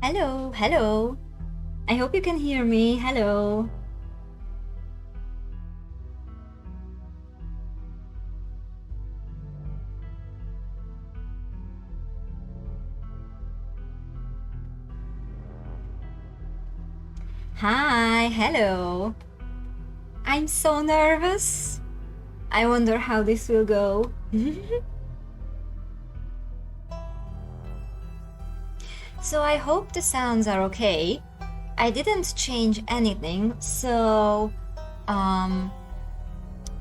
Hello, hello. I hope you can hear me. Hello. Hi, hello. I'm so nervous. I wonder how this will go. So I hope the sounds are okay. I didn't change anything, so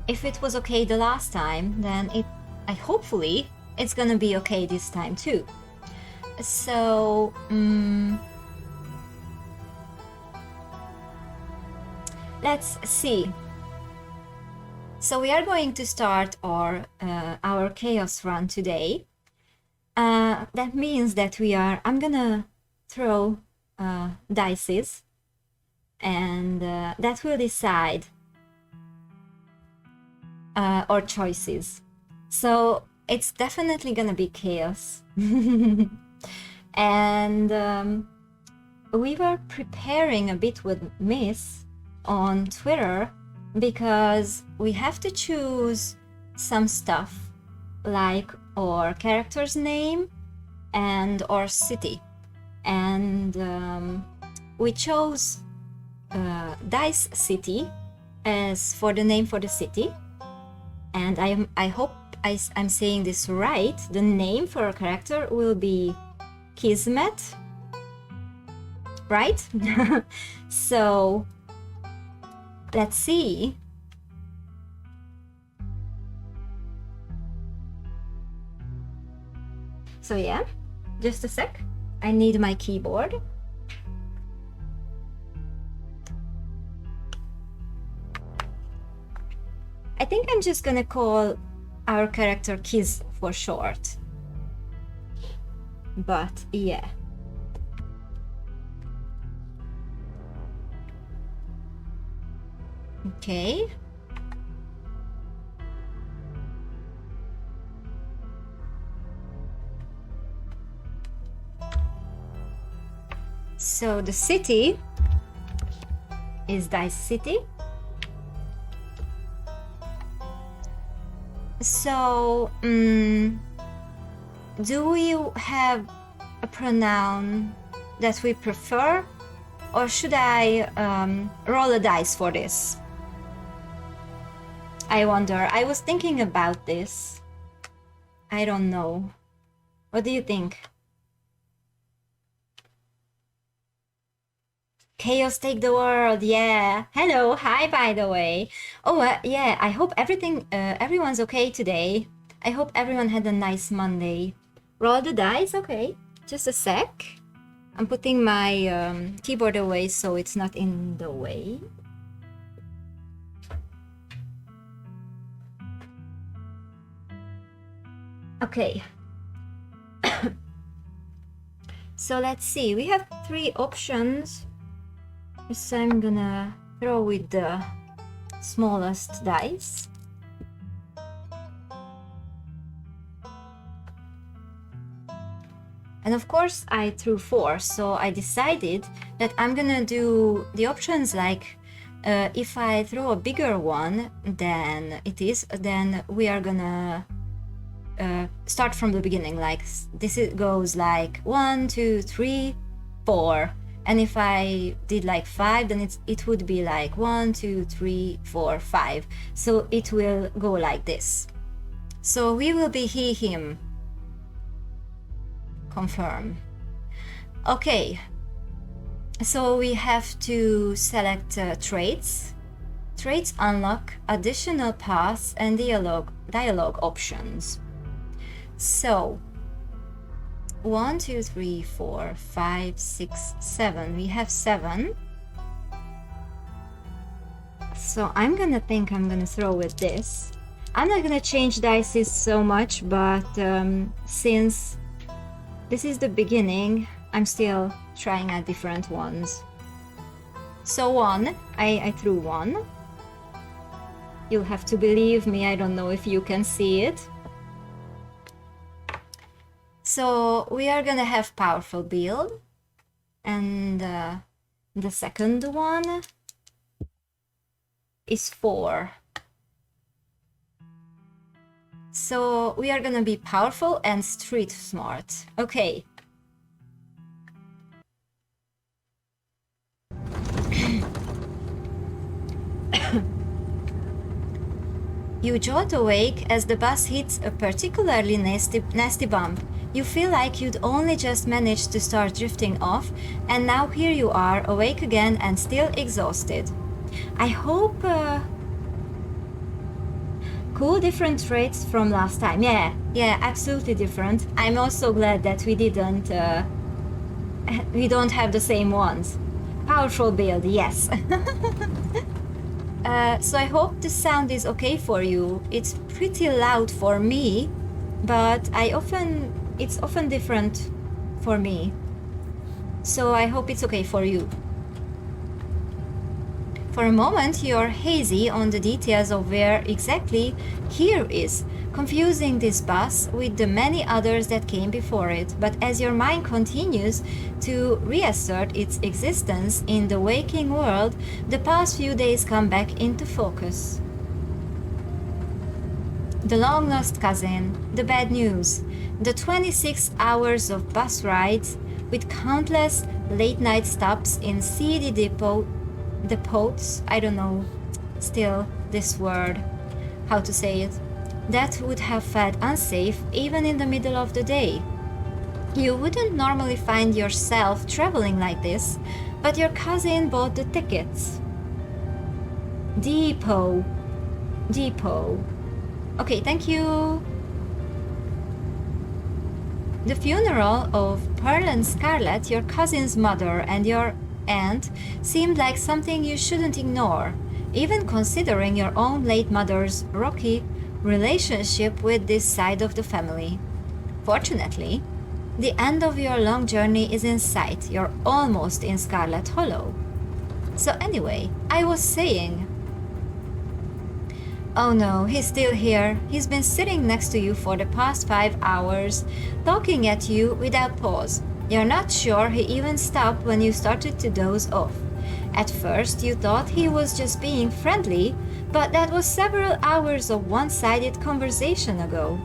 if it was okay the last time, then hopefully it's gonna be okay this time too. So let's see. So we are going to start our chaos run today. That means that I'm gonna throw dices, and that will decide our choices. So it's definitely gonna be chaos. And we were preparing a bit with Miss on Twitter because we have to choose some stuff like our character's name and our city, and we chose Dice City as for the name for the city, and I hope I'm saying this right. The name for our character will be Kismet, right? So let's see. So yeah, just a sec. I need my keyboard. I think I'm just gonna call our character Kiz for short. But yeah. Okay. So the city is Dice City. So, do you have a pronoun that we prefer, or should I roll a dice for this? I wonder. I was thinking about this. I don't know. What do you think? Chaos take the world, yeah. Hello, hi, by the way. Oh, yeah, I hope everyone's okay today. I hope everyone had a nice Monday. Roll the dice, okay. Just a sec. I'm putting my keyboard away so it's not in the way. Okay. So let's see, we have 3 options. So I'm gonna throw with the smallest dice. And of course I threw 4, so I decided that I'm gonna do the options like if I throw a bigger one than then we are gonna start from the beginning. Like this goes like 1, 2, 3, 4. And if I did like 5, then it would be like 1, 2, 3, 4, 5. So it will go like this. So we will be he, him. Confirm. Okay. So we have to select traits. Traits unlock additional paths and dialogue options. So 1, 2, 3, 4, 5, 6, 7. We have 7. So I'm gonna throw with this. I'm not gonna change dices so much, but since this is the beginning, I'm still trying out different ones. So 1, I threw 1. You'll have to believe me, I don't know if you can see it. So we are gonna have powerful build, and the second one is 4. So we are gonna be powerful and street smart. Okay. You jolt awake as the bus hits a particularly nasty bump. You feel like you'd only just managed to start drifting off, and now here you are, awake again and still exhausted. I hope... Cool, different traits from last time. Yeah, absolutely different. I'm also glad that we didn't... we don't have the same ones. Powerful build, yes. So I hope the sound is okay for you. It's pretty loud for me, but it's often different for me. So I hope it's okay for you. For a moment, you're hazy on the details of where exactly here is, confusing this bus with the many others that came before it. But as your mind continues to reassert its existence in the waking world, the past few days come back into focus. The long-lost cousin, the bad news, the 26 hours of bus rides with countless late-night stops in seedy depots, I don't know still this word, how to say it, that would have felt unsafe even in the middle of the day. You wouldn't normally find yourself traveling like this, but your cousin bought the tickets. Depot. Okay, thank you. The funeral of Pearl and Scarlet, your cousin's mother, and your aunt seemed like something you shouldn't ignore, even considering your own late mother's rocky relationship with this side of the family. Fortunately, the end of your long journey is in sight. You're almost in Scarlet Hollow. So anyway, I was saying... Oh no, he's still here. He's been sitting next to you for the past 5 hours, talking at you without pause. You're not sure he even stopped when you started to doze off. At first, you thought he was just being friendly, but that was several hours of one-sided conversation ago.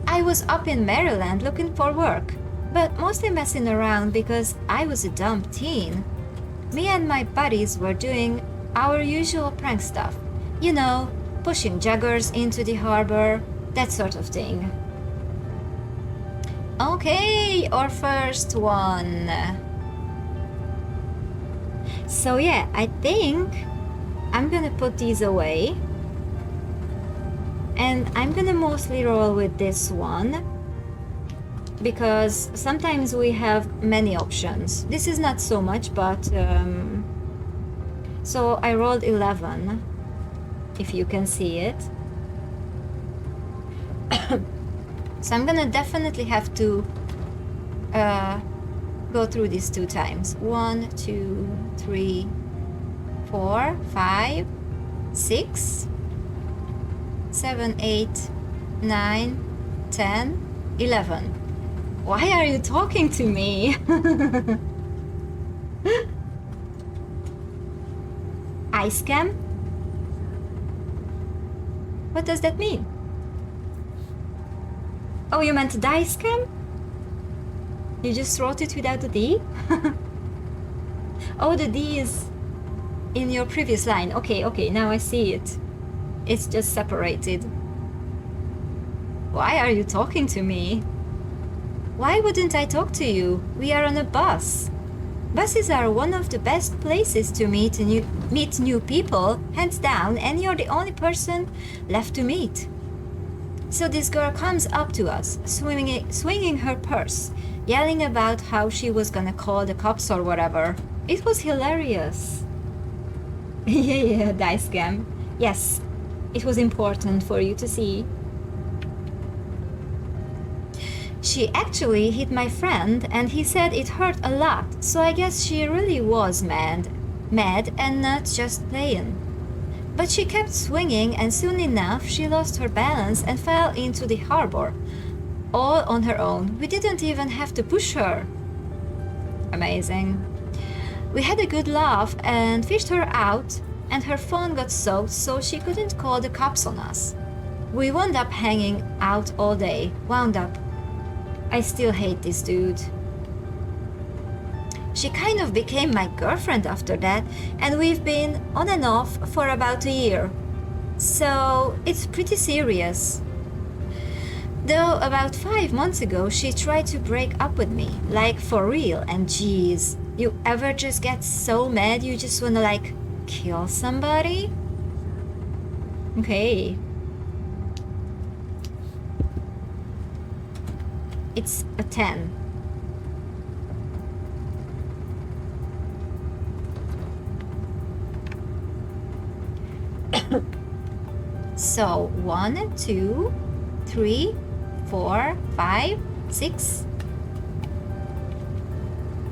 I was up in Maryland looking for work, but mostly messing around because I was a dumb teen. Me and my buddies were doing our usual prank stuff. You know, pushing joggers into the harbor, that sort of thing. Okay, our first one. So yeah, I think I'm gonna put these away. And I'm gonna mostly roll with this one, because sometimes we have many options. This is not so much, but... so I rolled 11, if you can see it. So I'm gonna definitely have to go through this 2 times. 1, 2, 3, 4, 5, 6, 7, 8, 9, 10, 11. Why are you talking to me? Ice cam? What does that mean? Oh, you meant dice cam? You just wrote it without the D? Oh, the D is in your previous line. Okay, now I see it. It's just separated. Why are you talking to me? Why wouldn't I talk to you? We are on a bus. Buses are one of the best places to meet new people, hands down, and you're the only person left to meet. So this girl comes up to us, swinging her purse, yelling about how she was gonna call the cops or whatever. It was hilarious. Yeah, dice game. Yes, it was important for you to see. She actually hit my friend, and he said it hurt a lot, so I guess she really was mad and not just playing. But she kept swinging, and soon enough she lost her balance and fell into the harbor, all on her own. We didn't even have to push her. Amazing. We had a good laugh and fished her out, and her phone got soaked so she couldn't call the cops on us. We wound up hanging out all day. Wound up. I still hate this dude. She kind of became my girlfriend after that, and we've been on and off for about a year. So it's pretty serious. Though about 5 months ago she tried to break up with me, like for real, and geez, you ever just get so mad you just wanna like kill somebody? Okay. It's a 10. So 1, 2, 3, 4, 5, 6,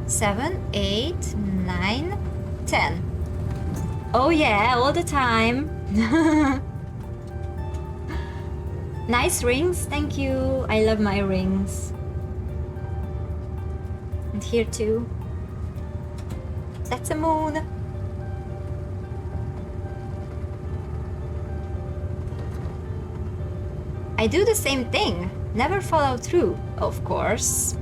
7, 8, 9, 10. Oh yeah, all the time. Nice rings, thank you. I love my rings. And here too. That's a moon. I do the same thing. Never follow through, of course.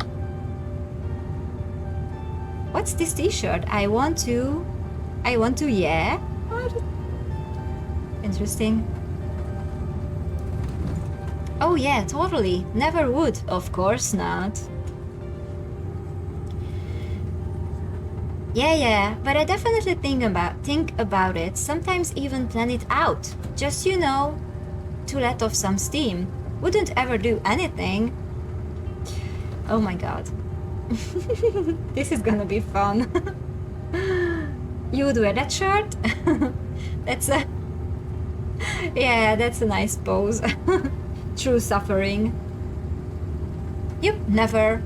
What's this t-shirt? I want to, yeah? What? Interesting. Oh yeah, totally. Never would. Of course not. Yeah, but I definitely think about it. Sometimes even plan it out. Just, you know, to let off some steam. Wouldn't ever do anything. Oh my god. This is gonna be fun. You would wear that shirt? That's a... Yeah, that's a nice pose. True suffering. Yep, never.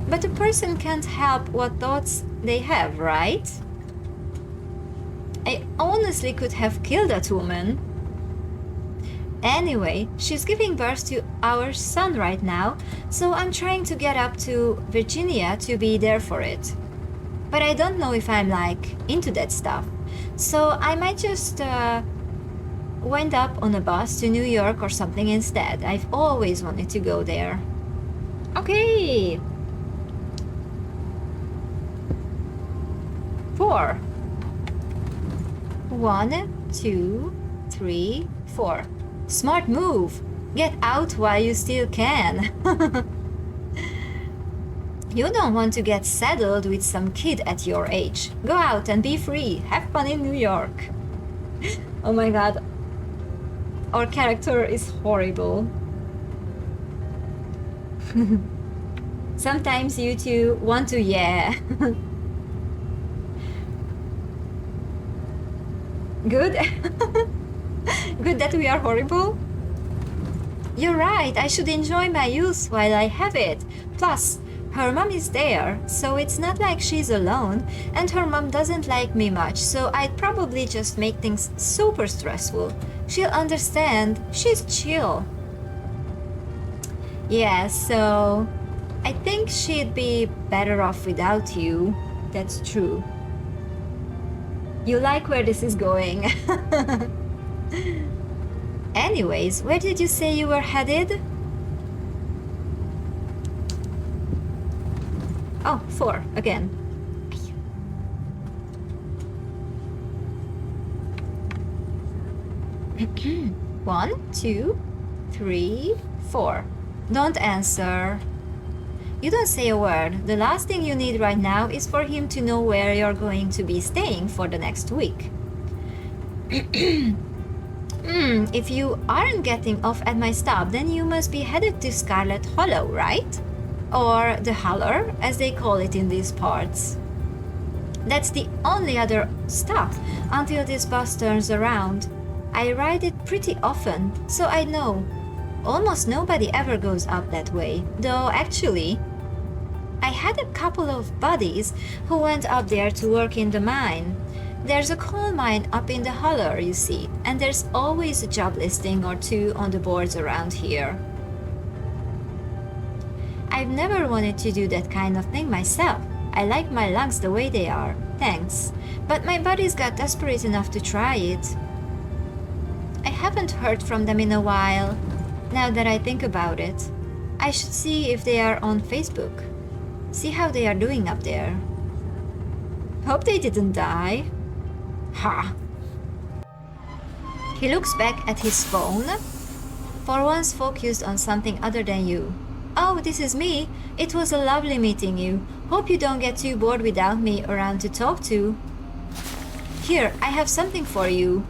But a person can't help what thoughts they have, right? I honestly could have killed that woman. Anyway, she's giving birth to our son right now, so I'm trying to get up to Virginia to be there for it. But I don't know if I'm like into that stuff, so I might just wind up on a bus to New York or something instead. I've always wanted to go there. Okay. 4. 1, 2, 3, 4. Smart move. Get out while you still can. You don't want to get saddled with some kid at your age. Go out and be free. Have fun in New York. Oh my god. Our character is horrible. Sometimes you two want to, yeah. Good. Good that we are horrible. You're right, I should enjoy my youth while I have it. Plus, her mom is there, so it's not like she's alone, and her mom doesn't like me much, so I'd probably just make things super stressful. She'll understand. She's chill. Yeah, so I think she'd be better off without you. That's true. You like where this is going. Anyways, where did you say you were headed? Oh, 4 again. 1, 2, 3, 4. Don't answer. You don't say a word. The last thing you need right now is for him to know where you're going to be staying for the next week. If you aren't getting off at my stop, then you must be headed to Scarlet Hollow, right? Or the Holler, as they call it in these parts. That's the only other stop until this bus turns around. I ride it pretty often, so I know. Almost nobody ever goes up that way, though actually, I had a couple of buddies who went up there to work in the mine. There's a coal mine up in the Holler, you see, and there's always a job listing or two on the boards around here. I've never wanted to do that kind of thing myself, I like my lungs the way they are. Thanks. But my body's got desperate enough to try it. I haven't heard from them in a while. Now that I think about it, I should see if they are on Facebook. See how they are doing up there. Hope they didn't die. Ha! He looks back at his phone, for once focused on something other than you. Oh, this is me. It was a lovely meeting you. Hope you don't get too bored without me around to talk to. Here, I have something for you.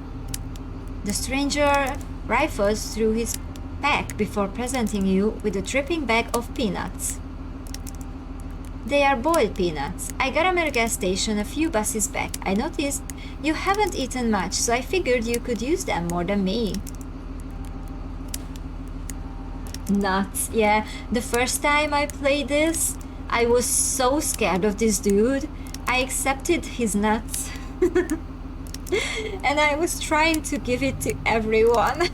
The stranger rifles through his pack before presenting you with a dripping bag of peanuts. They are boiled peanuts. I got them at a gas station a few buses back. I noticed you haven't eaten much, so I figured you could use them more than me. Nuts. Yeah, the first time I played this, I was so scared of this dude. I accepted his nuts. And I was trying to give it to everyone.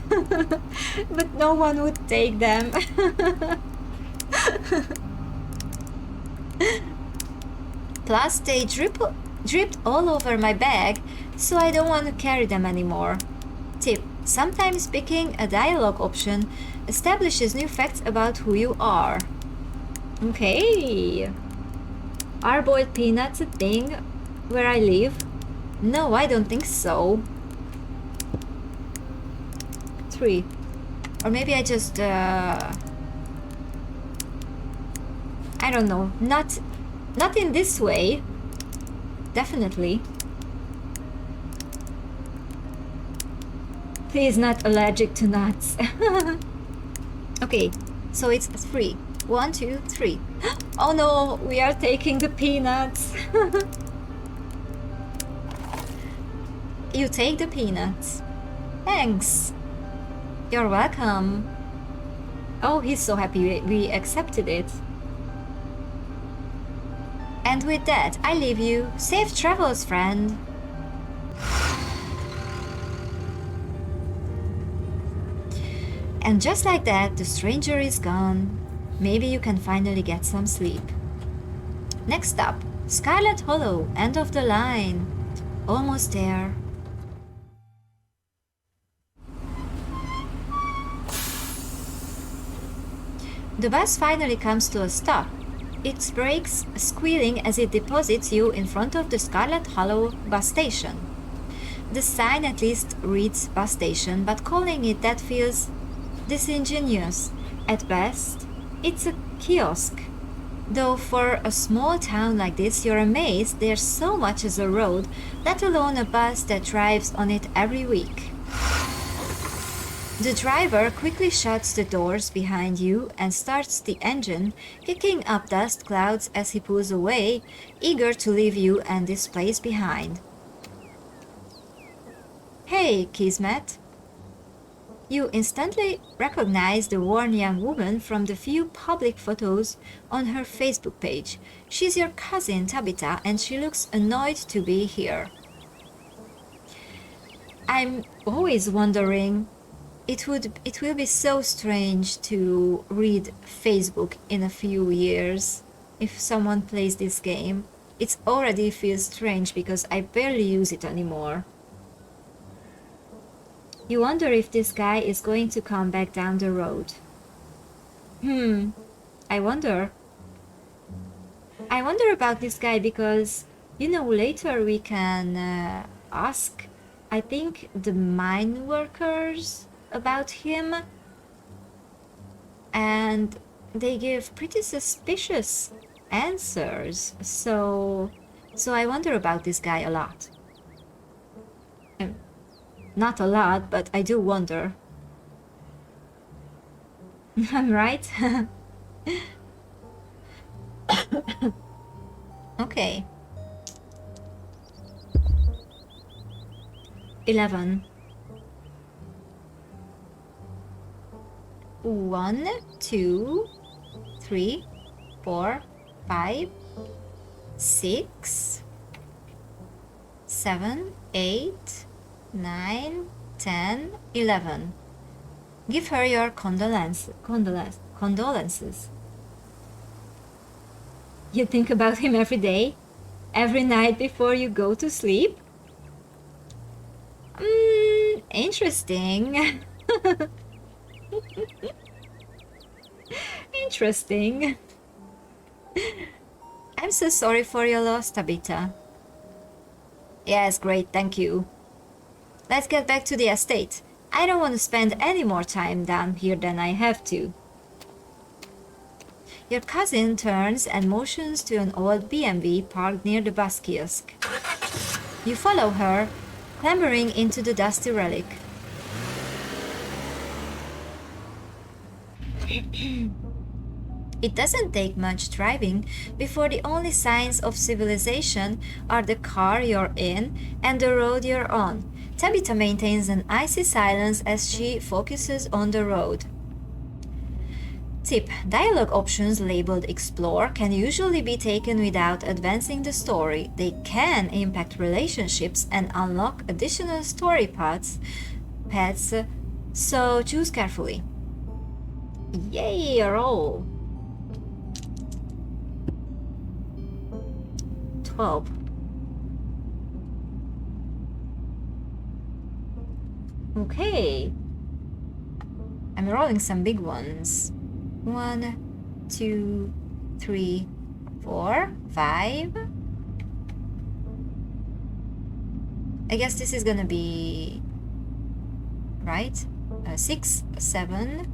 But no one would take them. Plus, they dripped all over my bag, so I don't want to carry them anymore. Tip: sometimes picking a dialogue option establishes new facts about who you are. Okay. Are boiled peanuts a thing where I live? No, I don't think so. 3. Or maybe I just... I don't know. Not in this way. Definitely. He is not allergic to nuts. Okay, so it's 3. 1, 2, 3. Oh no, we are taking the peanuts. You take the peanuts. Thanks. You're welcome. Oh, he's so happy we accepted it. And with that, I leave you. Safe travels, friend. And just like that, the stranger is gone. Maybe you can finally get some sleep. Next up, Scarlet Hollow, end of the line. Almost there. The bus finally comes to a stop. It brakes, squealing as it deposits you in front of the Scarlet Hollow bus station. The sign at least reads bus station, but calling it that feels disingenuous. At best, it's a kiosk. Though for a small town like this, you're amazed there's so much as a road, let alone a bus that drives on it every week. The driver quickly shuts the doors behind you and starts the engine, kicking up dust clouds as he pulls away, eager to leave you and this place behind. Hey, Kismet. You instantly recognize the worn young woman from the few public photos on her Facebook page. She's your cousin Tabitha and she looks annoyed to be here. I'm always wondering, it will be so strange to read Facebook in a few years if someone plays this game. It already feels strange because I barely use it anymore. You wonder if this guy is going to come back down the road. I wonder. I wonder about this guy because, you know, later we can ask, I think, the mine workers about him, and they give pretty suspicious answers. So I wonder about this guy a lot. Not a lot, but I do wonder. I'm right. Okay. 11. 1, 2, 3, 4, 5, 6, 7, 8, 9, 10, 11. Give her your condolences. You think about him every day? Every night before you go to sleep? Interesting. Interesting. I'm so sorry for your loss, Tabitha. Yes, great, thank you. Let's get back to the estate. I don't want to spend any more time down here than I have to. Your cousin turns and motions to an old B&B parked near the bus kiosk. You follow her, clambering into the dusty relic. It doesn't take much driving before the only signs of civilization are the car you're in and the road you're on. Tabitha maintains an icy silence as she focuses on the road. Tip: dialogue options labeled Explore can usually be taken without advancing the story. They can impact relationships and unlock additional story paths, so choose carefully. Yay, roll! 12. Okay. I'm rolling some big ones. 1, 2, 3, 4, 5. I guess this is gonna be right. 6, 7,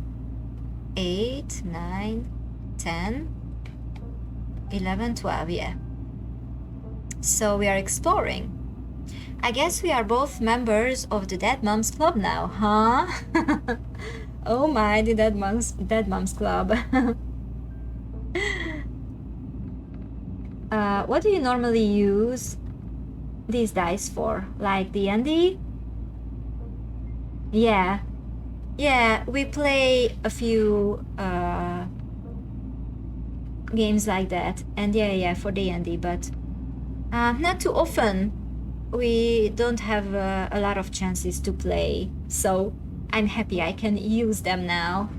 8, 9, 10, 11, 12, yeah. So we are exploring. I guess we are both members of the Dead Moms Club now, huh? Oh my, the Dead Moms Club. What do you normally use these dice for? Like D&D? Yeah. Yeah, we play a few games like that. And yeah, for D&D, but not too often. We don't have a lot of chances to play, so I'm happy I can use them now.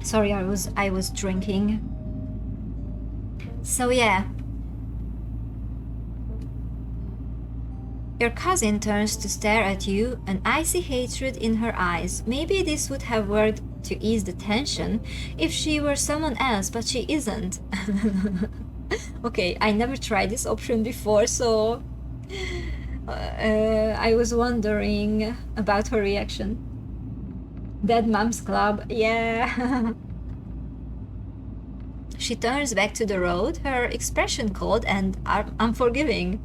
Sorry, I was drinking. So yeah. Your cousin turns to stare at you, an icy hatred in her eyes. Maybe this would have worked to ease the tension if she were someone else, but she isn't. Okay, I never tried this option before, so I was wondering about her reaction. Dead Moms Club, yeah. She turns back to the road, her expression cold and unforgiving.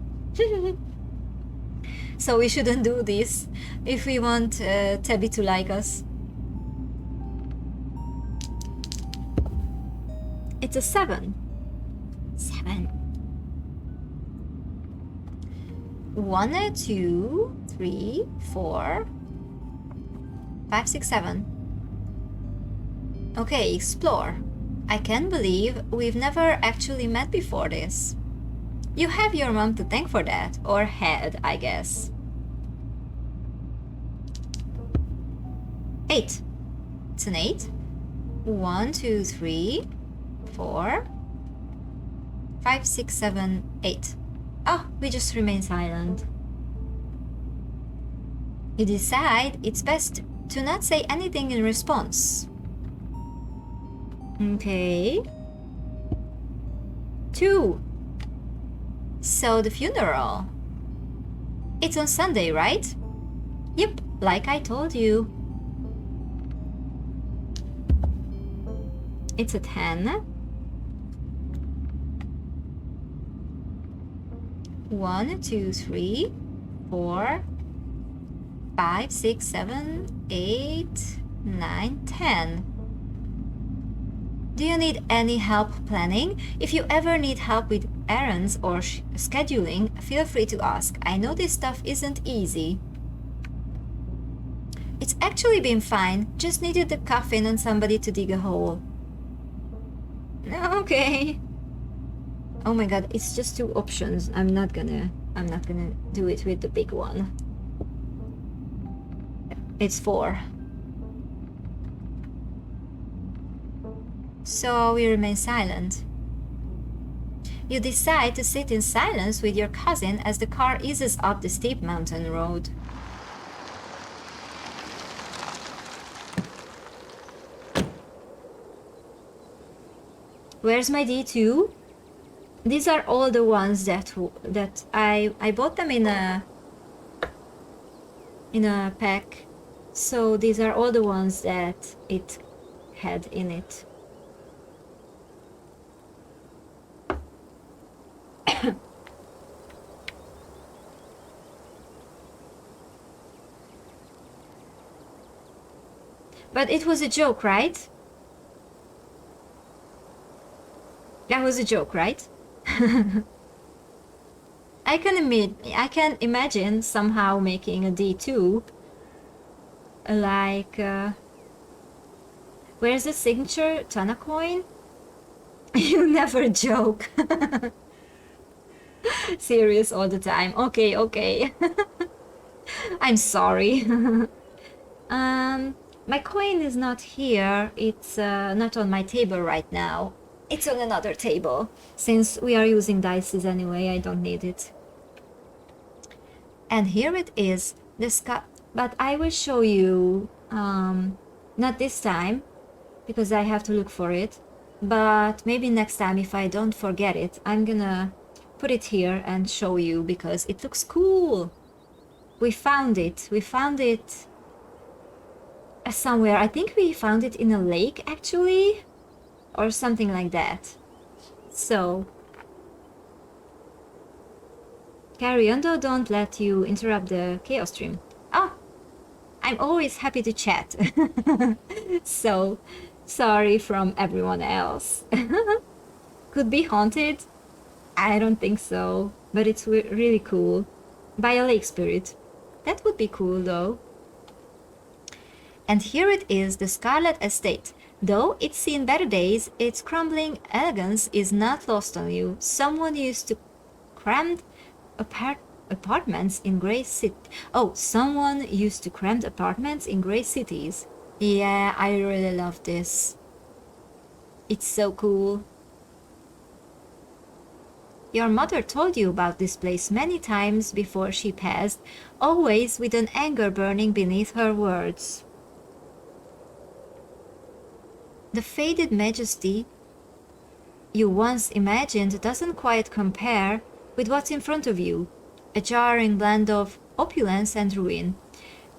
So we shouldn't do this if we want Tabby to like us. It's a 7. 7. 1, 2, 3, 4, 5, 6, 7. Okay, explore. I can't believe we've never actually met before this. You have your mom to thank for that, or had, I guess. 8. It's an 8. 1, 2, 3, 4, 5, 6, 7, 8. Oh, we just remain silent. You decide it's best to not say anything in response. Okay. 2. So the funeral. It's on Sunday, right? Yep, like I told you. It's a 10. 1, 2, 3, 4, 5, 6, 7, 8, 9, 10. Do you need any help planning? If you ever need help with errands or scheduling, feel free to ask. I know this stuff isn't easy. It's actually been fine. Just needed the coffin and somebody to dig a hole. Okay. Oh my god, it's just 2 options. I'm not gonna do it with the big one. It's 4. So we remain silent. You decide to sit in silence with your cousin as the car eases up the steep mountain road. Where's my D2? These are all the ones that I bought them in a pack. So these are all the ones that it had in it. But it was a joke, right? That was a joke, right? I can imagine somehow making a D2. Like, where's the signature? Tana coin? You never joke. Serious all the time. Okay, okay. I'm sorry. My coin is not here. It's not on my table right now. It's on another table. Since we are using dices anyway, I don't need it. And here it is. But I will show you, not this time, because I have to look for it. But maybe next time, if I don't forget it, I'm gonna put it here and show you because it looks cool. We found it. We found it somewhere. I think we found it in a lake, actually, or something like that. So, carry on though, don't let you interrupt the chaos stream. Oh, I'm always happy to chat. So, sorry from everyone else. Could be haunted? I don't think so, but it's really cool. By a lake spirit. That would be cool though. And here it is, the Scarlet estate. Though it's seen better days, its crumbling elegance is not lost on you. Someone used to crammed apartments in grey city. Oh, someone used to crammed apartments in grey cities. Yeah, I really love this. It's so cool. Your mother told you about this place many times before she passed, always with an anger burning beneath her words. The faded majesty you once imagined doesn't quite compare with what's in front of you, a jarring blend of opulence and ruin.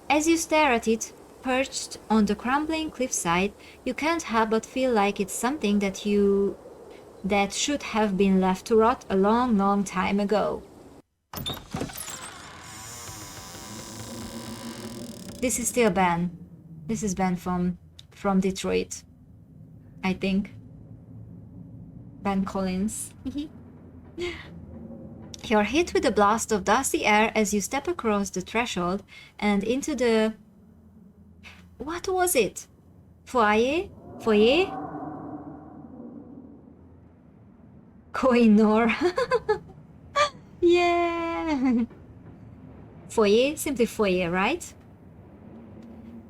As you stare at it, perched on the crumbling cliffside, you can't help but feel like it's something that should have been left to rot a long, long time ago. This is still Ben. This is Ben from Detroit, I think. Ben Collins. You're hit with a blast of dusty air as you step across the threshold and into the... What was it? Foyer? Foyer? Koinor. Yeah. Foyer? Simply foyer, right?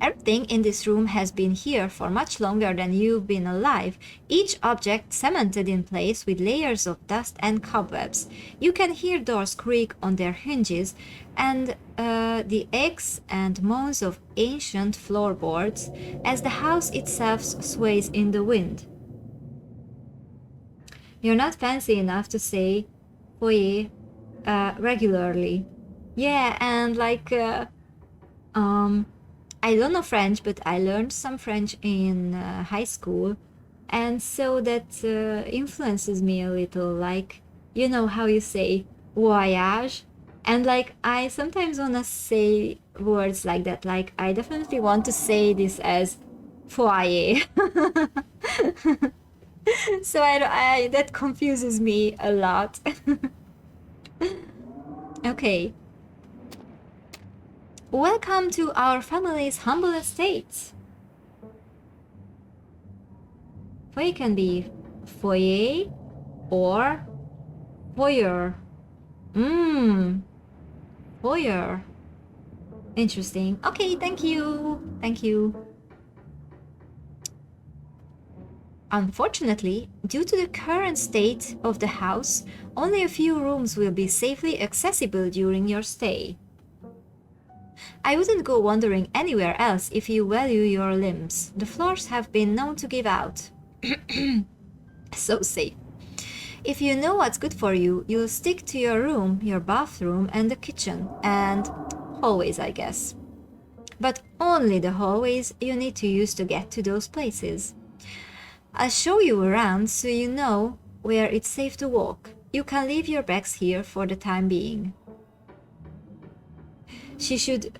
Everything in this room has been here for much longer than you've been alive, each object cemented in place with layers of dust and cobwebs. You can hear doors creak on their hinges and the aches and moans of ancient floorboards as the house itself sways in the wind. You're not fancy enough to say foyer regularly. Yeah, and like... I don't know French, but I learned some French in high school, and so that influences me a little, like, you know how you say voyage, and like I sometimes want to say words like that, like I definitely want to say this as foyer. So that confuses me a lot. Okay. Welcome to our family's humble estate. Foyer can be foyer or foyer. Foyer. Interesting. Okay, thank you. Thank you. Unfortunately, due to the current state of the house, only a few rooms will be safely accessible during your stay. I wouldn't go wandering anywhere else if you value your limbs. The floors have been known to give out. So safe. If you know what's good for you, you'll stick to your room, your bathroom, and the kitchen, and hallways, I guess. But only the hallways you need to use to get to those places. I'll show you around so you know where it's safe to walk. You can leave your bags here for the time being. She should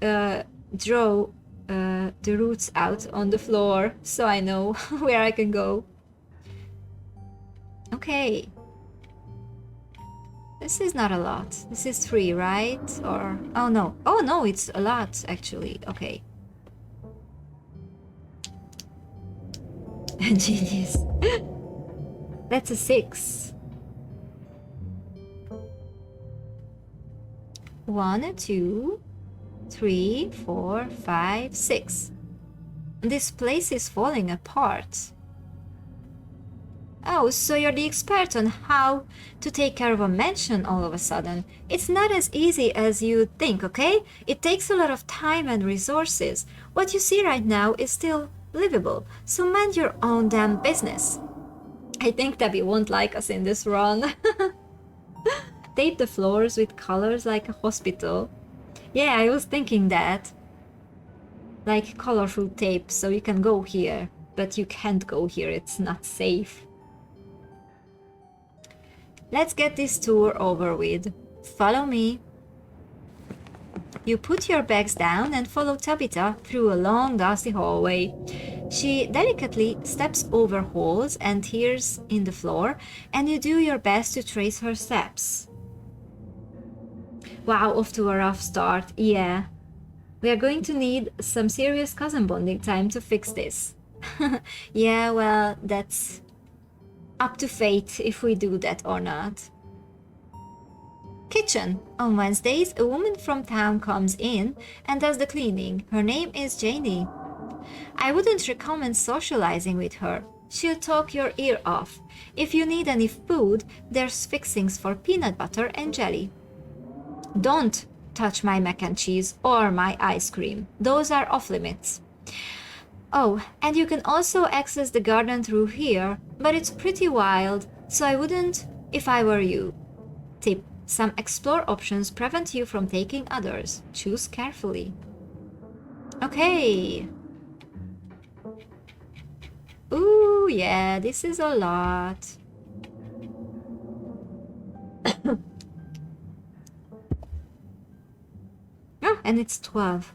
draw the roots out on the floor so I know where I can go. Okay. This is not a lot. This is 3, right? Or... oh no. Oh no, it's a lot actually. Okay. Genius. That's a 6. 1, 2, 3, 4, 5, 6. This place is falling apart. Oh, so you're the expert on how to take care of a mansion all of a sudden. It's not as easy as you think, okay? It takes a lot of time and resources. What you see right now is still livable, so mind your own damn business. I think Debbie won't like us in this run. Tape the floors with colors like a hospital. Yeah, I was thinking that. Like colorful tape, so you can go here, but you can't go here, it's not safe. Let's get this tour over with. Follow me. You put your bags down and follow Tabitha through a long, dusty hallway. She delicately steps over holes and tears in the floor, and you do your best to trace her steps. Wow, off to a rough start. Yeah. We are going to need some serious cousin bonding time to fix this. Yeah, well, that's up to fate if we do that or not. Kitchen. On Wednesdays, a woman from town comes in and does the cleaning. Her name is Janie. I wouldn't recommend socializing with her. She'll talk your ear off. If you need any food, there's fixings for peanut butter and jelly. Don't touch my mac and cheese or my ice cream. Those are off limits. Oh, and you can also access the garden through here, but it's pretty wild, so I wouldn't if I were you. Tip: some explore options prevent you from taking others. Choose carefully. Okay. Ooh, yeah, this is a lot. Ah, and it's 12.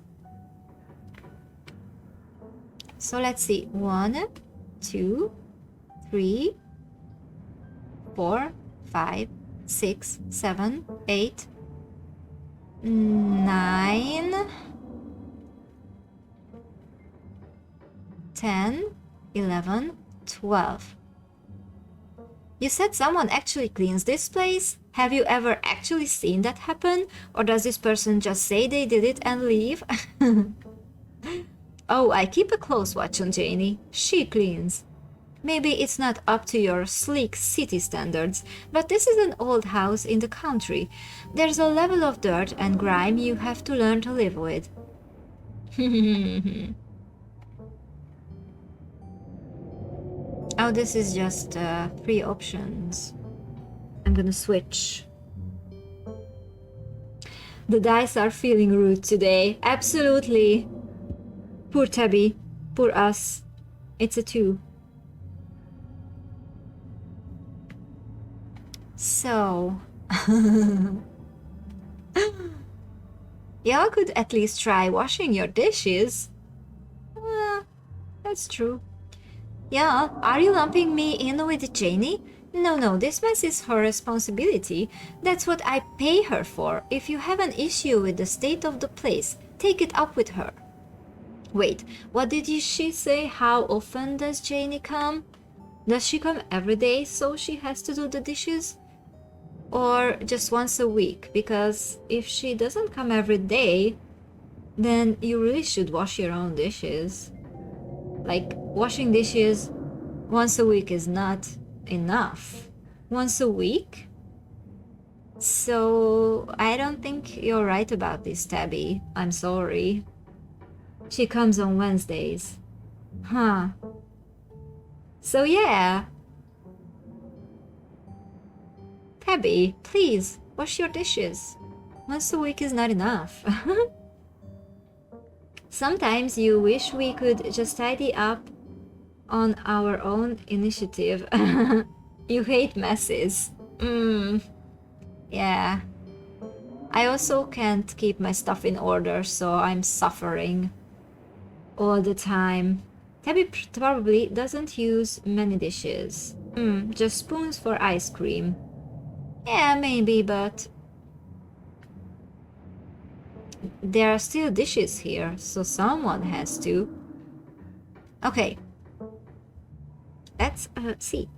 So let's see. 1, 2, 3, 4, 5, 6, 7, 8, 9, 10, 11, 12. You said someone actually cleans this place? Have you ever actually seen that happen? Or does this person just say they did it and leave? Oh, I keep a close watch on Janie. She cleans. Maybe it's not up to your sleek city standards, but this is an old house in the country. There's a level of dirt and grime you have to learn to live with. Oh, this is just 3 options. I'm gonna switch. The dice are feeling rude today. Absolutely. Poor Tabby. Poor us. It's a 2. So... Y'all could at least try washing your dishes. That's true. Yeah, are you lumping me in with Janie? No, this mess is her responsibility. That's what I pay her for. If you have an issue with the state of the place, take it up with her. Wait, what did she say? How often does Janie come? Does she come every day so she has to do the dishes? Or just once a week? Because if she doesn't come every day, then you really should wash your own dishes. Like, washing dishes Once a week is not enough. Once a week? So I don't think you're right about this, Tabby. I'm sorry. She comes on Wednesdays. Huh. So yeah. Tabby, please, wash your dishes. Once a week is not enough. Sometimes you wish we could just tidy up on our own initiative. You hate messes. Yeah. I also can't keep my stuff in order, so I'm suffering all the time. Tabby probably doesn't use many dishes. Just spoons for ice cream. Yeah, maybe, but there are still dishes here, so someone has to. Okay. Let's see.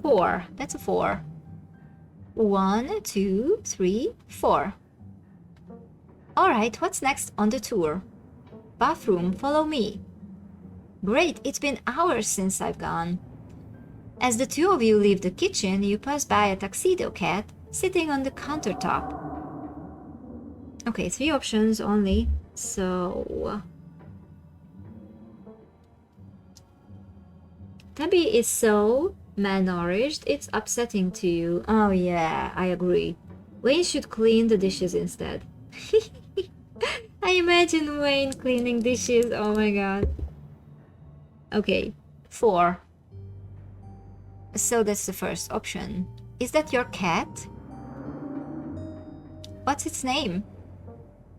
4. That's a 4. 1, 2, 3, 4. Alright, what's next on the tour? Bathroom, follow me. Great, it's been hours since I've gone. As the two of you leave the kitchen, you pass by a tuxedo cat sitting on the countertop. Okay, 3 options only. So... Tabby is so malnourished, it's upsetting to you. Oh yeah, I agree. Wayne should clean the dishes instead. I imagine Wayne cleaning dishes, oh my god. Okay, 4. So that's the first option. Is that your cat? What's its name?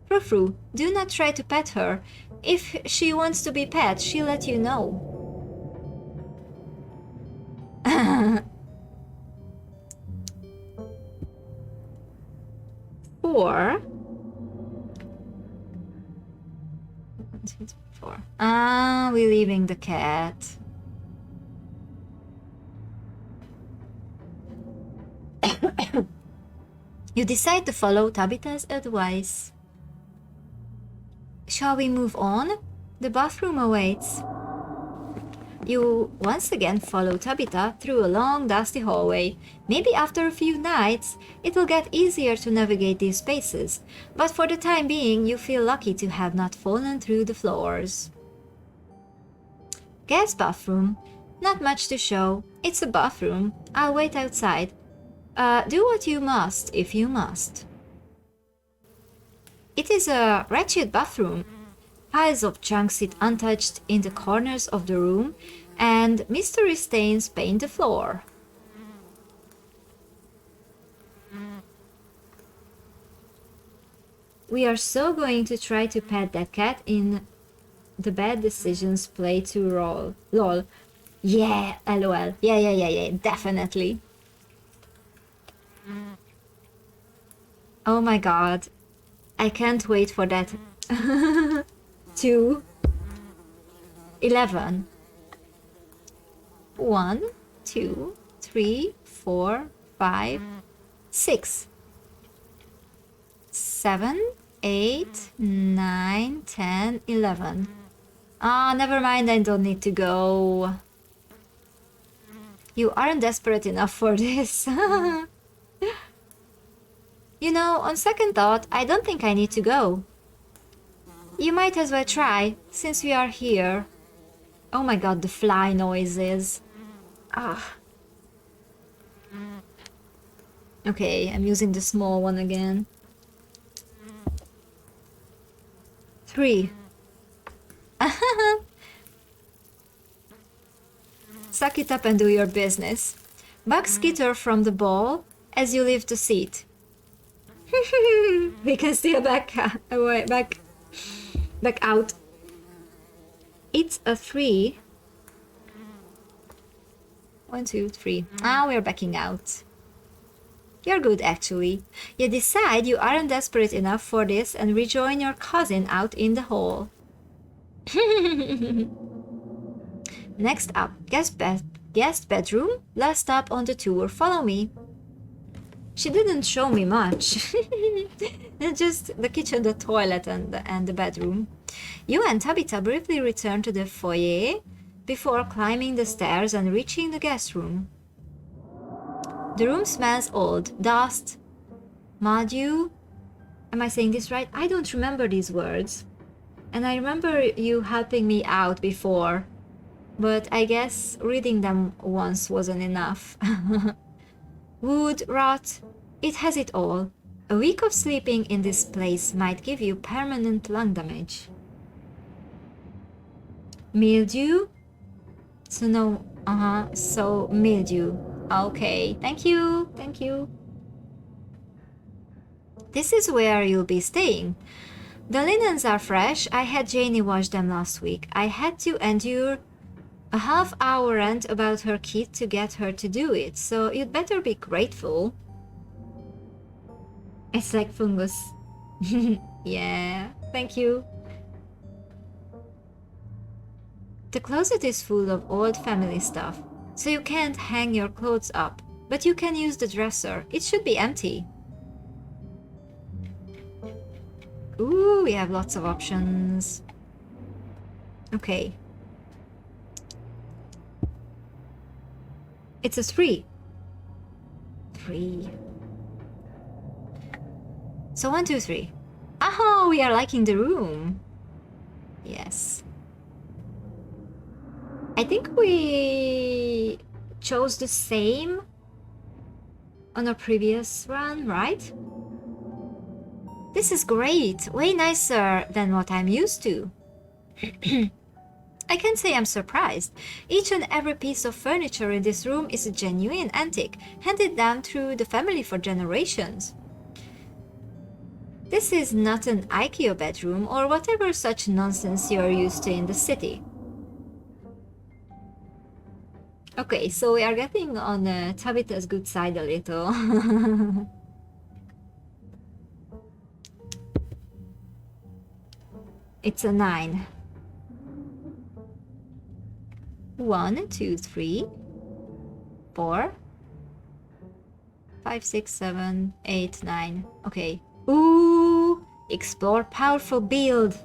Frou-Frou, do not try to pet her. If she wants to be pet, she'll let you know. 4. 1, 2, 3, 4. Ah, we're leaving the cat. You decide to follow Tabitha's advice. Shall we move on? The bathroom awaits. You once again follow Tabitha through a long dusty hallway. Maybe after a few nights, it'll get easier to navigate these spaces, but for the time being, you feel lucky to have not fallen through the floors. Guest bathroom. Not much to show. It's a bathroom. I'll wait outside. Do what you must, if you must. It is a wretched bathroom. Piles of junk sit untouched in the corners of the room, and mystery stains paint the floor. We are so going to try to pet that cat in the bad decisions play to roll. Lol. Yeah, lol. Yeah, definitely. Oh my god. I can't wait for that. 2, 11. 1, 2, 3, 4, 5, 6, 7, 8, 9, 10, 11. Ah, never mind, I don't need to go. You aren't desperate enough for this. You know, on second thought, I don't think I need to go. You might as well try, since we are here. Oh my god, the fly noises. Ah. Okay, I'm using the small one again. 3. Suck it up and do your business. Bugs skitter from the ball as you leave the seat. We can still back out. It's a 3. 1, 2, 3. Ah, we're backing out. You're good, actually. You decide you aren't desperate enough for this and rejoin your cousin out in the hall. Next up, guest bedroom. Last stop on the tour. Follow me. She didn't show me much. Just the kitchen, the toilet, and the bedroom. You and Tabitha briefly return to the foyer before climbing the stairs and reaching the guest room. The room smells old, dust, mildew. Am I saying this right? I don't remember these words. And I remember you helping me out before, but I guess reading them once wasn't enough. Wood, rot, it has it all. A week of sleeping in this place might give you permanent lung damage. Mildew? So no, so mildew. Okay, thank you. This is where you'll be staying. The linens are fresh. I had Janie wash them last week. I had to endure a half-hour rant about her kid to get her to do it, so you'd better be grateful. It's like fungus. Yeah, thank you. The closet is full of old family stuff, so you can't hang your clothes up, but you can use the dresser. It should be empty. Ooh, we have lots of options. Okay. It's a 3. 3. So 1, 2, 3. Oh, we are liking the room. Yes. I think we chose the same on our previous run, right? This is great, way nicer than what I'm used to. I can't say I'm surprised. Each and every piece of furniture in this room is a genuine antique, handed down through the family for generations. This is not an IKEA bedroom or whatever such nonsense you're used to in the city. Okay, so we are getting on Tabitha's good side a little. It's a 9. 1, 2, 3, 4, 5, 6, 7, 8, 9. Okay. Ooh! Explore powerful build.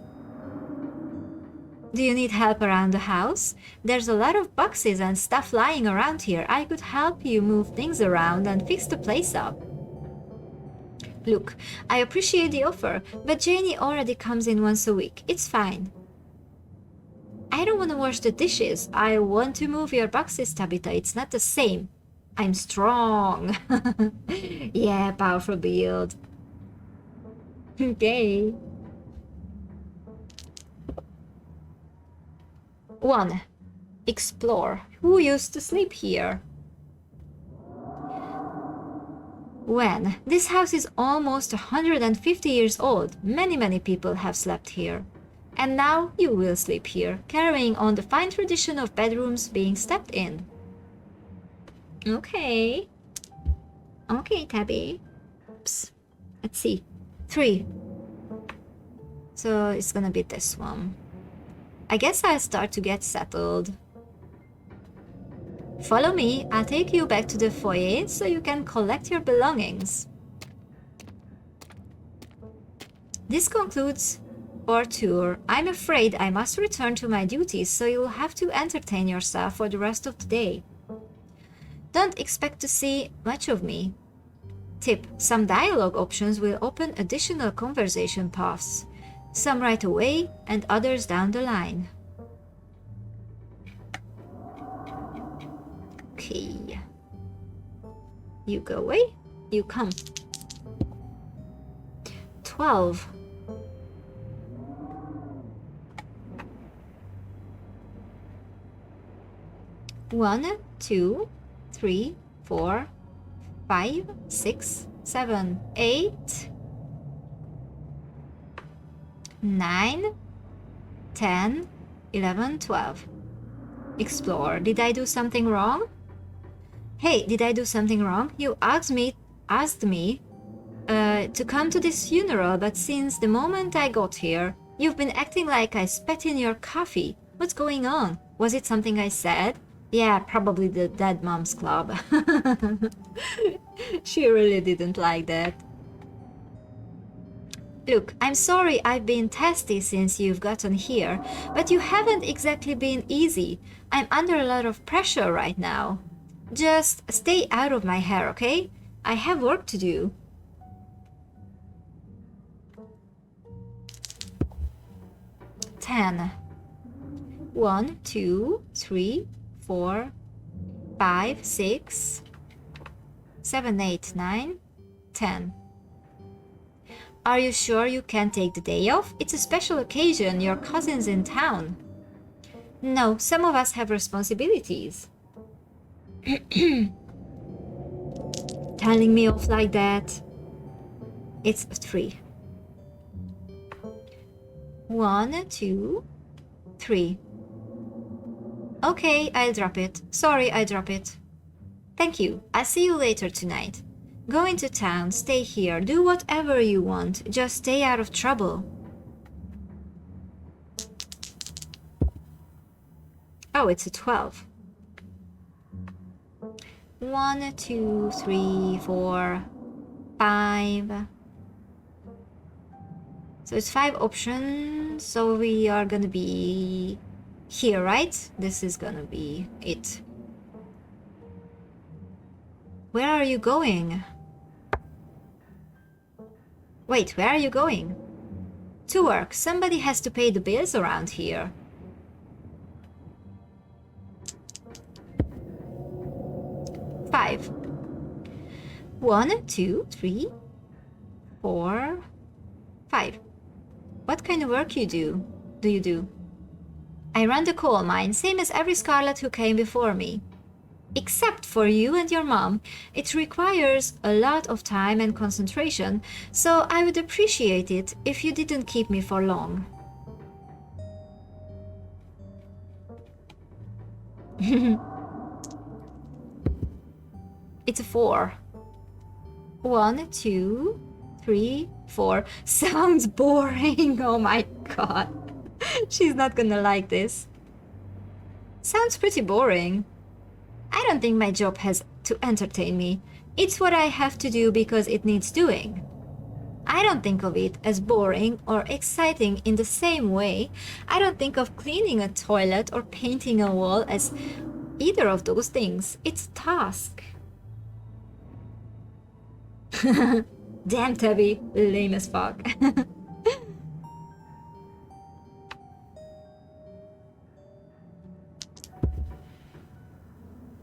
Do you need help around the house? There's a lot of boxes and stuff lying around here. I could help you move things around and fix the place up. Look, I appreciate the offer, but Janie already comes in once a week. It's fine. I don't want to wash the dishes. I want to move your boxes, Tabitha. It's not the same. I'm strong. Yeah, powerful build. Okay. 1. Explore. Who used to sleep here? When? This house is almost 150 years old. Many people have slept here. And now you will sleep here, carrying on the fine tradition of bedrooms being stepped in. Okay. Okay, Tabby. Oops. Let's see. 3. So it's gonna be this one. I guess I'll start to get settled. Follow me, I'll take you back to the foyer so you can collect your belongings. This concludes our tour. I'm afraid I must return to my duties, so you'll have to entertain yourself for the rest of the day. Don't expect to see much of me. Tip: some dialogue options will open additional conversation paths, some right away and others down the line. Okay. You go away, you come. 12. One, 2, 3, 4, 5, 6, 7, 8, 9, 10, 11, 12. Explore. Did I do something wrong? Hey, did I do something wrong? You asked me to come to this funeral, but since the moment I got here, you've been acting like I spat in your coffee. What's going on? Was it something I said? Yeah, probably the Dead Moms Club. She really didn't like that. Look, I'm sorry I've been testy since you've gotten here, but you haven't exactly been easy. I'm under a lot of pressure right now. Just stay out of my hair, okay? I have work to do. Ten. 1, 2, 3, 4, 5, 6, 7, 8, 9, 10. Are you sure you can take the day off? It's a special occasion. Your cousin's in town. No, some of us have responsibilities. Telling me off like that. It's 3. 1, 2, 3. Okay, I'll drop it. Sorry, I drop it. Thank you. I'll see you later tonight. Go into town, stay here, do whatever you want. Just stay out of trouble. Oh, it's a 12. 1, 2, 3, 4, 5. So it's 5 options. So we are gonna be here, right? This is gonna be it. Where are you going? Wait, where are you going? To work. Somebody has to pay the bills around here. Five. 1, 2, 3, 4, 5. What kind of work you do you do? I run the coal mine, same as every Scarlet who came before me. Except for you and your mom. It requires a lot of time and concentration, so I would appreciate it if you didn't keep me for long. It's a 4. 1, 2, 3, 4. Sounds boring. Oh my god. She's not gonna like this. Sounds pretty boring. I don't think my job has to entertain me. It's what I have to do because it needs doing. I don't think of it as boring or exciting in the same way. I don't think of cleaning a toilet or painting a wall as either of those things. It's a task. Damn, Tabby. Lame as fuck.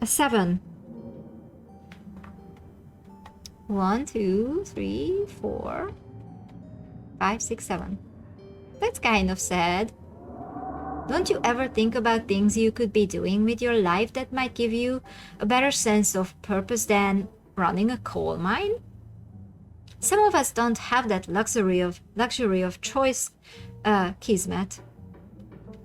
A 7. 1, 2, 3, 4, 5, 6, 7. That's kind of sad. Don't you ever think about things you could be doing with your life that might give you a better sense of purpose than running a coal mine? Some of us don't have that luxury of choice, Kismet.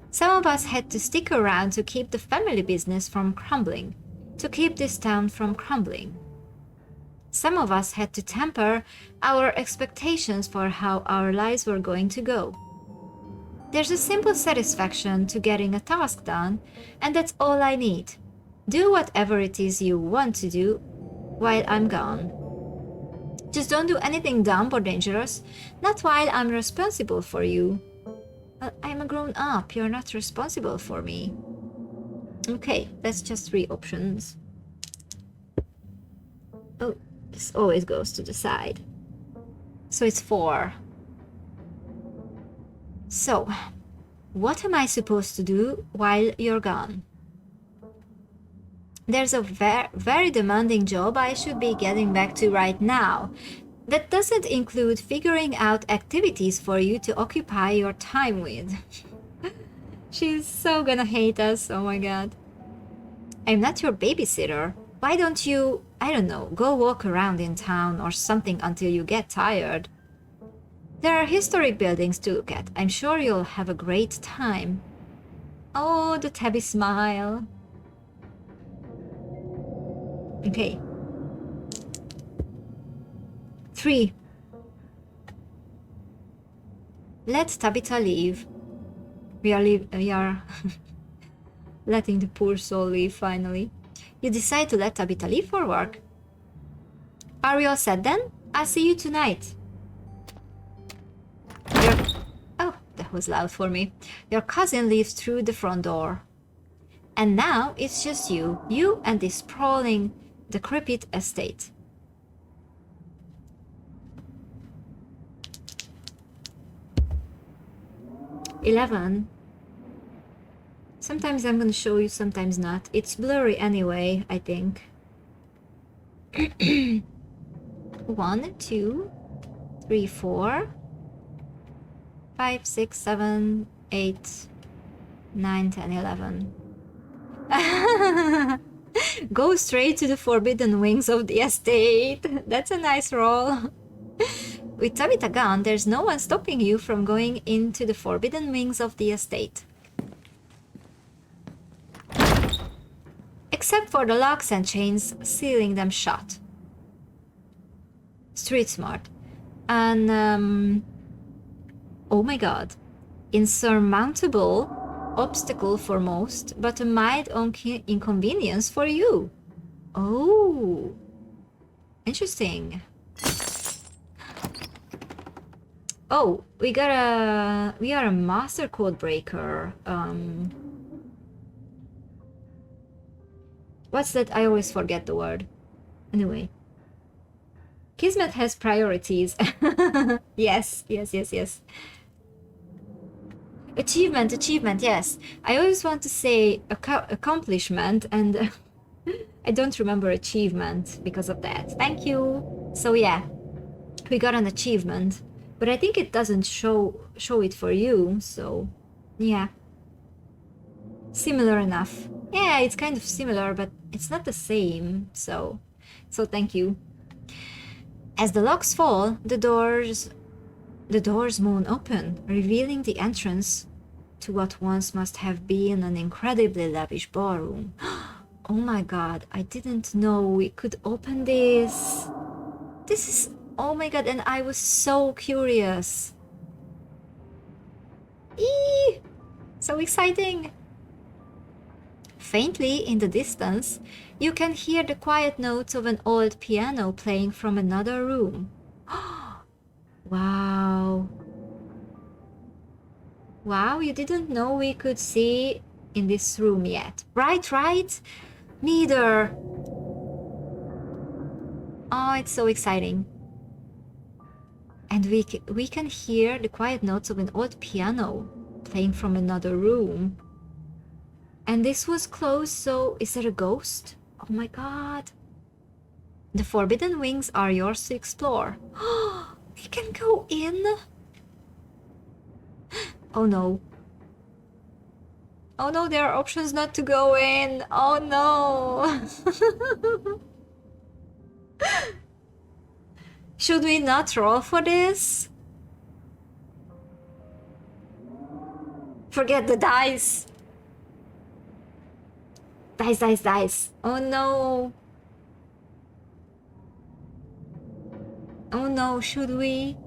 Some of us had to stick around to keep the family business from crumbling, to keep this town from crumbling. Some of us had to temper our expectations for how our lives were going to go. There's a simple satisfaction to getting a task done, and that's all I need. Do whatever it is you want to do while I'm gone. Just don't do anything dumb or dangerous, not while I'm responsible for you. I'm a grown up, you're not responsible for me. Okay, that's just 3 options. Oh, this always goes to the side. So it's 4. So, what am I supposed to do while you're gone? There's a very demanding job I should be getting back to right now. That doesn't include figuring out activities for you to occupy your time with. She's so gonna hate us, oh my god. I'm not your babysitter. Why don't you, I don't know, go walk around in town or something until you get tired? There are historic buildings to look at. I'm sure you'll have a great time. Oh, the Tabby smile. Okay. 3. Let Tabitha leave. We are letting the poor soul leave finally. You decide to let Tabitha leave for work. Are we all set then? I'll see you tonight. was loud for me. Your cousin leaves through the front door. And now it's just you and this sprawling, decrepit estate. $11. Sometimes I'm gonna show you, sometimes not. It's blurry anyway, I think. 1, 2, 3, 4, 5, 6, 7, 8, 9, 10, 11. Go straight to the forbidden wings of the estate. That's a nice roll. With Tabitha gone, there's no one stopping you from going into the forbidden wings of the estate. Except for the locks and chains sealing them shut. Street smart. And, oh my god. Insurmountable obstacle for most, but a mild inconvenience for you. Oh. Interesting. Oh, we are a master code breaker. What's that? I always forget the word. Anyway. Kismet has priorities. Yes. Achievement, yes. I always want to say accomplishment, and I don't remember achievement because of that. Thank you. So yeah, we got an achievement, but I think it doesn't show it for you, so yeah. Similar enough. Yeah, it's kind of similar, but it's not the same, so thank you. As the locks fall, the doors moan open, revealing the entrance to what once must have been an incredibly lavish ballroom. Oh my god, I didn't know we could open this. This is... oh my god, and I was so curious. Eee! So exciting! Faintly in the distance, you can hear the quiet notes of an old piano playing from another room. Wow. Wow, you didn't know we could see in this room yet. Right? Neither. Oh, it's so exciting. And we can hear the quiet notes of an old piano playing from another room. And this was closed, so is there a ghost? Oh my god. The forbidden wings are yours to explore. We can go in? Oh no. Oh no, there are options not to go in. Oh no. Should we not roll for this? Forget the dice. Dice. Oh no. Oh no, should we?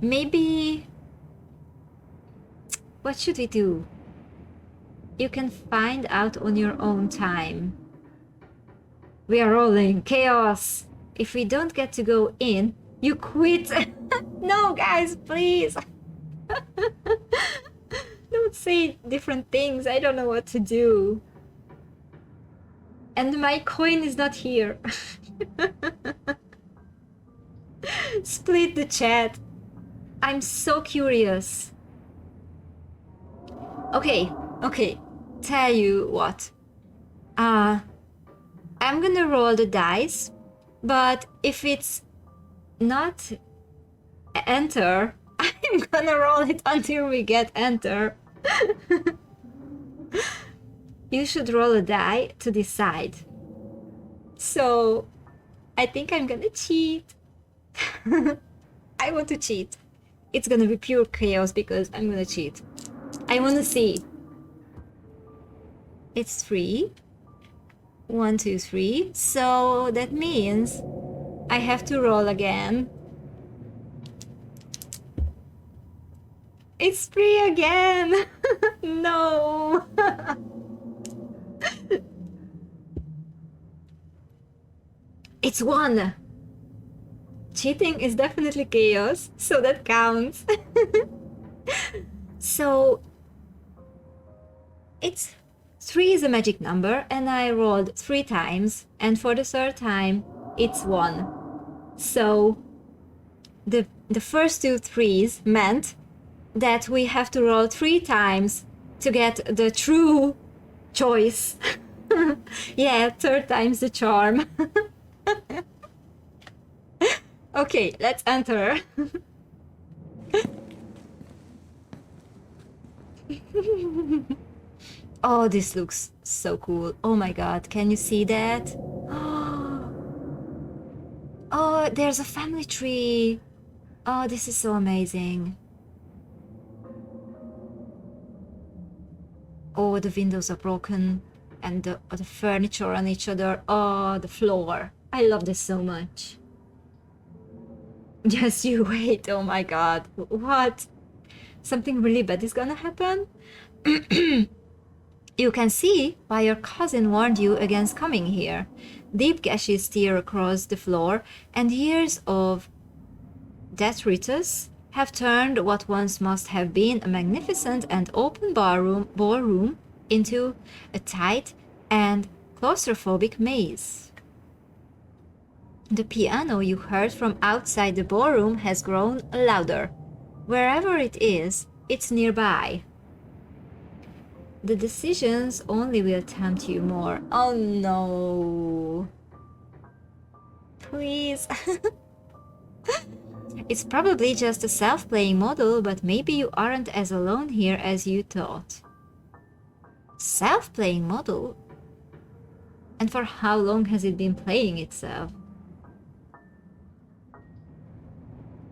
Maybe... what should we do? You can find out on your own time. We are rolling. Chaos. If we don't get to go in, you quit. No, guys, please. Don't say different things. I don't know what to do. And my coin is not here. Split the chat. I'm so curious. Okay. Tell you what. I'm gonna roll the dice, but if it's not enter, I'm gonna roll it until we get enter. You should roll a die to decide. So, I think I'm gonna cheat. I want to cheat. It's gonna be pure chaos because I'm gonna cheat. I wanna see. It's 3. 1, 2, 3. So that means I have to roll again. It's 3 again. No. It's 1. Cheating is definitely chaos, so that counts. So it's 3 is a magic number, and I rolled 3 times, and for the third time it's 1. So the first 2 threes meant that we have to roll 3 times to get the true choice. Yeah, third time's the charm. Okay, let's enter. Oh, this looks so cool. Oh my god, can you see that? Oh, there's a family tree. Oh, this is so amazing. Oh, the windows are broken and the furniture on each other. Oh, the floor. I love this so much. Just you wait. Oh my god. What? Something really bad is gonna happen? You can see why your cousin warned you against coming here. Deep gashes tear across the floor, and years of detritus have turned what once must have been a magnificent and open ballroom into a tight and claustrophobic maze. The piano you heard from outside the ballroom has grown louder. Wherever it is, it's nearby. The decisions only will tempt you more. Oh no. Please. It's probably just a self-playing model, but maybe you aren't as alone here as you thought. Self-playing model? And for how long has it been playing itself?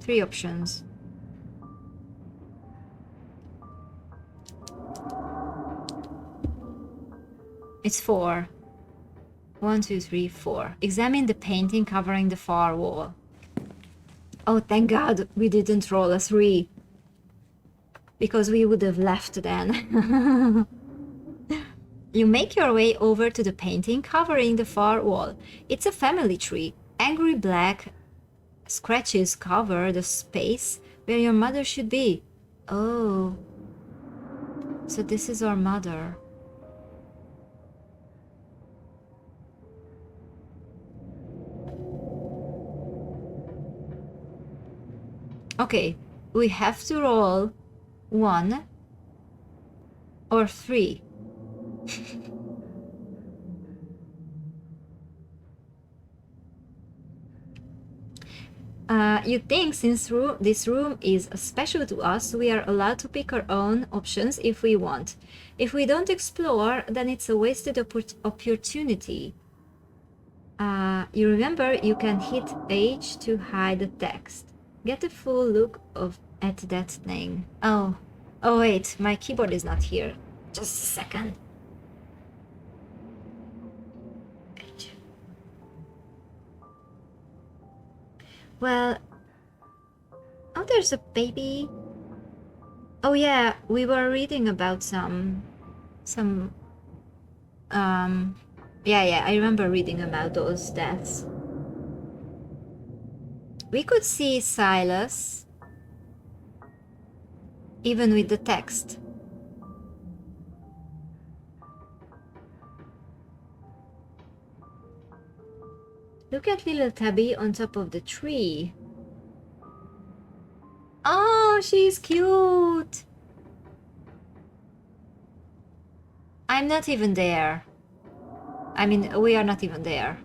3 options. It's 4. 1, 2, 3, 4. Examine the painting covering the far wall. Oh, thank God we didn't roll a 3. Because we would have left then. You make your way over to the painting covering the far wall. It's a family tree. Angry black scratches cover the space where your mother should be. Oh. So this is our mother. Okay, we have to roll 1 or 3. You'd think since this room is special to us, we are allowed to pick our own options if we want. If we don't explore, then it's a wasted opportunity. You remember you can hit H to hide the text. Get a full look at that thing. Oh wait, my keyboard is not here. Just a second. Well, oh, there's a baby. Oh yeah, we were reading about some yeah, I remember reading about those deaths. We could see Silas even with the text. Look at little Tabby on top of the tree. Oh, she's cute. I'm not even there. I mean, we are not even there.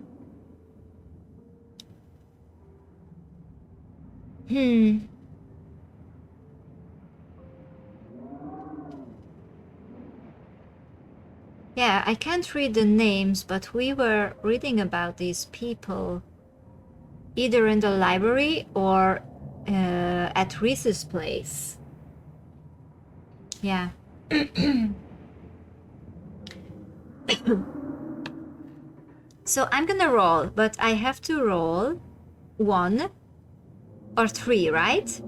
Yeah, I can't read the names, but we were reading about these people either in the library or at Reese's place. Yeah. So I'm gonna roll, but I have to roll 1 or 3, right?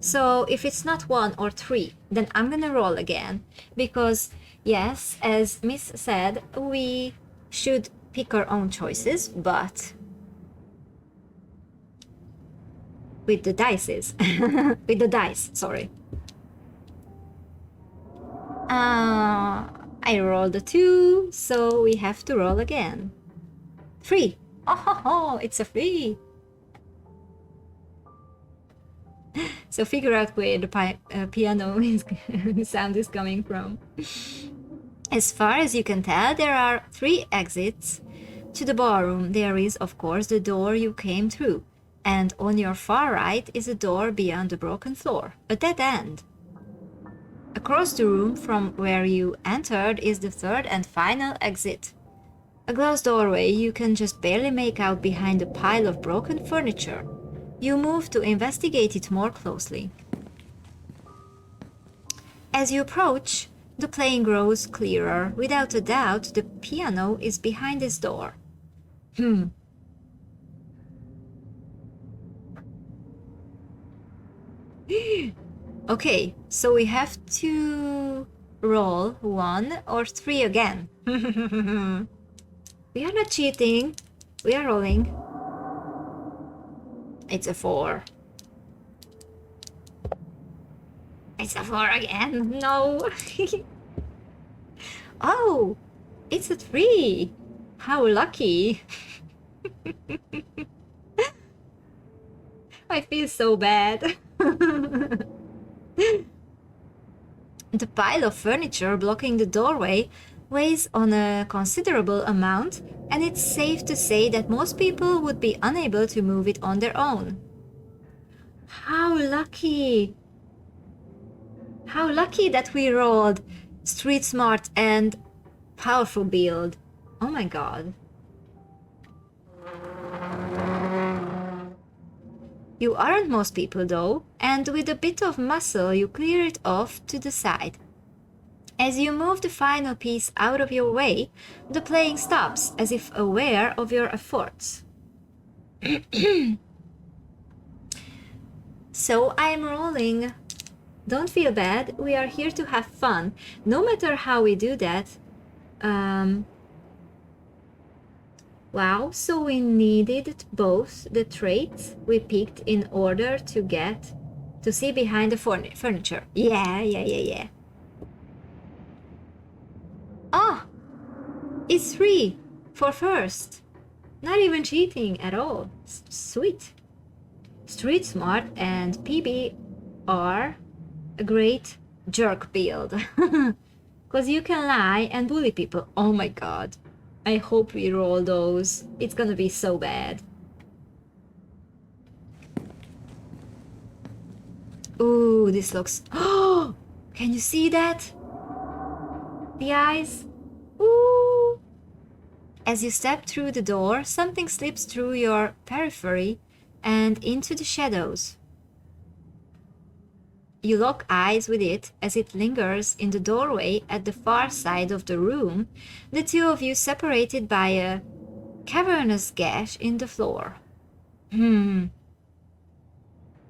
So if it's not 1 or 3, then I'm gonna roll again, because yes, as Miss said, we should pick our own choices, but with the dice, sorry. I rolled a 2, so we have to roll again. 3. Oh, it's a 3. So figure out where the piano sound is coming from. As far as you can tell, there are 3 exits to the ballroom. There is, of course, the door you came through, and on your far right is a door beyond the broken floor, a dead end. Across the room from where you entered is the 3rd and final exit. A glass doorway you can just barely make out behind a pile of broken furniture. You move to investigate it more closely. As you approach, the playing grows clearer. Without a doubt, the piano is behind this door. Okay, so we have to roll 1 or 3 again. We are not cheating. We are rolling. It's a 4. It's a 4 again. No. Oh, it's a 3. How lucky. I feel so bad. The pile of furniture blocking the doorway weighs on a considerable amount, and it's safe to say that most people would be unable to move it on their own. How lucky! How lucky that we rolled street smart and powerful build. Oh my god. You aren't most people though, and with a bit of muscle you clear it off to the side. As you move the final piece out of your way, the playing stops, as if aware of your efforts. So I'm rolling. Don't feel bad, we are here to have fun, no matter how we do that. Wow, so we needed both the traits we picked in order to see behind the furniture. Yeah. Ah, it's 3 for first. Not even cheating at all. Sweet. Street smart and PB are a great jerk build. Because you can lie and bully people. Oh my god. I hope we roll those. It's gonna be so bad. Ooh, this looks... Oh! Can you see that? The eyes? Ooh! As you step through the door, something slips through your periphery and into the shadows. You lock eyes with it as it lingers in the doorway at the far side of the room, the two of you separated by a cavernous gash in the floor.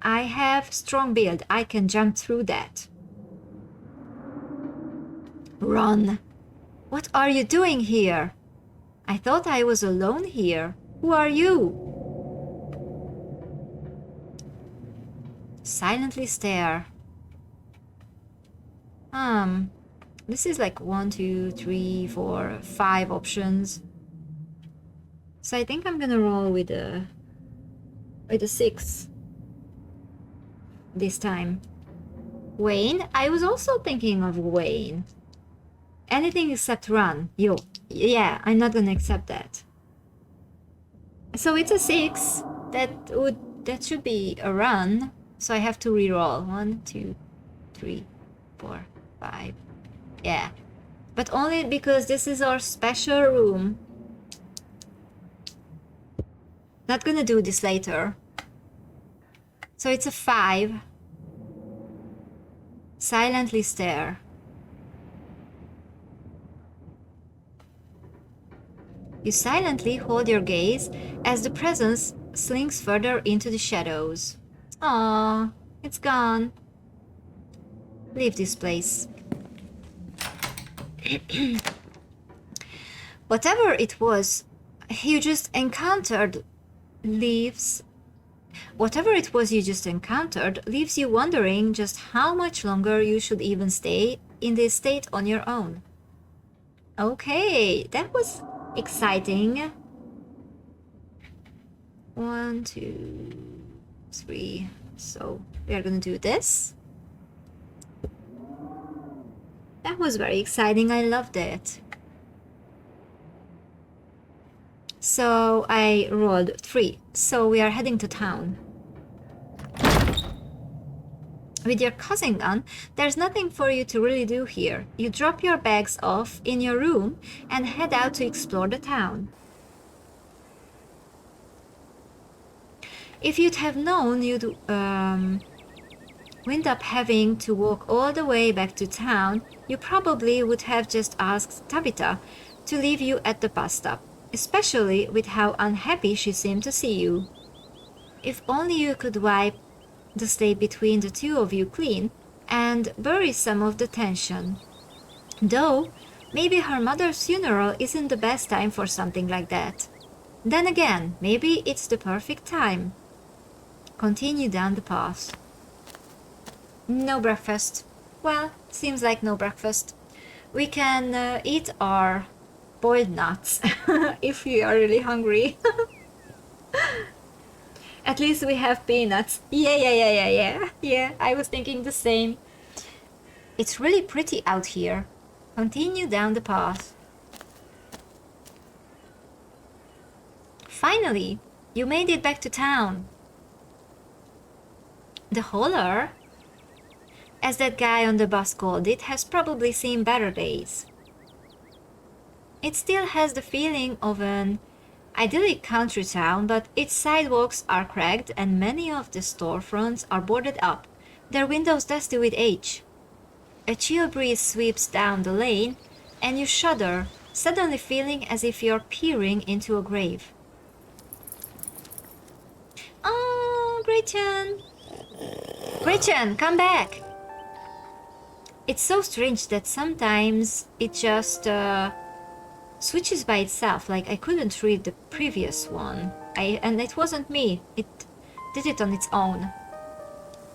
I have strong build. I can jump through that. Run! What are you doing here? I thought I was alone here. Who are you? Silently stare. This is like 1, 2, 3, 4, 5 options. So I think I'm gonna roll with a 6 this time. Wayne? I was also thinking of Wayne. Anything except run. Yeah, I'm not gonna accept that. So it's a 6. That should be a run. So I have to re-roll. 1, 2, 3, 4, 5. Yeah. But only because this is our special room. Not gonna do this later. So it's a 5. Silently stare. You silently hold your gaze as the presence slinks further into the shadows. Aww, it's gone. Leave this place. Whatever it was you just encountered leaves you wondering just how much longer you should even stay in the estate on your own. Okay, that was exciting. 1, 2, 3. So we are gonna do this. That was very exciting. I loved it. So I rolled 3. So we are heading to town. With your cousin gone, there's nothing for you to really do here. You drop your bags off in your room and head out to explore the town. If you'd have known you'd wind up having to walk all the way back to town, you probably would have just asked Tabitha to leave you at the bus stop, especially with how unhappy she seemed to see you. If only you could wipe the slate between the two of you clean and bury some of the tension. Though, maybe her mother's funeral isn't the best time for something like that. Then again, maybe it's the perfect time. Continue down the path. No breakfast. Well, seems like no breakfast. We can eat our boiled nuts if we are really hungry. At least we have peanuts. Yeah, I was thinking the same. It's really pretty out here. Continue down the path. Finally, you made it back to town. The holler, as that guy on the bus called it, has probably seen better days. It still has the feeling of an idyllic country town, but its sidewalks are cracked and many of the storefronts are boarded up, their windows dusty with age. A chill breeze sweeps down the lane and you shudder, suddenly feeling as if you're peering into a grave. Oh, Gretchen! Gretchen, come back! It's so strange that sometimes it just switches by itself, like I couldn't read the previous one. And it wasn't me, it did it on its own.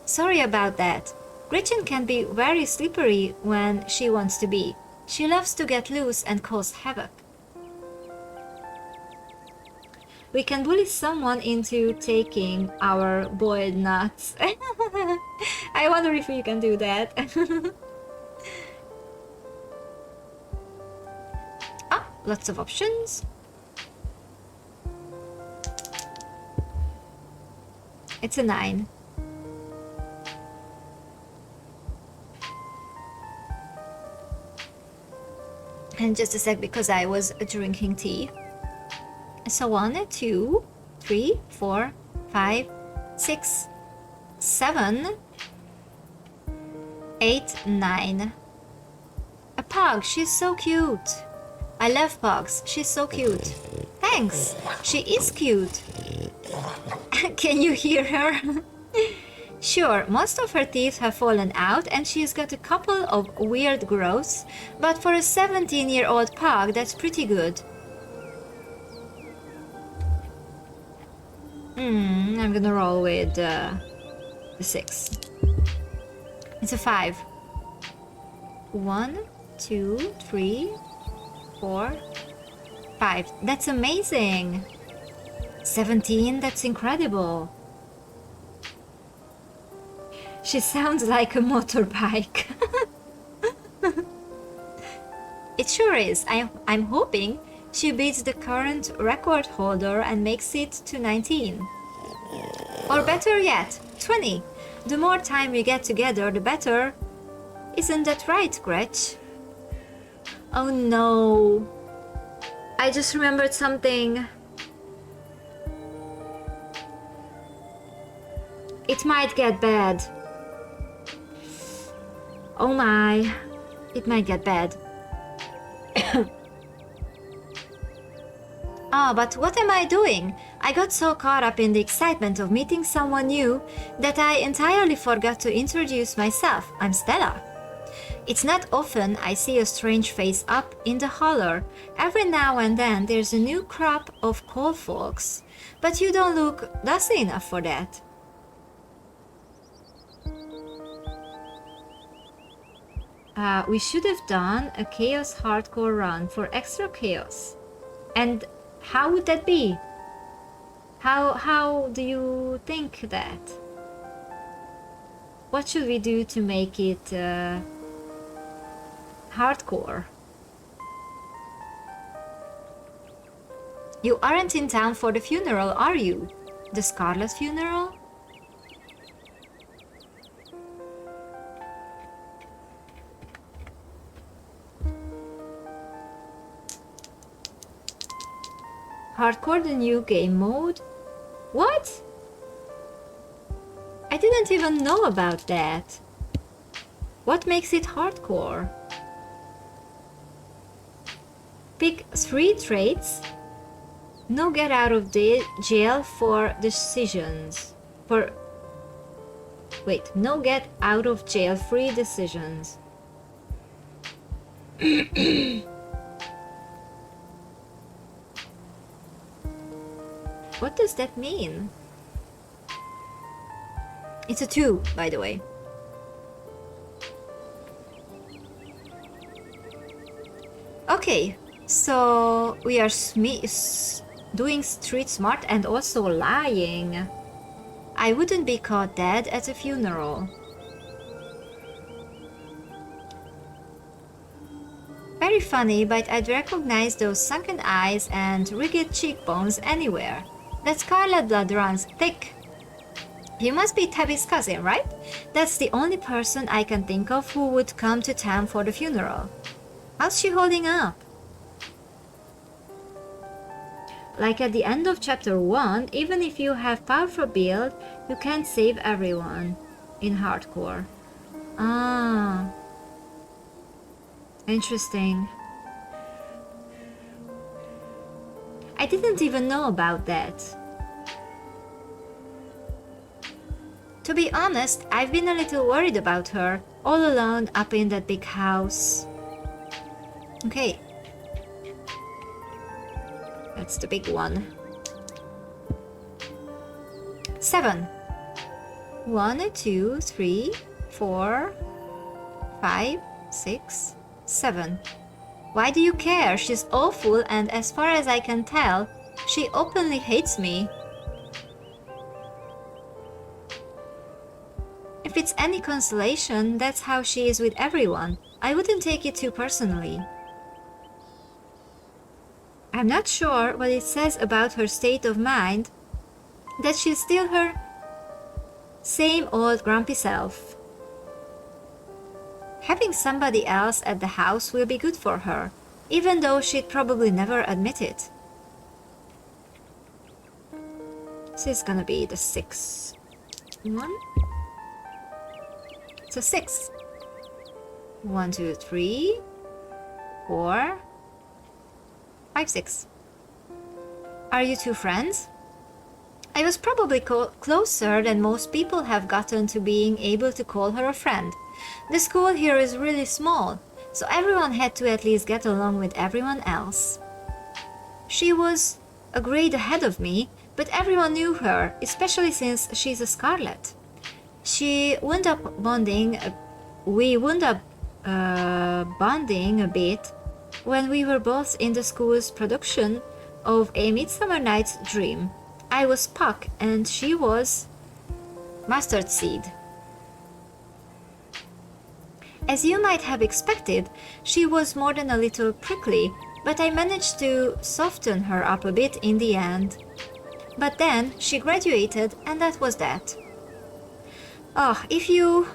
Sorry about that. Gretchen can be very slippery when she wants to be. She loves to get loose and cause havoc. We can bully someone into taking our boiled nuts. I wonder if we can do that. Lots of options. It's a 9. And just a sec, because I was drinking tea. So 1, 2, 3, 4, 5, 6, 7, 8, 9. A pug, she's so cute. I love pugs. She's so cute. Thanks. She is cute. Can you hear her? Sure, most of her teeth have fallen out and she's got a couple of weird growths, but for a 17-year-old pug, that's pretty good. I'm gonna roll with the 6. It's a 5. 1, 2, 3, 4, 5. That's amazing. 17, that's incredible. She sounds like a motorbike. It sure is. I'm hoping she beats the current record holder and makes it to 19. Or better yet, 20. The more time we get together, the better. Isn't that right, Gretch? Oh no. I just remembered something. It might get bad. Oh my. It might get bad. But what am I doing? I got so caught up in the excitement of meeting someone new that I entirely forgot to introduce myself. I'm Stella. It's not often I see a strange face up in the holler. Every now and then there's a new crop of coal folks, but you don't look dusty enough for that. We should have done a chaos hardcore run for extra chaos. And how would that be? How do you think that? What should we do to make it hardcore? You aren't in town for the funeral, are you? The Scarlet funeral? Hardcore, the new game mode? What? I didn't even know about that. What makes it hardcore? Pick 3 traits. No get out of jail for decisions. No get out of jail free decisions. What does that mean? It's a 2, by the way. Okay, so we are doing street smart and also lying. I wouldn't be caught dead at a funeral. Very funny, but I'd recognize those sunken eyes and rigid cheekbones anywhere. That scarlet blood runs thick. You must be Tabby's cousin, right? That's the only person I can think of who would come to town for the funeral. How's she holding up? Like at the end of chapter 1, even if you have powerful build, you can't save everyone in hardcore. Ah. Interesting. I didn't even know about that. To be honest, I've been a little worried about her, all alone up in that big house. Okay. That's the big one. 7. 1, 2, 3, 4, 5, 6, 7. Why do you care? She's awful, and as far as I can tell, she openly hates me. If it's any consolation, that's how she is with everyone. I wouldn't take it too personally. I'm not sure what it says about her state of mind, that she's still her same old grumpy self. Having somebody else at the house will be good for her, even though she'd probably never admit it. This is gonna be the 6. 1. It's a 6. 1, 2, 3, 4, 5, 6. Are you two friends? I was probably closer than most people have gotten to being able to call her a friend. The school here is really small, so everyone had to at least get along with everyone else. She was a grade ahead of me, but everyone knew her, especially since she's a Scarlet. We wound up bonding a bit when we were both in the school's production of A Midsummer Night's Dream. I was Puck and she was Mustard Seed. As you might have expected, she was more than a little prickly, but I managed to soften her up a bit in the end. But then she graduated and that was that. Oh, if you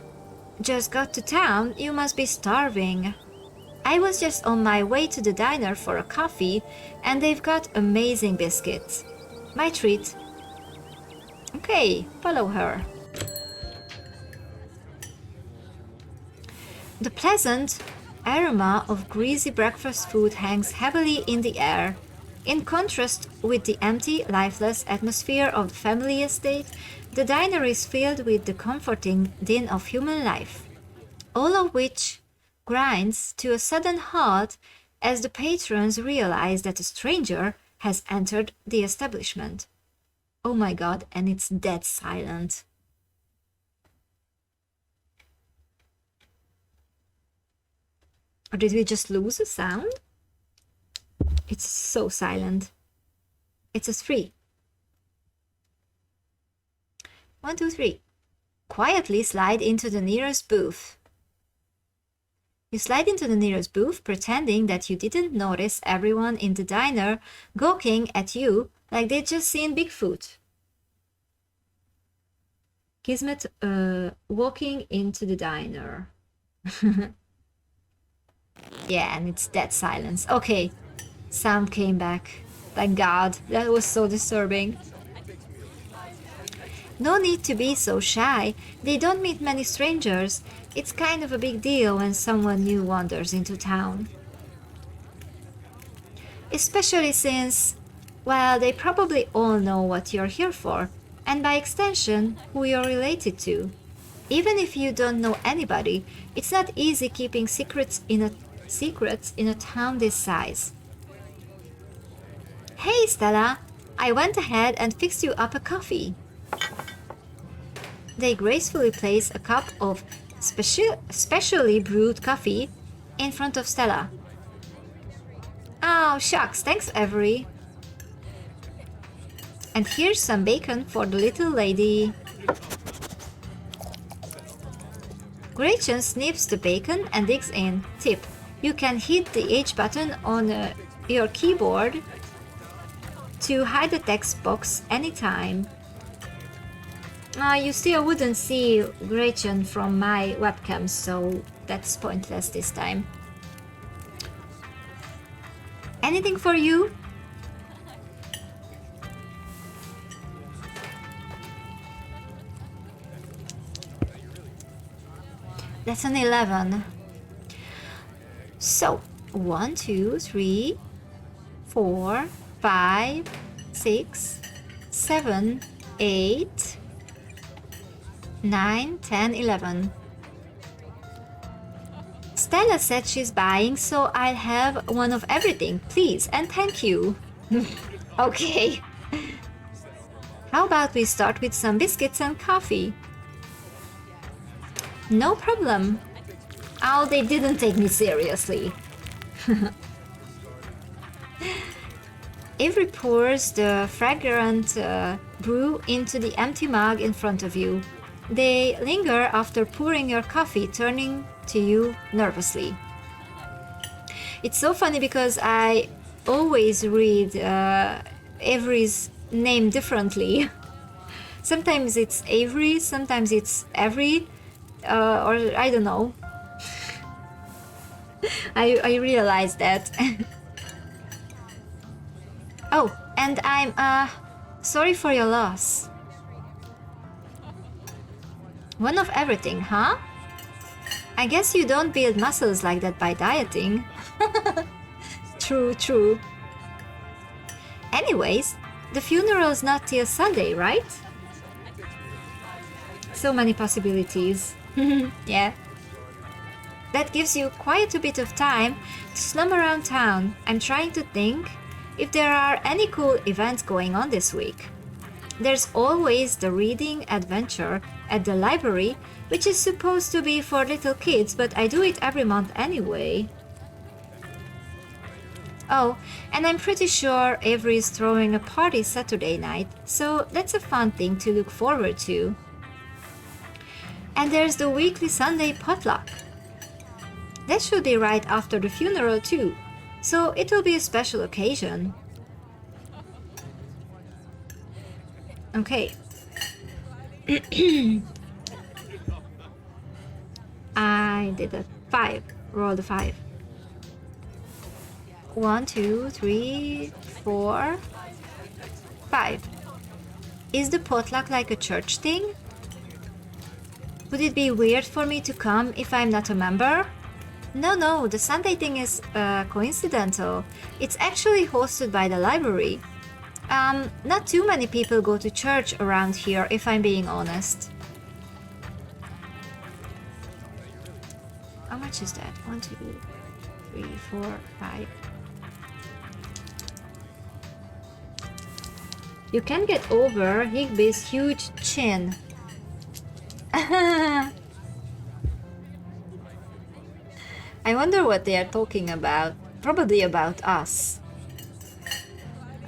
just got to town, you must be starving. I was just on my way to the diner for a coffee and they've got amazing biscuits. My treat. Okay, follow her. The pleasant aroma of greasy breakfast food hangs heavily in the air. In contrast with the empty, lifeless atmosphere of the family estate, the diner is filled with the comforting din of human life, all of which grinds to a sudden halt as the patrons realize that a stranger has entered the establishment. Oh my god, and it's dead silent. Or did we just lose a sound? It's so silent. It's a 3. 1, 2, 3. Quietly slide into the nearest booth. You slide into the nearest booth, pretending that you didn't notice everyone in the diner gawking at you like they'd just seen Bigfoot. Kismet walking into the diner. Yeah, and it's dead silence. Okay, sound came back. Thank God, that was so disturbing. No need to be so shy. They don't meet many strangers. It's kind of a big deal when someone new wanders into town. Especially since, well, they probably all know what you're here for, and by extension, who you're related to. Even if you don't know anybody, it's not easy keeping secrets in a town this size. Hey, Stella! I went ahead and fixed you up a coffee. They gracefully place a cup of specially brewed coffee in front of Stella. Oh, shucks, thanks, Avery. And here's some bacon for the little lady. Gretchen sniffs the bacon and digs in. Tip: you can hit the H button on your keyboard to hide the text box anytime. You still wouldn't see Gretchen from my webcam, so that's pointless this time. Anything for you? That's an 11. So, 1, 2, 3, 4, 5, 6, 7, 8, 9, 10, 11. Stella said she's buying, so I'll have one of everything, please, and thank you. Okay. How about we start with some biscuits and coffee? No problem. Oh, they didn't take me seriously. Avery pours the fragrant brew into the empty mug in front of you. They linger after pouring your coffee, turning to you nervously. It's so funny because I always read Avery's name differently. Sometimes it's Avery, sometimes it's Avery, or I don't know. I realized that. Oh, and I'm sorry for your loss. One of everything, huh? I guess you don't build muscles like that by dieting. True, true. Anyways, the funeral's not till Sunday, right? So many possibilities. Yeah. That gives you quite a bit of time to slum around town. I'm trying to think if there are any cool events going on this week. There's always the reading adventure at the library, which is supposed to be for little kids, but I do it every month anyway. Oh, and I'm pretty sure Avery is throwing a party Saturday night, so that's a fun thing to look forward to. And there's the weekly Sunday potluck. That should be right after the funeral too, so it will be a special occasion. Okay. I did a 5. Roll the 5. 1, 2, 3, 4, 5. Is the potluck like a church thing? Would it be weird for me to come if I'm not a member? No, the Sunday thing is coincidental. It's actually hosted by the library. Not too many people go to church around here, if I'm being honest. How much is that? 1, 2, 3, 4, 5. You can get over Higby's huge chin. I wonder what they are talking about. Probably about us.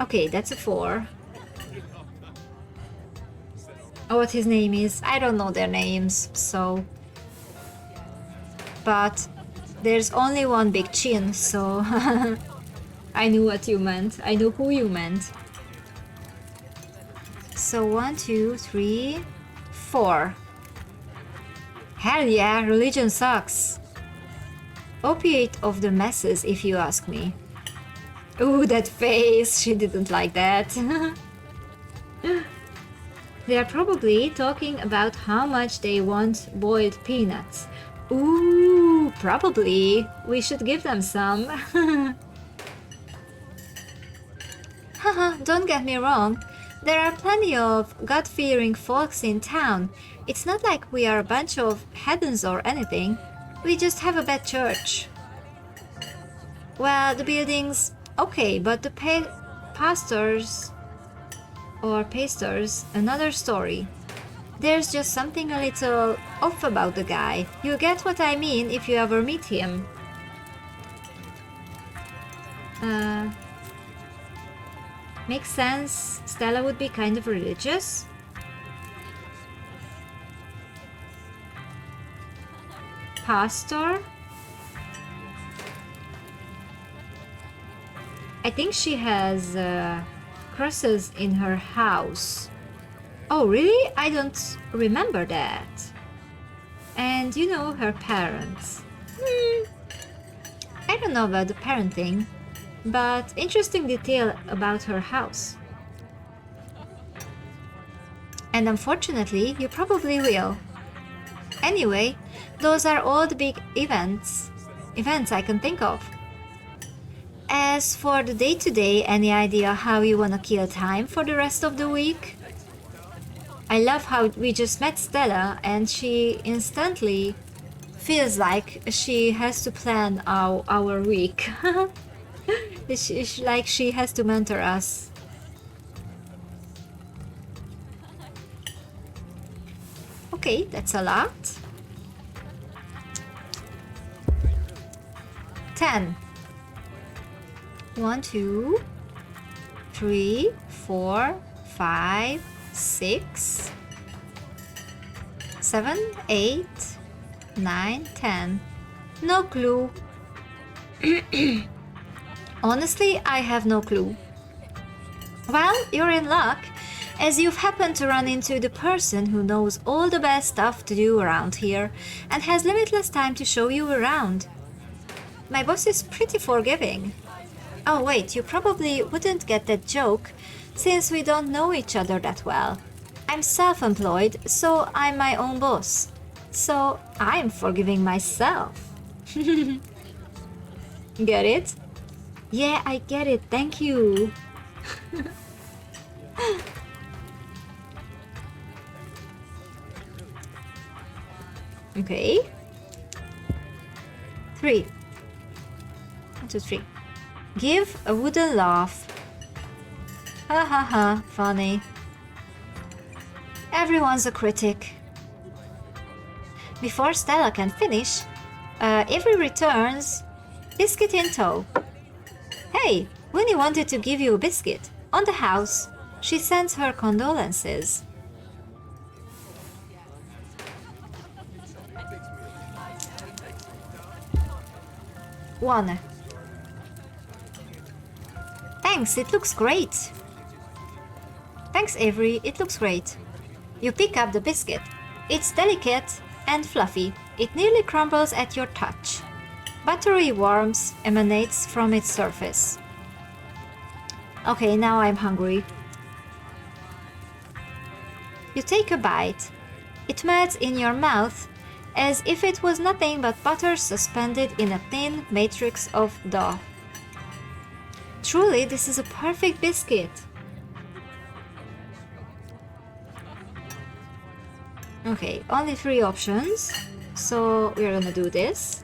Okay, that's a 4. Oh, what his name is? I don't know their names, so... But there's only one big chin, so... I knew what you meant. I knew who you meant. So 1, 2, 3, 4. Hell yeah, religion sucks. Opiate of the masses, if you ask me. Ooh, that face! She didn't like that. They are probably talking about how much they want boiled peanuts. Ooh, probably. We should give them some. Haha, don't get me wrong. There are plenty of God-fearing folks in town. It's not like we are a bunch of heathens or anything. We just have a bad church. Well, the building's okay, but the pastors, another story. There's just something a little off about the guy. You get what I mean if you ever meet him. Makes sense. Stella would be kind of religious. Pastor? I think she has crosses in her house. Oh, really? I don't remember that. And you know, her parents. I don't know about the parenting, but interesting detail about her house. And unfortunately, you probably will. Anyway, those are all the big events I can think of. As for the day-to-day, any idea how you wanna kill time for the rest of the week? I love how we just met Stella and she instantly feels like she has to plan our week. It's like she has to mentor us. Okay, that's a lot. 10. 1, 2, 3, 4, 5, 6, 7, 8, 9, 10. No clue. Honestly, I have no clue. Well, you're in luck, as you've happened to run into the person who knows all the best stuff to do around here and has limitless time to show you around. My boss is pretty forgiving. Oh wait, you probably wouldn't get that joke, since we don't know each other that well. I'm self-employed, so I'm my own boss. So I'm forgiving myself. Get it? Yeah, I get it, thank you. Okay. 3. 1, 2, 3. Give a wooden laugh. Ha ha ha, funny. Everyone's a critic. Before Stella can finish, Avery returns, biscuit in tow. Hey, Winnie wanted to give you a biscuit. On the house. She sends her condolences. One. Thanks, it looks great. Thanks, Avery, it looks great. You pick up the biscuit. It's delicate and fluffy. It nearly crumbles at your touch. Buttery warmth emanates from its surface. Okay, now I'm hungry. You take a bite. It melts in your mouth as if it was nothing but butter suspended in a thin matrix of dough. Truly, this is a perfect biscuit. Okay, only 3 options, so we're gonna do this.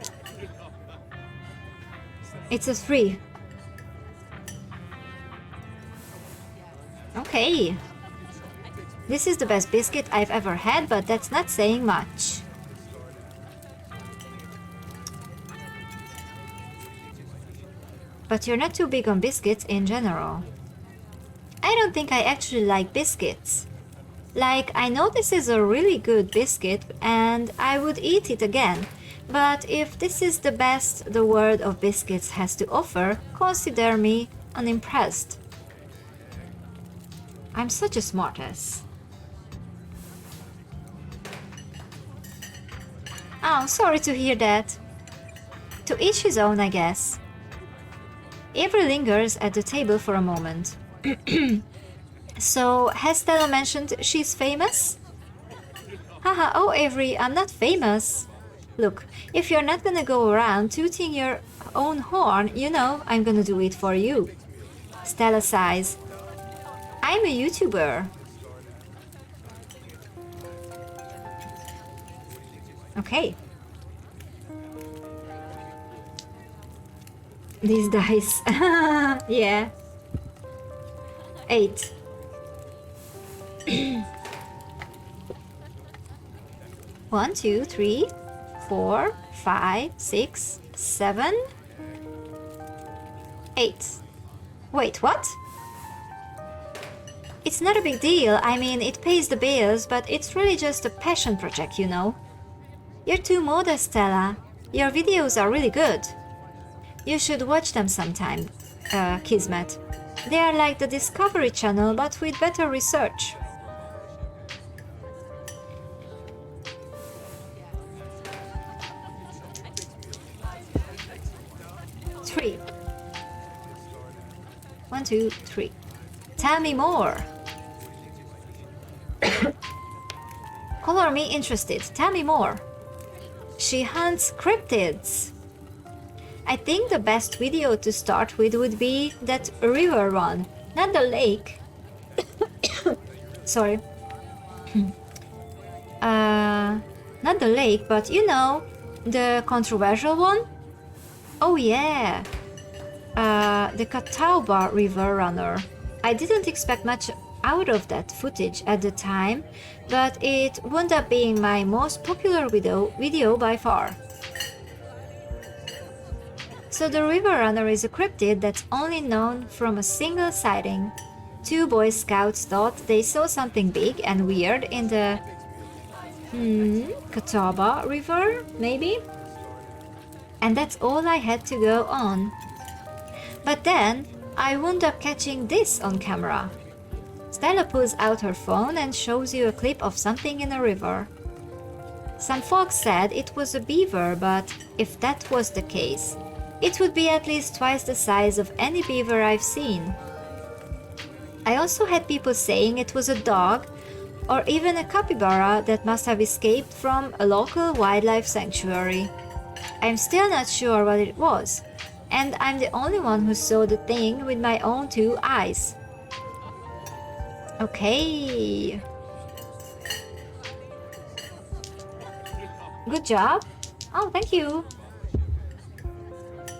It's a 3. Okay. This is the best biscuit I've ever had, but that's not saying much. But you're not too big on biscuits in general. I don't think I actually like biscuits. Like, I know this is a really good biscuit and I would eat it again. But if this is the best the world of biscuits has to offer, consider me unimpressed. I'm such a smartass. Oh, sorry to hear that. To each his own, I guess. Avery lingers at the table for a moment. So, has Stella mentioned she's famous? Haha, oh Avery, I'm not famous. Look, if you're not gonna go around tooting your own horn, you know I'm gonna do it for you. Stella sighs. I'm a YouTuber. Okay. These dice. Yeah. 8. One, 2, 3, 4, 5, 6, 7, 8. Wait, what? It's not a big deal. I mean, it pays the bills, but it's really just a passion project, you know. You're too modest, Stella. Your videos are really good. You should watch them sometime, Kismet. They are like the Discovery Channel, but with better research. Three. 1, 2, 3. Tell me more. Color me interested. Tell me more. She hunts cryptids. I think the best video to start with would be that river one, not the lake. Sorry. Not the lake, but you know, the controversial one? Oh yeah. The Catawba River Runner. I didn't expect much out of that footage at the time, but it wound up being my most popular video by far. So the River Runner is a cryptid that's only known from a single sighting. 2 Boy Scouts thought they saw something big and weird in the Catawba River, maybe? And that's all I had to go on. But then I wound up catching this on camera. Stella pulls out her phone and shows you a clip of something in a river. Some folks said it was a beaver, but if that was the case, it would be at least twice the size of any beaver I've seen. I also had people saying it was a dog or even a capybara that must have escaped from a local wildlife sanctuary. I'm still not sure what it was, and I'm the only one who saw the thing with my own 2 eyes. Okay. Good job. Oh, thank you.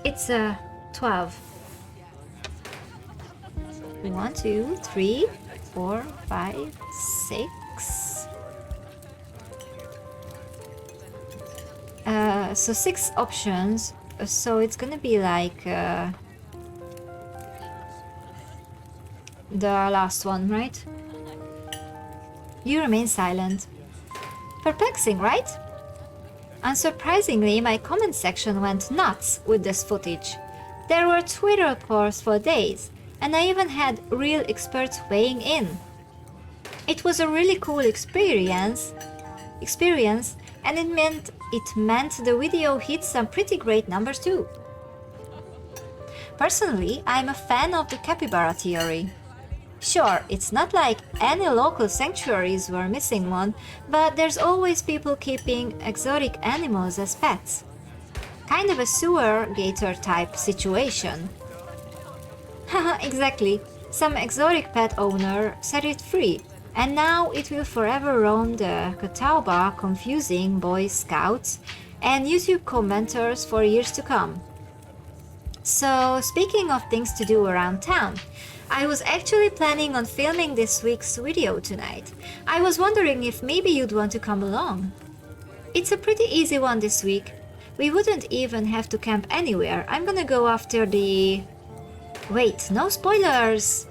It's 12. 1, 2, 3, 4, 5, 6. So 6 options. So it's gonna be like the last one, right? You remain silent. Perplexing, right? Unsurprisingly, my comment section went nuts with this footage. There were Twitter posts for days, and I even had real experts weighing in. It was a really cool experience, and it meant the video hit some pretty great numbers too. Personally, I'm a fan of the capybara theory. Sure, it's not like any local sanctuaries were missing one, but there's always people keeping exotic animals as pets. Kind of a sewer gator type situation. Haha, exactly. Some exotic pet owner set it free, and now it will forever roam the Catawba, confusing Boy Scouts and YouTube commenters for years to come. So, speaking of things to do around town, I was actually planning on filming this week's video tonight. I was wondering if maybe you'd want to come along. It's a pretty easy one this week. We wouldn't even have to camp anywhere. I'm gonna go after the Wait, no spoilers!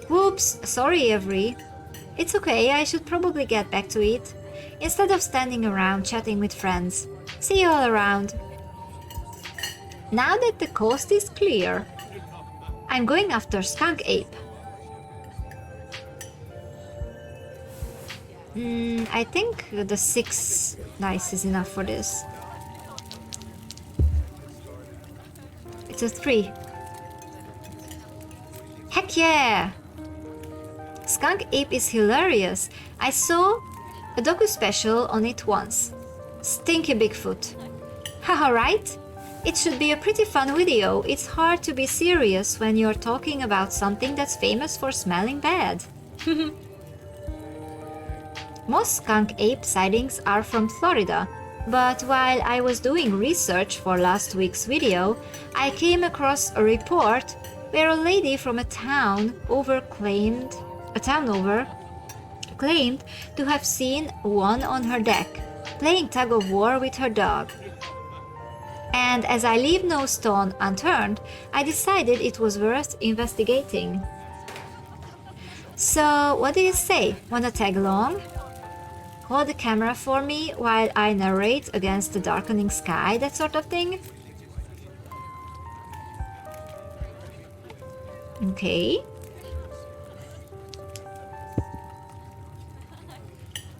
Whoops, sorry Avery. It's okay, I should probably get back to it. Instead of standing around chatting with friends. See you all around. Now that the coast is clear, I'm going after Skunk Ape. I think the 6 dice is enough for this. It's a 3. Heck yeah! Skunk Ape is hilarious. I saw a docu special on it once. Stinky Bigfoot. Haha, right? It should be a pretty fun video. It's hard to be serious when you're talking about something that's famous for smelling bad. Most skunk ape sightings are from Florida, but while I was doing research for last week's video, I came across a report where a lady from a town over claimed to have seen one on her deck, playing tug of war with her dog. And as I leave no stone unturned, I decided it was worth investigating. So, what do you say? Wanna tag along? Hold the camera for me while I narrate against the darkening sky, that sort of thing? Okay.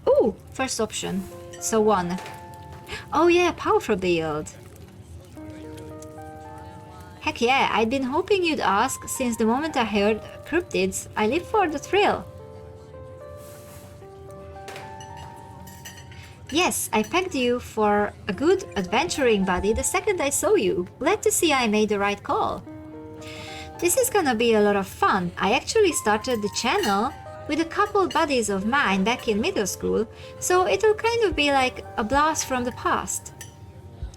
Ooh, first option. So 1. Oh yeah, powerful build. Heck yeah, I'd been hoping you'd ask since the moment I heard cryptids, I live for the thrill. Yes, I pegged you for a good adventuring buddy the second I saw you. Glad to see I made the right call. This is gonna be a lot of fun. I actually started the channel with a couple buddies of mine back in middle school, so it'll kind of be like a blast from the past.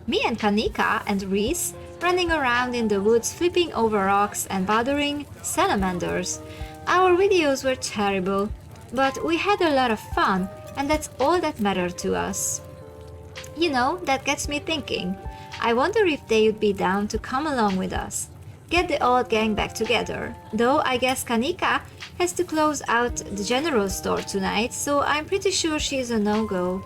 Me and Kanika and Reese running around in the woods flipping over rocks and bothering salamanders. Our videos were terrible, but we had a lot of fun, and that's all that mattered to us. You know, that gets me thinking. I wonder if they would be down to come along with us. Get the old gang back together. Though I guess Kanika has to close out the general store tonight, so I'm pretty sure she's a no-go.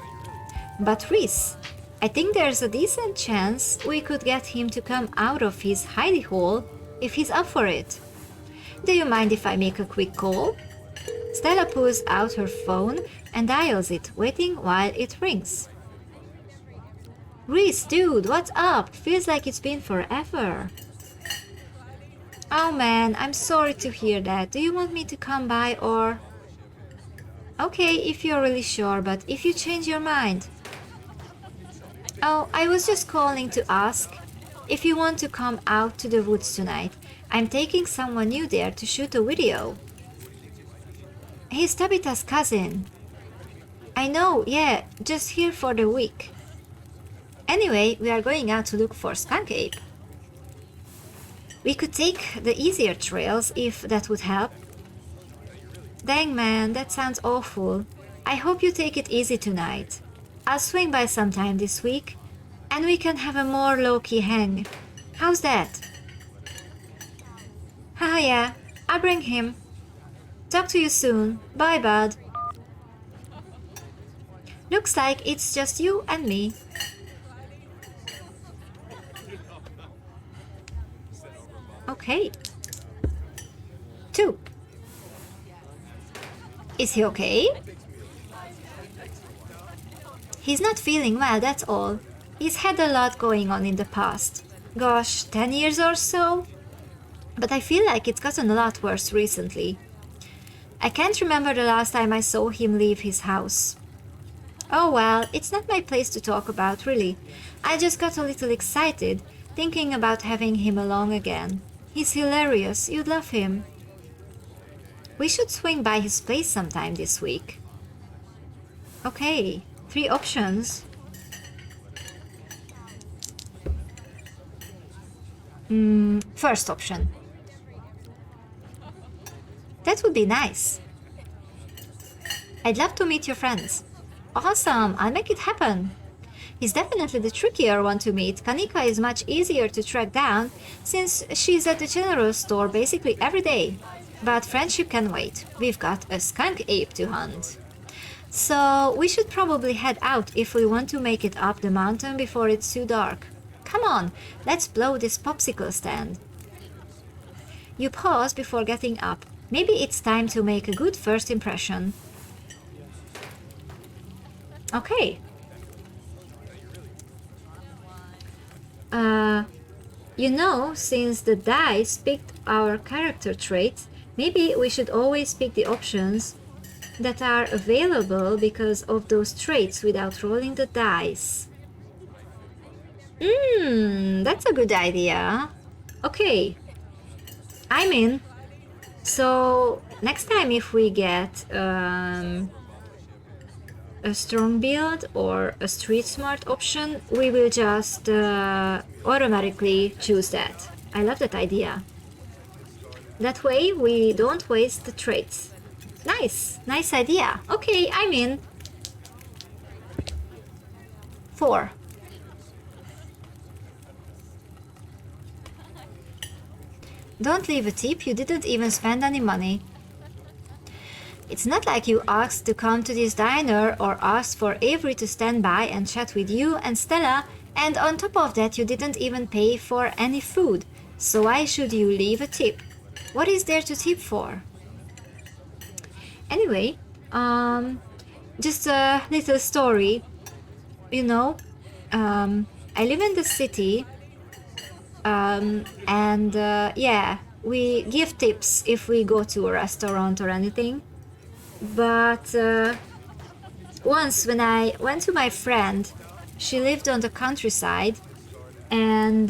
But Reese, I think there's a decent chance we could get him to come out of his hidey hole if he's up for it. Do you mind if I make a quick call? Stella pulls out her phone and dials it, waiting while it rings. Reese, dude, what's up? Feels like it's been forever. Oh man, I'm sorry to hear that. Do you want me to come by or... Okay, if you're really sure, but if you change your mind. Oh, I was just calling to ask if you want to come out to the woods tonight. I'm taking someone new there to shoot a video. He's Tabitha's cousin. I know, yeah, just here for the week. Anyway, we are going out to look for Skunk Ape. We could take the easier trails if that would help. Dang man, that sounds awful. I hope you take it easy tonight. I'll swing by sometime this week, and we can have a more low-key hang. How's that? Haha, yeah, I'll bring him. Talk to you soon. Bye, bud. Looks like it's just you and me. Okay. 2. Is he okay? He's not feeling well, that's all. He's had a lot going on in the past. Gosh, 10 years or so? But I feel like it's gotten a lot worse recently. I can't remember the last time I saw him leave his house. Oh well, it's not my place to talk about, really. I just got a little excited, thinking about having him along again. He's hilarious, you'd love him. We should swing by his place sometime this week. Okay, 3 options. First option. That would be nice. I'd love to meet your friends. Awesome, I'll make it happen. He's definitely the trickier one to meet. Kanika is much easier to track down since she's at the general store basically every day. But friendship can wait. We've got a skunk ape to hunt. So we should probably head out if we want to make it up the mountain before it's too dark. Come on, let's blow this popsicle stand. You pause before getting up. Maybe it's time to make a good first impression. Okay. You know, since the dice picked our character traits, maybe we should always pick the options that are available because of those traits without rolling the dice. That's a good idea. Okay, I'm in. So next time if we get a strong build or a street smart option, we will just automatically choose that. I love that idea. That way we don't waste the traits. Nice idea. Okay, I'm in. 4. Don't leave a tip, you didn't even spend any money. It's not like you asked to come to this diner or asked for Avery to stand by and chat with you and Stella, and on top of that you didn't even pay for any food. So why should you leave a tip? What is there to tip for? Anyway, just a little story. You know, I live in the city, and yeah, we give tips if we go to a restaurant or anything. But once when I went to my friend, she lived on the countryside, and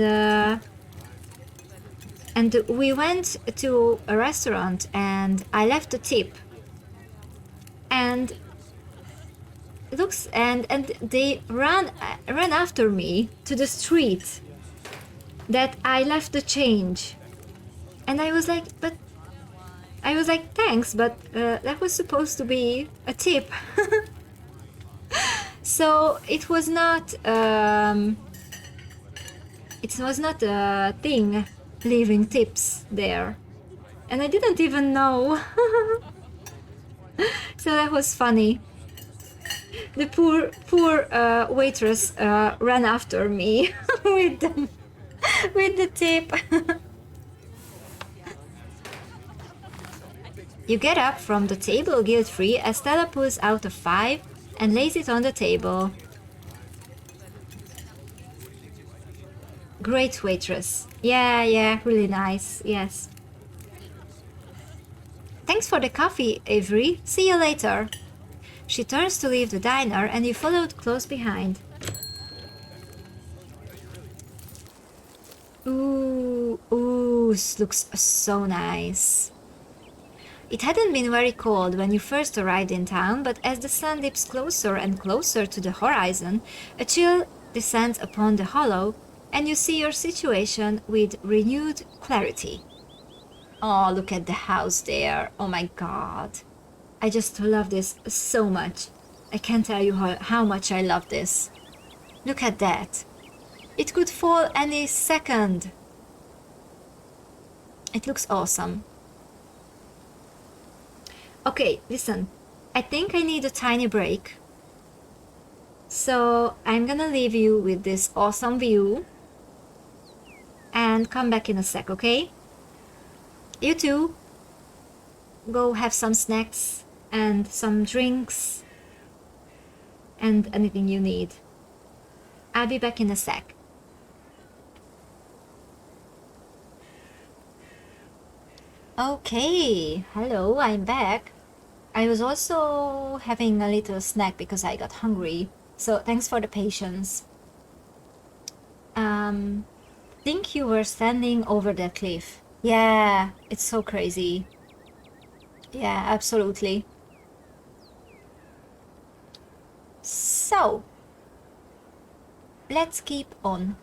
we went to a restaurant and I left a tip. And looks and they ran after me to the street that I left the change. And I was like, thanks, but that was supposed to be a tip. So it was not a thing leaving tips there, and I didn't even know. So that was funny. The poor waitress ran after me with the tip. You get up from the table guilt-free as Stella pulls out a 5 and lays it on the table. Great waitress. Yeah, really nice, yes. Thanks for the coffee, Avery. See you later. She turns to leave the diner and you followed close behind. Ooh, this looks so nice. It hadn't been very cold when you first arrived in town, but as the sun dips closer and closer to the horizon, a chill descends upon the hollow, and you see your situation with renewed clarity. Oh, look at the house there. Oh my god. I just love this so much. I can't tell you how much I love this. Look at that. It could fall any second. It looks awesome. Okay, listen. I think I need a tiny break. So I'm gonna leave you with this awesome view and come back in a sec, okay? You too. Go have some snacks and some drinks and anything you need. I'll be back in a sec. Okay, hello, I'm back. I was also having a little snack because I got hungry, so thanks for the patience. Think you were standing over that cliff. Yeah, it's so crazy. Yeah, absolutely. So, let's keep on.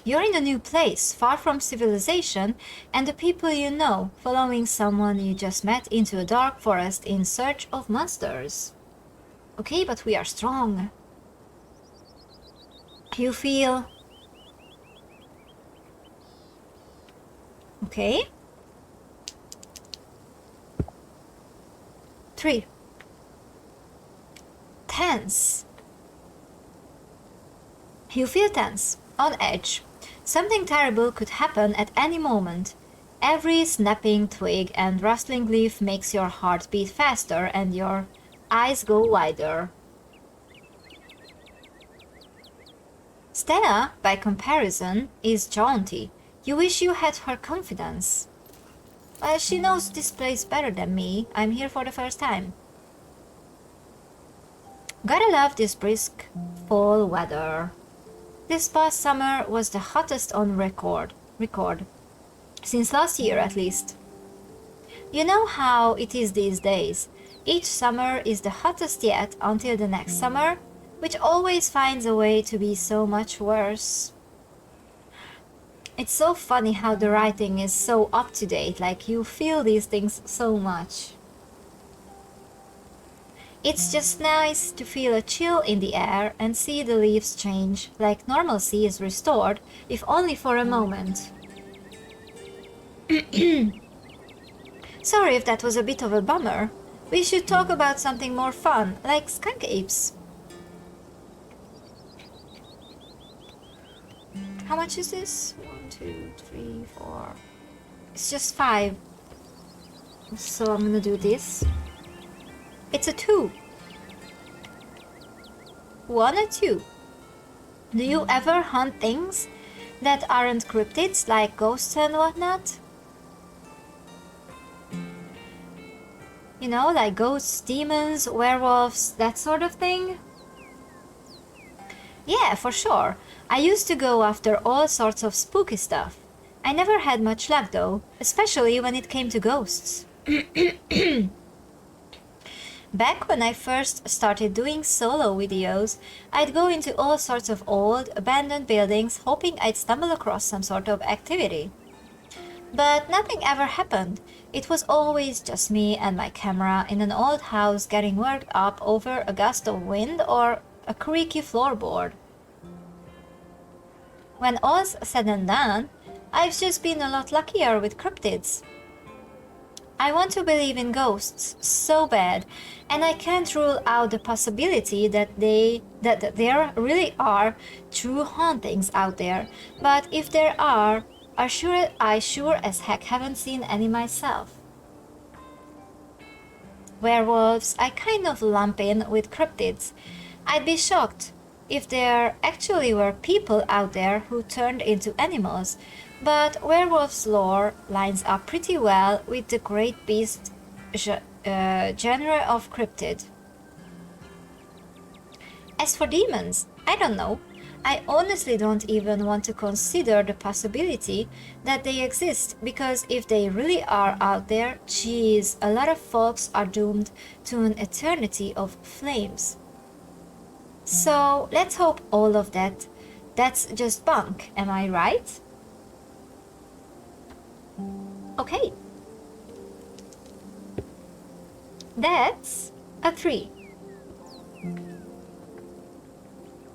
You're in a new place, far from civilization and the people you know, following someone you just met into a dark forest in search of monsters. Okay, but we are strong. You feel... Okay. 3. Tense. You feel tense, on edge. Something terrible could happen at any moment. Every snapping twig and rustling leaf makes your heart beat faster and your eyes go wider. Stella, by comparison, is jaunty. You wish you had her confidence. Well, she knows this place better than me. I'm here for the first time. Gotta love this brisk fall weather. This past summer was the hottest on record. Since last year at least. You know how it is these days. Each summer is the hottest yet until the next summer, which always finds a way to be so much worse. It's so funny how the writing is so up to date, like you feel these things so much. It's just nice to feel a chill in the air and see the leaves change, like normalcy is restored, if only for a moment. Sorry if that was a bit of a bummer. We should talk about something more fun, like skunk apes. How much is this? 1, 2, 3, 4. It's just 5. So I'm gonna do this. It's a 2. 1 or 2. Do you ever hunt things that aren't cryptids, like ghosts and whatnot? You know, like ghosts, demons, werewolves, that sort of thing? Yeah, for sure. I used to go after all sorts of spooky stuff. I never had much luck though, especially when it came to ghosts. Back when I first started doing solo videos, I'd go into all sorts of old, abandoned buildings hoping I'd stumble across some sort of activity. But nothing ever happened. It was always just me and my camera in an old house getting worked up over a gust of wind or a creaky floorboard. When all's said and done, I've just been a lot luckier with cryptids. I want to believe in ghosts so bad, and I can't rule out the possibility that there really are true hauntings out there. But if there are, I sure as heck haven't seen any myself. Werewolves I kind of lump in with cryptids. I'd be shocked if there actually were people out there who turned into animals, but werewolves lore lines up pretty well with the great beast genre of cryptid. As for demons, I don't know. I honestly don't even want to consider the possibility that they exist, because if they really are out there, geez, a lot of folks are doomed to an eternity of flames. So let's hope all of that's just bunk, am I right? Okay. That's a 3.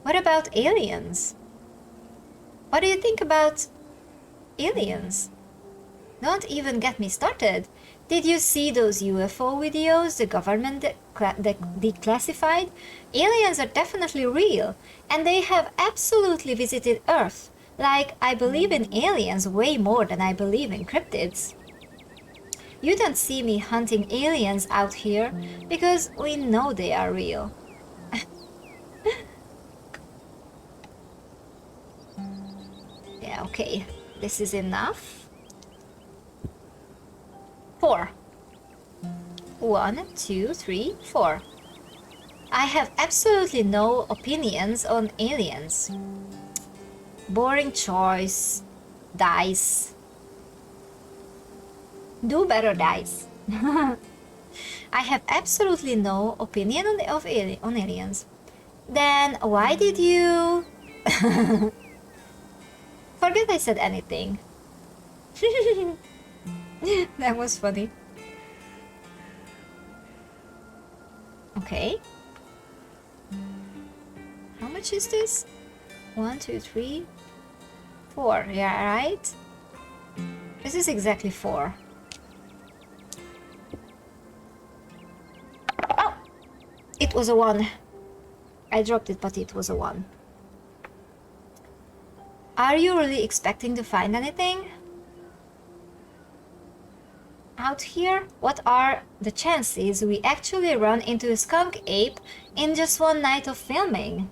What about aliens? What do you think about aliens? Don't even get me started. Did you see those UFO videos the government declassified? Aliens are definitely real, and they have absolutely visited Earth. Like, I believe in aliens way more than I believe in cryptids. You don't see me hunting aliens out here, because we know they are real. Yeah, okay, this is enough. 4. 1, 2, 3, 4. I have absolutely no opinions on aliens. Boring choice. Dice. Do better, dice. I have absolutely no opinion on aliens. Then why did you... Forget I said anything. That was funny. Okay. How much is this? 1, 2, 3, 4. Yeah, right? This is exactly 4. Oh! It was a 1. I dropped it, but it was a 1. Are you really expecting to find anything out here? What are the chances we actually run into a skunk ape in just one night of filming?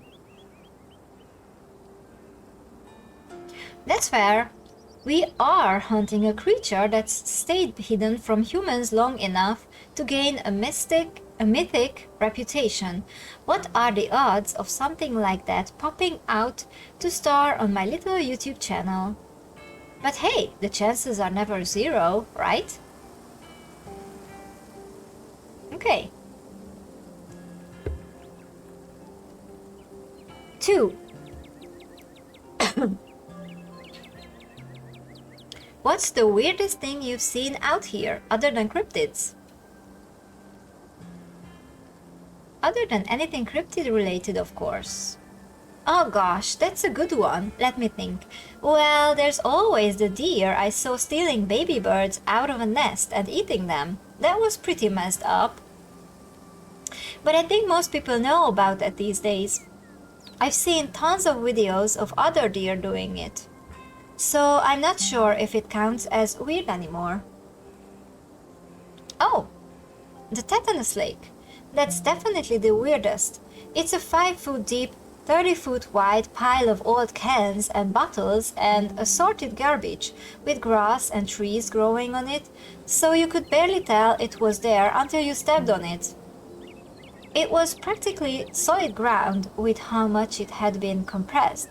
That's fair. We are hunting a creature that's stayed hidden from humans long enough to gain a mythic reputation. What are the odds of something like that popping out to star on my little YouTube channel? But hey, the chances are never 0, right? Okay. 2. What's the weirdest thing you've seen out here, other than cryptids? Other than anything cryptid related, of course. Oh gosh, that's a good one. Let me think. Well, there's always the deer I saw stealing baby birds out of a nest and eating them. That was pretty messed up. But I think most people know about that these days. I've seen tons of videos of other deer doing it. So I'm not sure if it counts as weird anymore. Oh, the tetanus lake. That's definitely the weirdest. It's a 5-foot deep, 30-foot wide pile of old cans and bottles and assorted garbage, with grass and trees growing on it, so you could barely tell it was there until you stepped on it. It was practically solid ground with how much it had been compressed,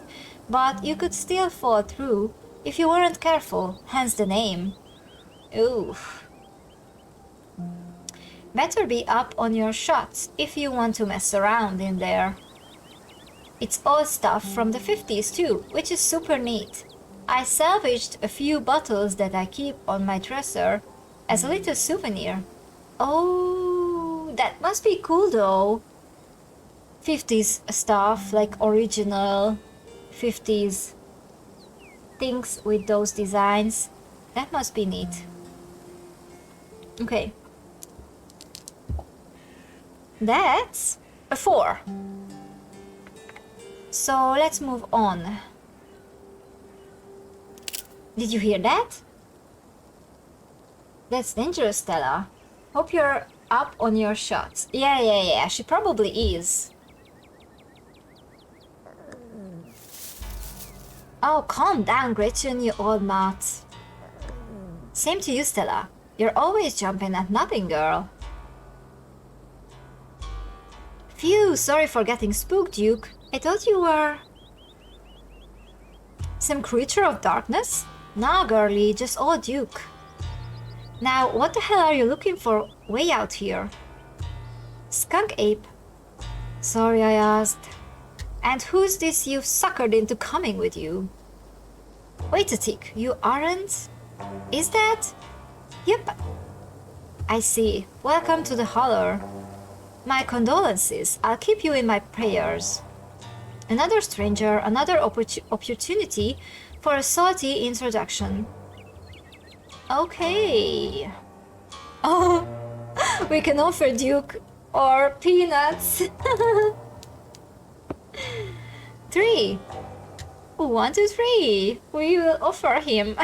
but you could still fall through if you weren't careful, hence the name. Oof. Better be up on your shots if you want to mess around in there. It's old stuff from the 50s too, which is super neat. I salvaged a few bottles that I keep on my dresser as a little souvenir. Oh, that must be cool though. 50s stuff, like original 50s things with those designs. That must be neat. Okay. That's a 4. So let's move on. Did you hear that? That's dangerous, Stella. Hope you're up on your shots. Yeah, she probably is. Oh, calm down, Gretchen, you old nut. Same to you, Stella. You're always jumping at nothing, girl. Phew, sorry for getting spooked, Duke. I thought you were... some creature of darkness? Nah, girlie, just old Duke. Now, what the hell are you looking for way out here? Skunk ape. Sorry I asked. And who's this you've suckered into coming with you? Wait a tick, you aren't? Is that? Yep. I see. Welcome to the holler. My condolences. I'll keep you in my prayers. Another stranger, another opportunity for a salty introduction. Okay. Oh, we can offer Duke or peanuts. 3. 1, 2, 3. We will offer him.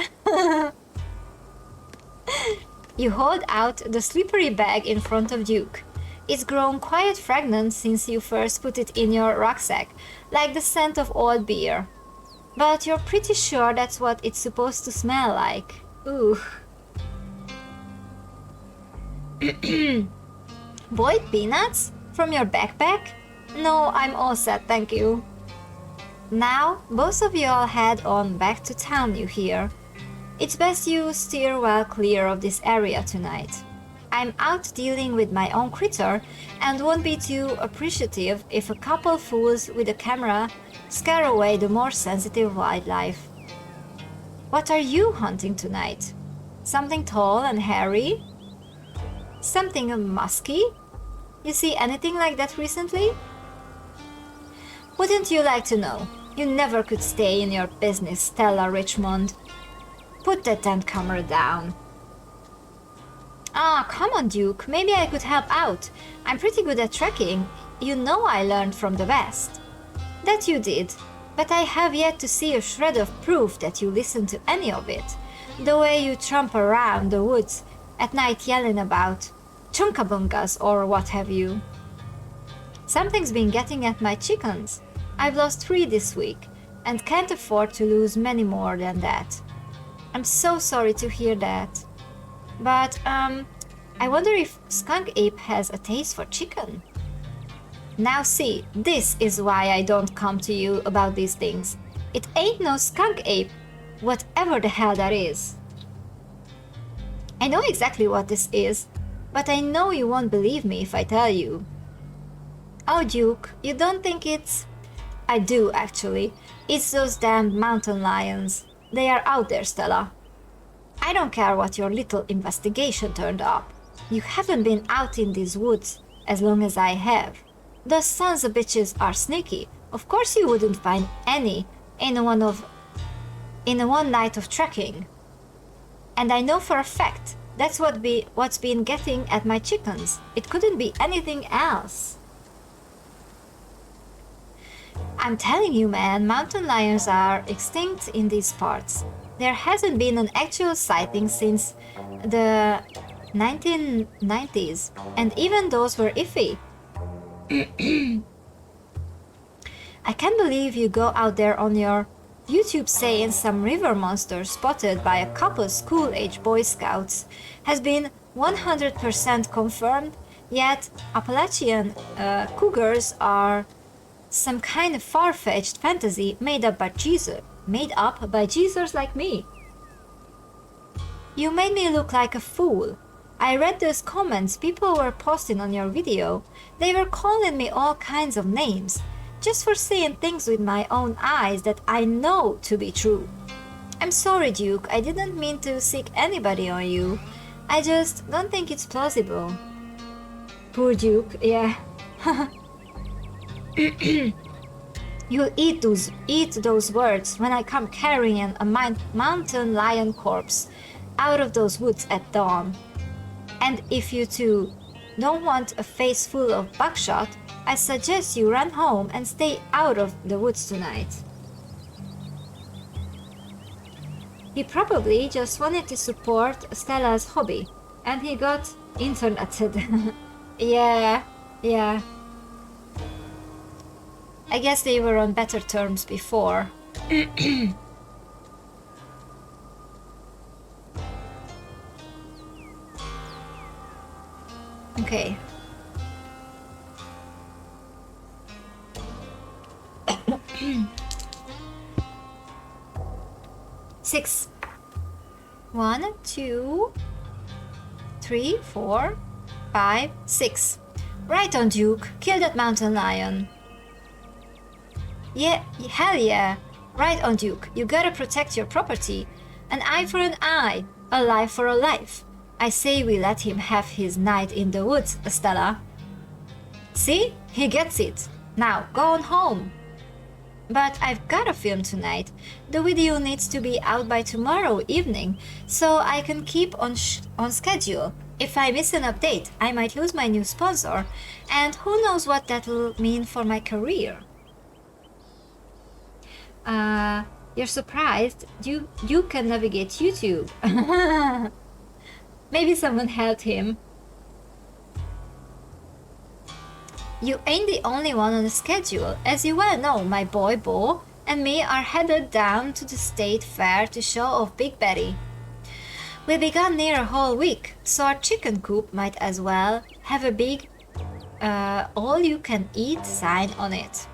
You hold out the slippery bag in front of Duke. It's grown quite fragrant since you first put it in your rucksack, like the scent of old beer. But you're pretty sure that's what it's supposed to smell like. Ooh. Boiled peanuts? From your backpack? No, I'm all set, thank you. Now, both of you all head on back to town, you hear. It's best you steer well clear of this area tonight. I'm out dealing with my own critter and won't be too appreciative if a couple fools with a camera scare away the more sensitive wildlife. What are you hunting tonight? Something tall and hairy? Something musky? You see anything like that recently? Wouldn't you like to know? You never could stay in your business, Stella Richmond. Put that tent camera down. Ah, come on, Duke. Maybe I could help out. I'm pretty good at tracking. You know I learned from the best. That you did. But I have yet to see a shred of proof that you listened to any of it. The way you tromp around the woods at night yelling about chunkabungas or what have you. Something's been getting at my chickens. I've lost 3 this week and can't afford to lose many more than that. I'm so sorry to hear that. But, I wonder if Skunk Ape has a taste for chicken. Now see, this is why I don't come to you about these things. It ain't no Skunk Ape, whatever the hell that is. I know exactly what this is, but I know you won't believe me if I tell you. Oh, Duke, you don't think it's... I do, actually. It's those damned mountain lions. They are out there, Stella. I don't care what your little investigation turned up. You haven't been out in these woods as long as I have. Those sons of bitches are sneaky. Of course you wouldn't find any in a one night of trekking. And I know for a fact that's what's been getting at my chickens. It couldn't be anything else. I'm telling you, man, mountain lions are extinct in these parts. There hasn't been an actual sighting since the 1990s, and even those were iffy. I can't believe you go out there on your YouTube saying some river monster spotted by a couple school-age Boy Scouts has been 100% confirmed, yet Appalachian cougars are some kind of far-fetched fantasy made up by geezers like me. You made me look like a fool. I read those comments people were posting on your video. They were calling me all kinds of names, just for seeing things with my own eyes that I know to be true. I'm sorry, Duke, I didn't mean to sick anybody on you. I just don't think it's plausible. Poor Duke, yeah. You'll eat those words when I come carrying a mountain lion corpse out of those woods at dawn. And if you two don't want a face full of buckshot, I suggest you run home and stay out of the woods tonight. He probably just wanted to support Stella's hobby, and he got interneted. Yeah. I guess they were on better terms before. Okay. Six. 1, 2, 3, 4, 5, 6. Right on, Duke. Kill that mountain lion. Yeah, hell yeah. Right on, Duke. You gotta protect your property. An eye for an eye, a life for a life. I say we let him have his night in the woods, Stella. See? He gets it. Now, go on home. But I've got a film tonight. The video needs to be out by tomorrow evening, so I can keep on schedule. If I miss an update, I might lose my new sponsor, and who knows what that will mean for my career. You're surprised? You can navigate YouTube. Maybe someone helped him. You ain't the only one on the schedule. As you well know, my boy Bo and me are headed down to the state fair to show off Big Betty. We'll be gone near a whole week, so our chicken coop might as well have a big all-you-can-eat sign on it.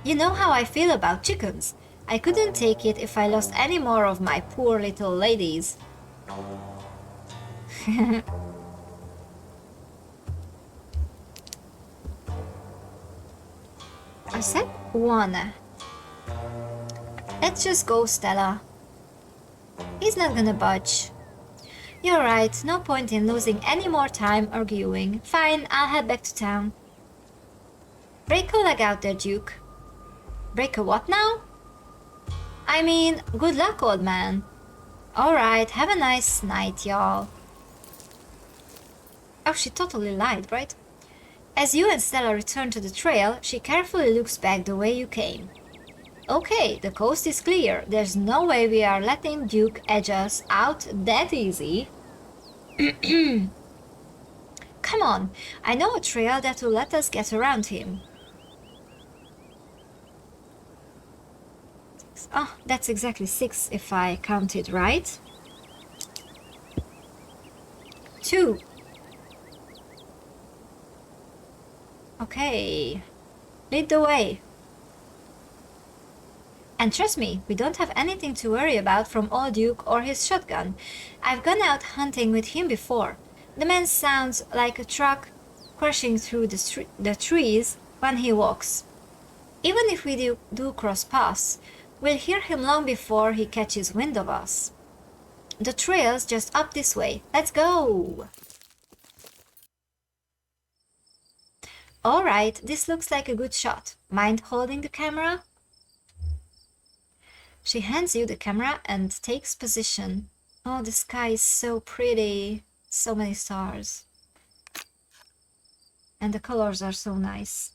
You know how I feel about chickens. I couldn't take it if I lost any more of my poor little ladies. I said 1. Let's just go, Stella. He's not gonna budge. You're right, no point in losing any more time arguing. Fine, I'll head back to town. Break a leg out there, Duke. Break a what now? I mean, good luck, old man. Alright, have a nice night, y'all. Oh, she totally lied, right? As you and Stella return to the trail, she carefully looks back the way you came. Okay, the coast is clear. There's no way we are letting Duke edge us out that easy. Come on, I know a trail that will let us get around him. Oh, that's exactly 6 if I counted right. 2. Okay, lead the way. And trust me, we don't have anything to worry about from old Duke or his shotgun. I've gone out hunting with him before. The man sounds like a truck crashing through the trees when he walks. Even if we do cross paths, we'll hear him long before he catches wind of us. The trail's just up this way. Let's go! Alright, this looks like a good shot. Mind holding the camera? She hands you the camera and takes position. Oh, the sky is so pretty. So many stars. And the colors are so nice.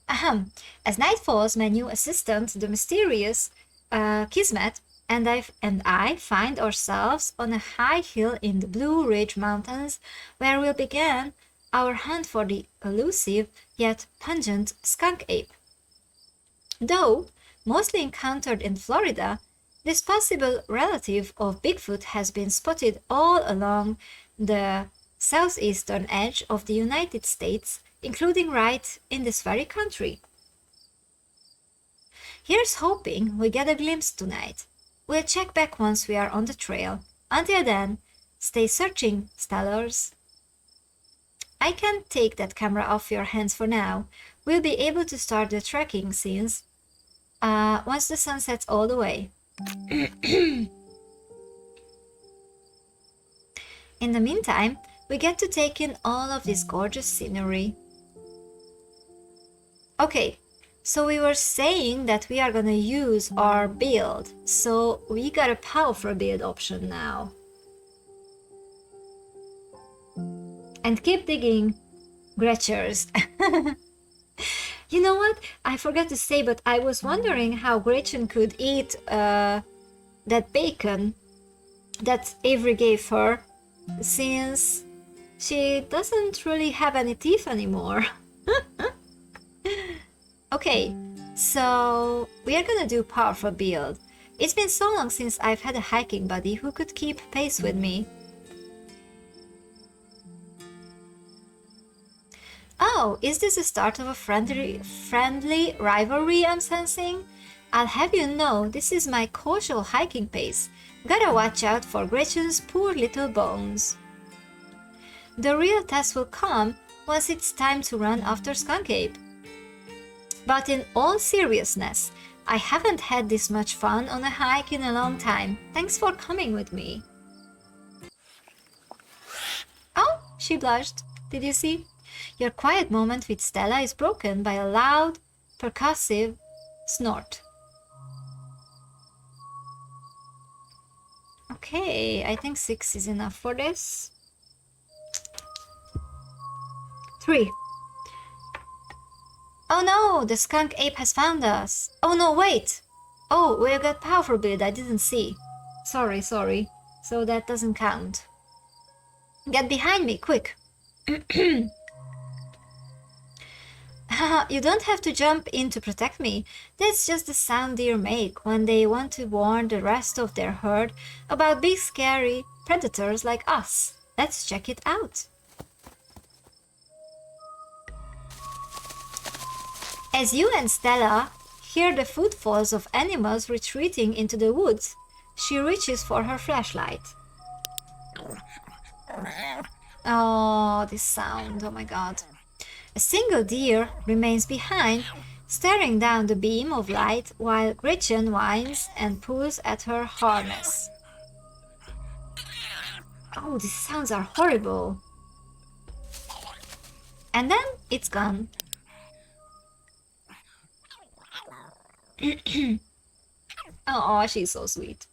Ahem. As night falls, my new assistant, the mysterious Kismet, and I find ourselves on a high hill in the Blue Ridge Mountains, where we'll begin our hunt for the elusive yet pungent skunk ape. Though mostly encountered in Florida, this possible relative of Bigfoot has been spotted all along the southeastern edge of the United States, including right in this very country. Here's hoping we get a glimpse tonight. We'll check back once we are on the trail. Until then, stay searching, Stellars. I can take that camera off your hands for now. We'll be able to start the tracking scenes once the sun sets all the way. In the meantime, we get to take in all of this gorgeous scenery. Okay, so we were saying that we are gonna use our build, so we got a powerful build option now. And keep digging, Gretchers. You know what? I forgot to say, but I was wondering how Gretchen could eat that bacon that Avery gave her, since she doesn't really have any teeth anymore. Okay, so we are gonna do powerful build. It's been so long since I've had a hiking buddy who could keep pace with me. Oh, is this the start of a friendly rivalry I'm sensing? I'll have you know, this is my casual hiking pace. Gotta watch out for Gretchen's poor little bones. The real test will come once it's time to run after Skunk Ape. But in all seriousness, I haven't had this much fun on a hike in a long time. Thanks for coming with me. Oh, she blushed. Did you see? Your quiet moment with Stella is broken by a loud, percussive snort. Okay, I think 6 is enough for this. 3. Oh no, the skunk ape has found us. Oh no, wait. Oh, we got powerful build, I didn't see. Sorry. So that doesn't count. Get behind me, quick. You don't have to jump in to protect me. That's just the sound deer make when they want to warn the rest of their herd about big scary predators like us. Let's check it out. As you and Stella hear the footfalls of animals retreating into the woods, she reaches for her flashlight. Oh, this sound, oh my god. A single deer remains behind, staring down the beam of light while Gretchen whines and pulls at her harness. Oh, these sounds are horrible. And then it's gone. Oh, she's so sweet.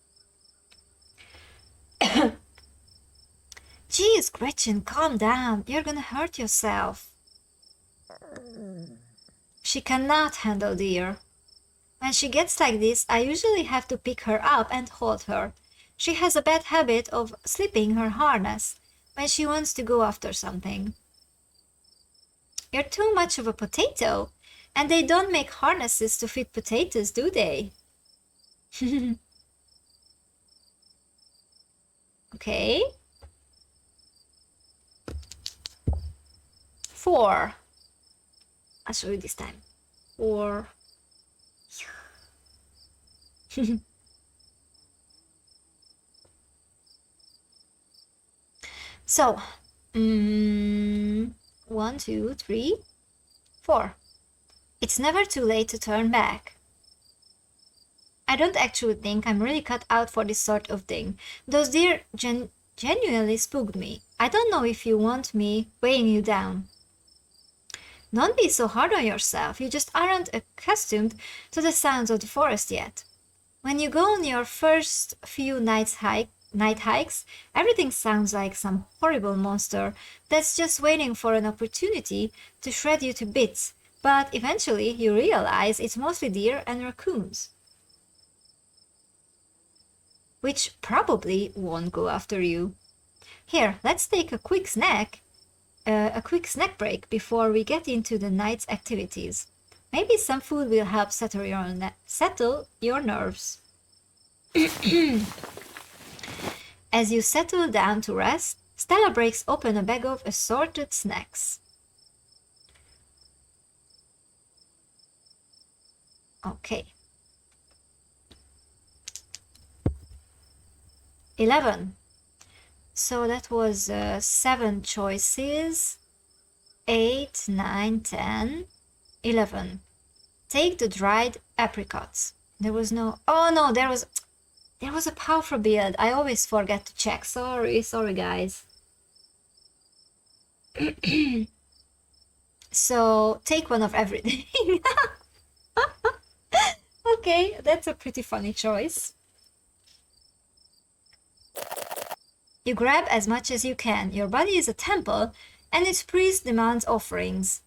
Jeez, Gretchen, calm down. You're gonna hurt yourself. She cannot handle deer. When she gets like this, I usually have to pick her up and hold her. She has a bad habit of slipping her harness when she wants to go after something. You're too much of a potato, and they don't make harnesses to fit potatoes, do they? Okay. 4. I'll show you this time. 4. So, 1, 2, 3, 4. It's never too late to turn back. I don't actually think I'm really cut out for this sort of thing. Those deer genuinely spooked me. I don't know if you want me weighing you down. Don't be so hard on yourself. You just aren't accustomed to the sounds of the forest yet. When you go on your first few night hikes, everything sounds like some horrible monster that's just waiting for an opportunity to shred you to bits. But eventually you realize it's mostly deer and raccoons, which probably won't go after you. Here, let's take a quick snack break before we get into the night's activities. Maybe some food will help settle your nerves. As you settle down to rest, Stella breaks open a bag of assorted snacks. Okay. 11. So that was 7 choices. 8, 9, 10, 11. Take the dried apricots. There was no... Oh no, there was a powerful build. I always forget to check. Sorry guys. So take one of everything. Okay, that's a pretty funny choice. You grab as much as you can. Your body is a temple, and its priest demands offerings.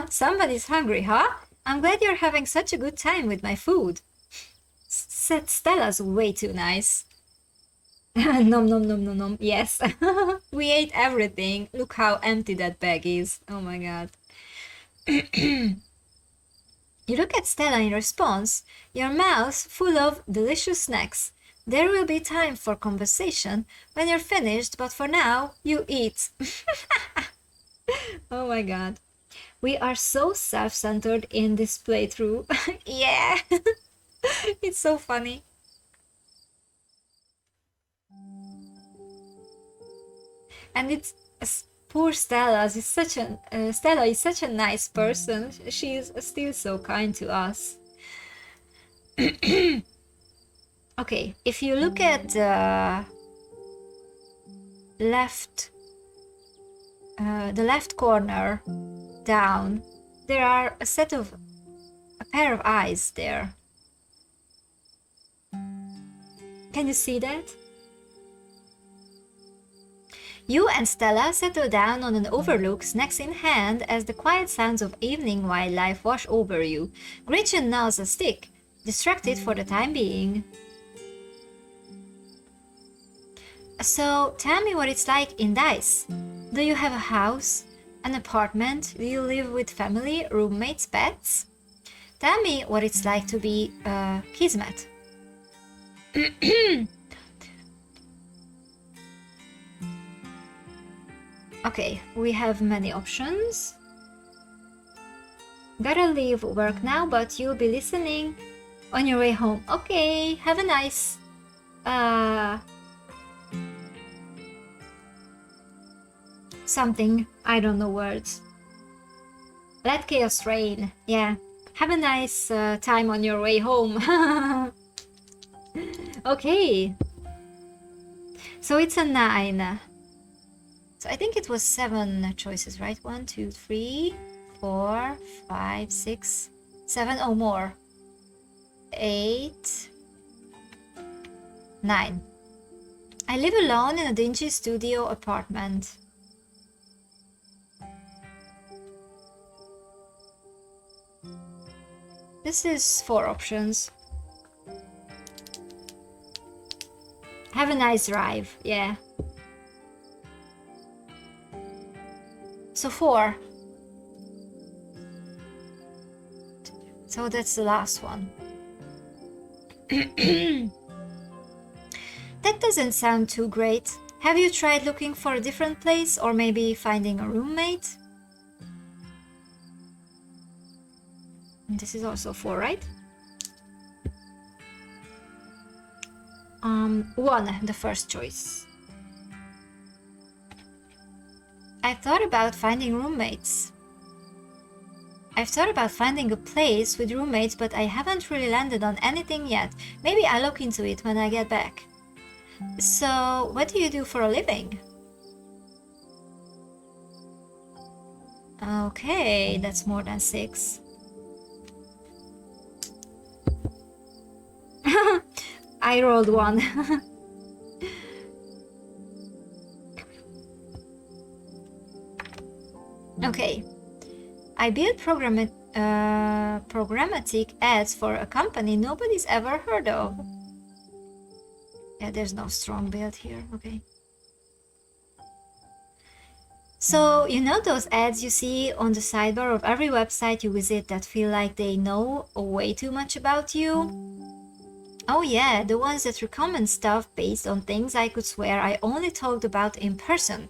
Somebody's hungry, huh? I'm glad you're having such a good time with my food. Stella's way too nice. Nom nom nom nom nom. Yes. We ate everything. Look how empty that bag is. Oh my god. You look at Stella in response, your mouth full of delicious snacks. There will be time for conversation when you're finished, but for now, you eat. Oh my god. We are so self-centered in this playthrough. Yeah. It's so funny. And it's poor Stella. Stella is such a nice person. She is still so kind to us. Okay, if you look at the left corner down, there are a pair of eyes there. Can you see that? You and Stella settle down on an overlook, snacks in hand, as the quiet sounds of evening wildlife wash over you. Gretchen gnaws a stick, distracted for the time being. So, tell me what it's like in Dice. Do you have a house? An apartment? Do you live with family, roommates, pets? Tell me what it's like to be Kismet. Okay, we have many options. Gotta leave work now, but you'll be listening on your way home. Okay, have a nice... something. I don't know words. Let chaos reign. Yeah. Have a nice time on your way home. Okay. So it's a 9. So I think it was 7 choices, right? 1, 2, 3, 4, 5, 6, 7 or more. 8, 9. I live alone in a dingy studio apartment. This is 4 options. Have a nice drive, yeah. So 4. So that's the last one. That doesn't sound too great. Have you tried looking for a different place or maybe finding a roommate? And this is also 4, right? 1, the first choice. I've thought about finding roommates. I've thought about finding a place with roommates, but I haven't really landed on anything yet. Maybe I'll look into it when I get back. So, what do you do for a living? Okay, that's more than 6. I rolled 1. Okay. I build programmatic ads for a company nobody's ever heard of. Yeah, there's no strong build here. Okay. So, you know those ads you see on the sidebar of every website you visit that feel like they know way too much about you? Oh yeah, the ones that recommend stuff based on things I could swear I only talked about in person.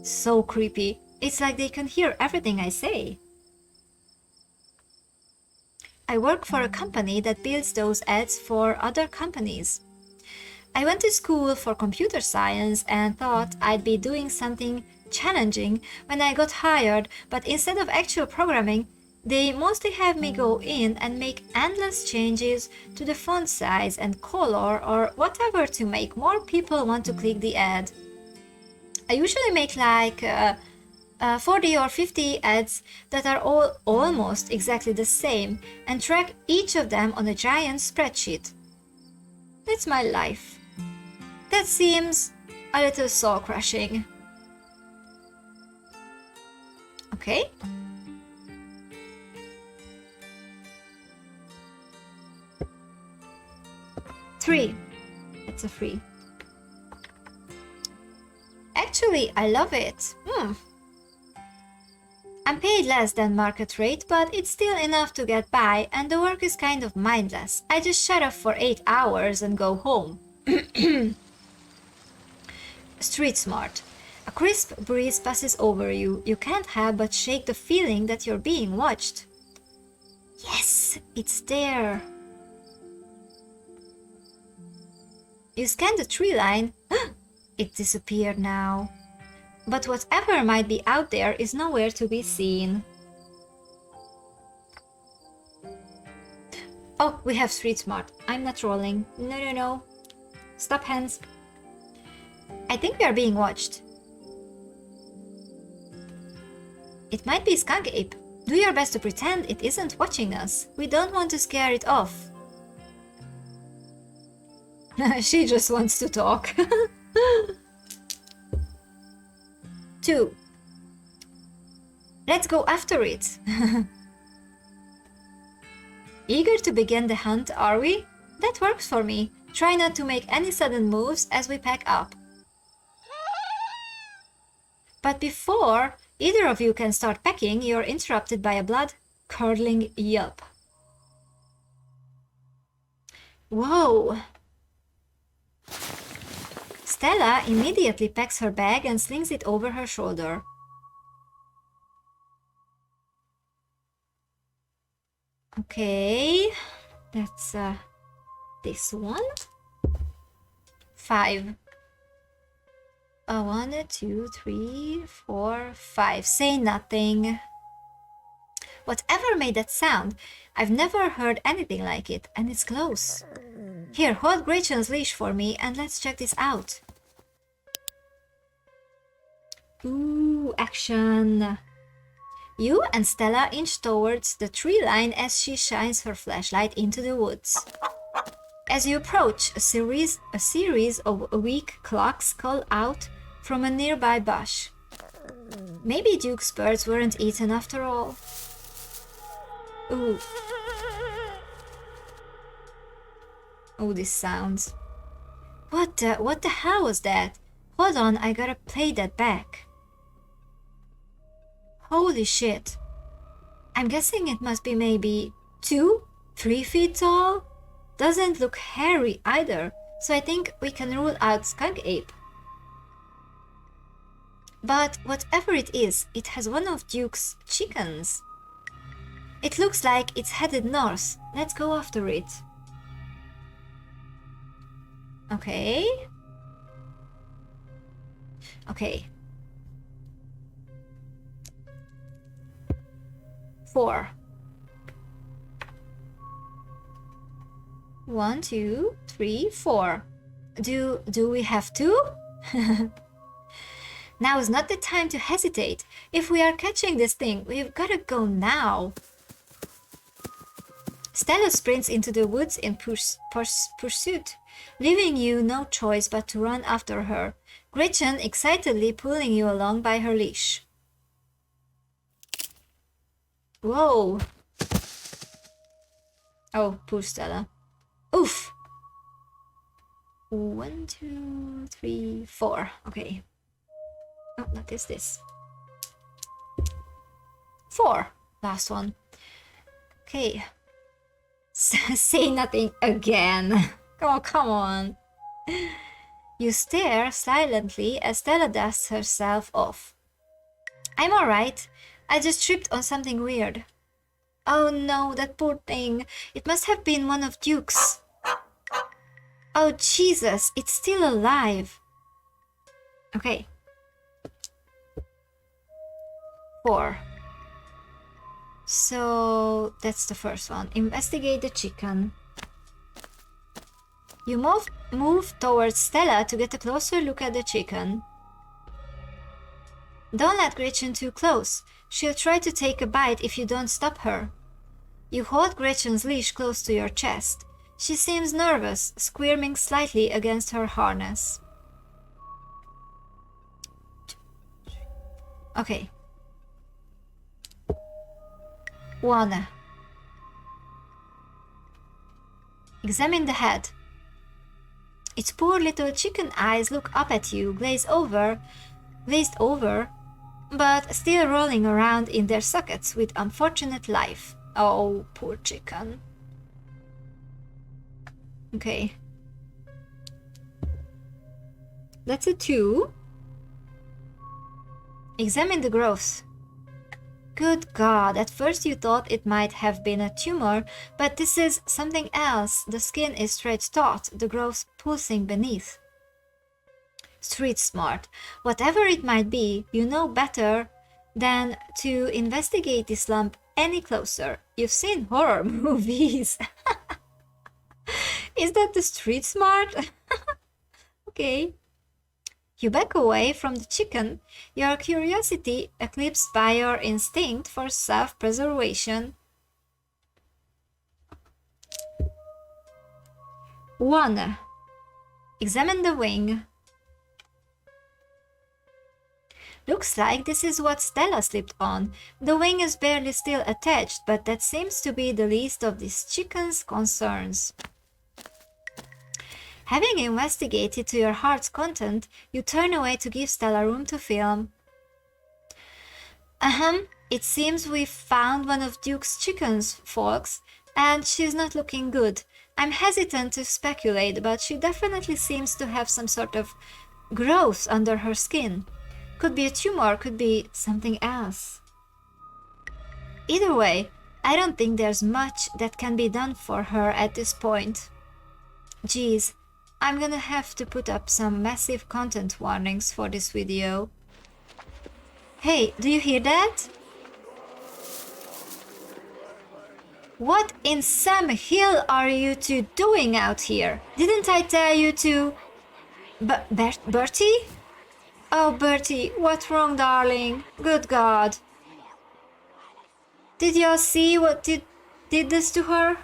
So creepy. It's like they can hear everything I say. I work for a company that builds those ads for other companies. I went to school for computer science and thought I'd be doing something challenging when I got hired, but instead of actual programming, they mostly have me go in and make endless changes to the font size and color or whatever to make more people want to click the ad. I usually make like 40 or 50 ads that are all almost exactly the same and track each of them on a giant spreadsheet. That's my life. That seems a little soul-crushing. Okay. Three. It's a 3. Actually, I love it. I'm paid less than market rate, but it's still enough to get by, and the work is kind of mindless. I just shut up for 8 hours and go home. Street smart. A crisp breeze passes over you. You can't help but shake the feeling that you're being watched. Yes, it's there. You scan the tree line. It disappeared now. But whatever might be out there is nowhere to be seen. Oh, we have street smart. I'm not rolling. No. Stop hands. I think we are being watched. It might be Skunk Ape. Do your best to pretend it isn't watching us. We don't want to scare it off. She just wants to talk. 2. Let's go after it. Eager to begin the hunt, are we? That works for me. Try not to make any sudden moves as we pack up. But before either of you can start packing, you're interrupted by a blood-curdling yelp. Whoa! Stella immediately packs her bag and slings it over her shoulder. Okay, that's this one. 5. 1, 2, 3, 4, 5. Say nothing. Whatever made that sound, I've never heard anything like it, and it's close. Here, hold Gretchen's leash for me and let's check this out. Ooh, action. You and Stella inch towards the tree line as she shines her flashlight into the woods. As you approach, a series of weak clocks call out from a nearby bush. Maybe Duke's birds weren't eaten after all. Ooh. Oh, these sounds. What the hell was that? Hold on, I gotta play that back. Holy shit. I'm guessing it must be maybe 2-3 feet tall? Doesn't look hairy either, so I think we can rule out skunk ape. But whatever it is, it has one of Duke's chickens. It looks like it's headed north. Let's go after it. Okay. Okay. 4. 1, 2, 3, 4. Do we have 2? Now is not the time to hesitate. If we are catching this thing, we've gotta go now. Stella sprints into the woods in pursuit, leaving you no choice but to run after her, Gretchen excitedly pulling you along by her leash. Whoa! Oh, poor Stella. Oof! 1, 2, 3, 4. Okay. Oh, what is this? 4. Last one. Okay. Say nothing again. Oh, come on. You stare silently as Stella dusts herself off. I'm alright. I just tripped on something weird. Oh no, that poor thing. It must have been one of Duke's. Oh Jesus, it's still alive. Okay. 4. So that's the first one. Investigate the chicken. You move towards Stella to get a closer look at the chicken. Don't let Gretchen too close. She'll try to take a bite if you don't stop her. You hold Gretchen's leash close to your chest. She seems nervous, squirming slightly against her harness. Okay. 1. Examine the head. Its poor little chicken eyes look up at you, glazed over, but still rolling around in their sockets with unfortunate life. Oh, poor chicken. Okay. That's a 2. Examine the growth. Good God, at first you thought it might have been a tumor, but this is something else. The skin is stretched taut, the growth pulsing beneath. Street smart. Whatever it might be, you know better than to investigate this lump any closer. You've seen horror movies. Is that the street smart? Okay. You back away from the chicken, your curiosity eclipsed by your instinct for self-preservation. 1. Examine the wing. Looks like this is what Stella slipped on. The wing is barely still attached, but that seems to be the least of this chicken's concerns. Having investigated to your heart's content, you turn away to give Stella room to film. It seems we've found one of Duke's chickens, folks, and she's not looking good. I'm hesitant to speculate, but she definitely seems to have some sort of growth under her skin. Could be a tumor, could be something else. Either way, I don't think there's much that can be done for her at this point. Geez. I'm gonna have to put up some massive content warnings for this video. Hey, do you hear that? What in Sam Hill are you two doing out here? Didn't I tell you to... Bertie? Oh, Bertie, what's wrong, darling? Good God. Did y'all see what did this to her?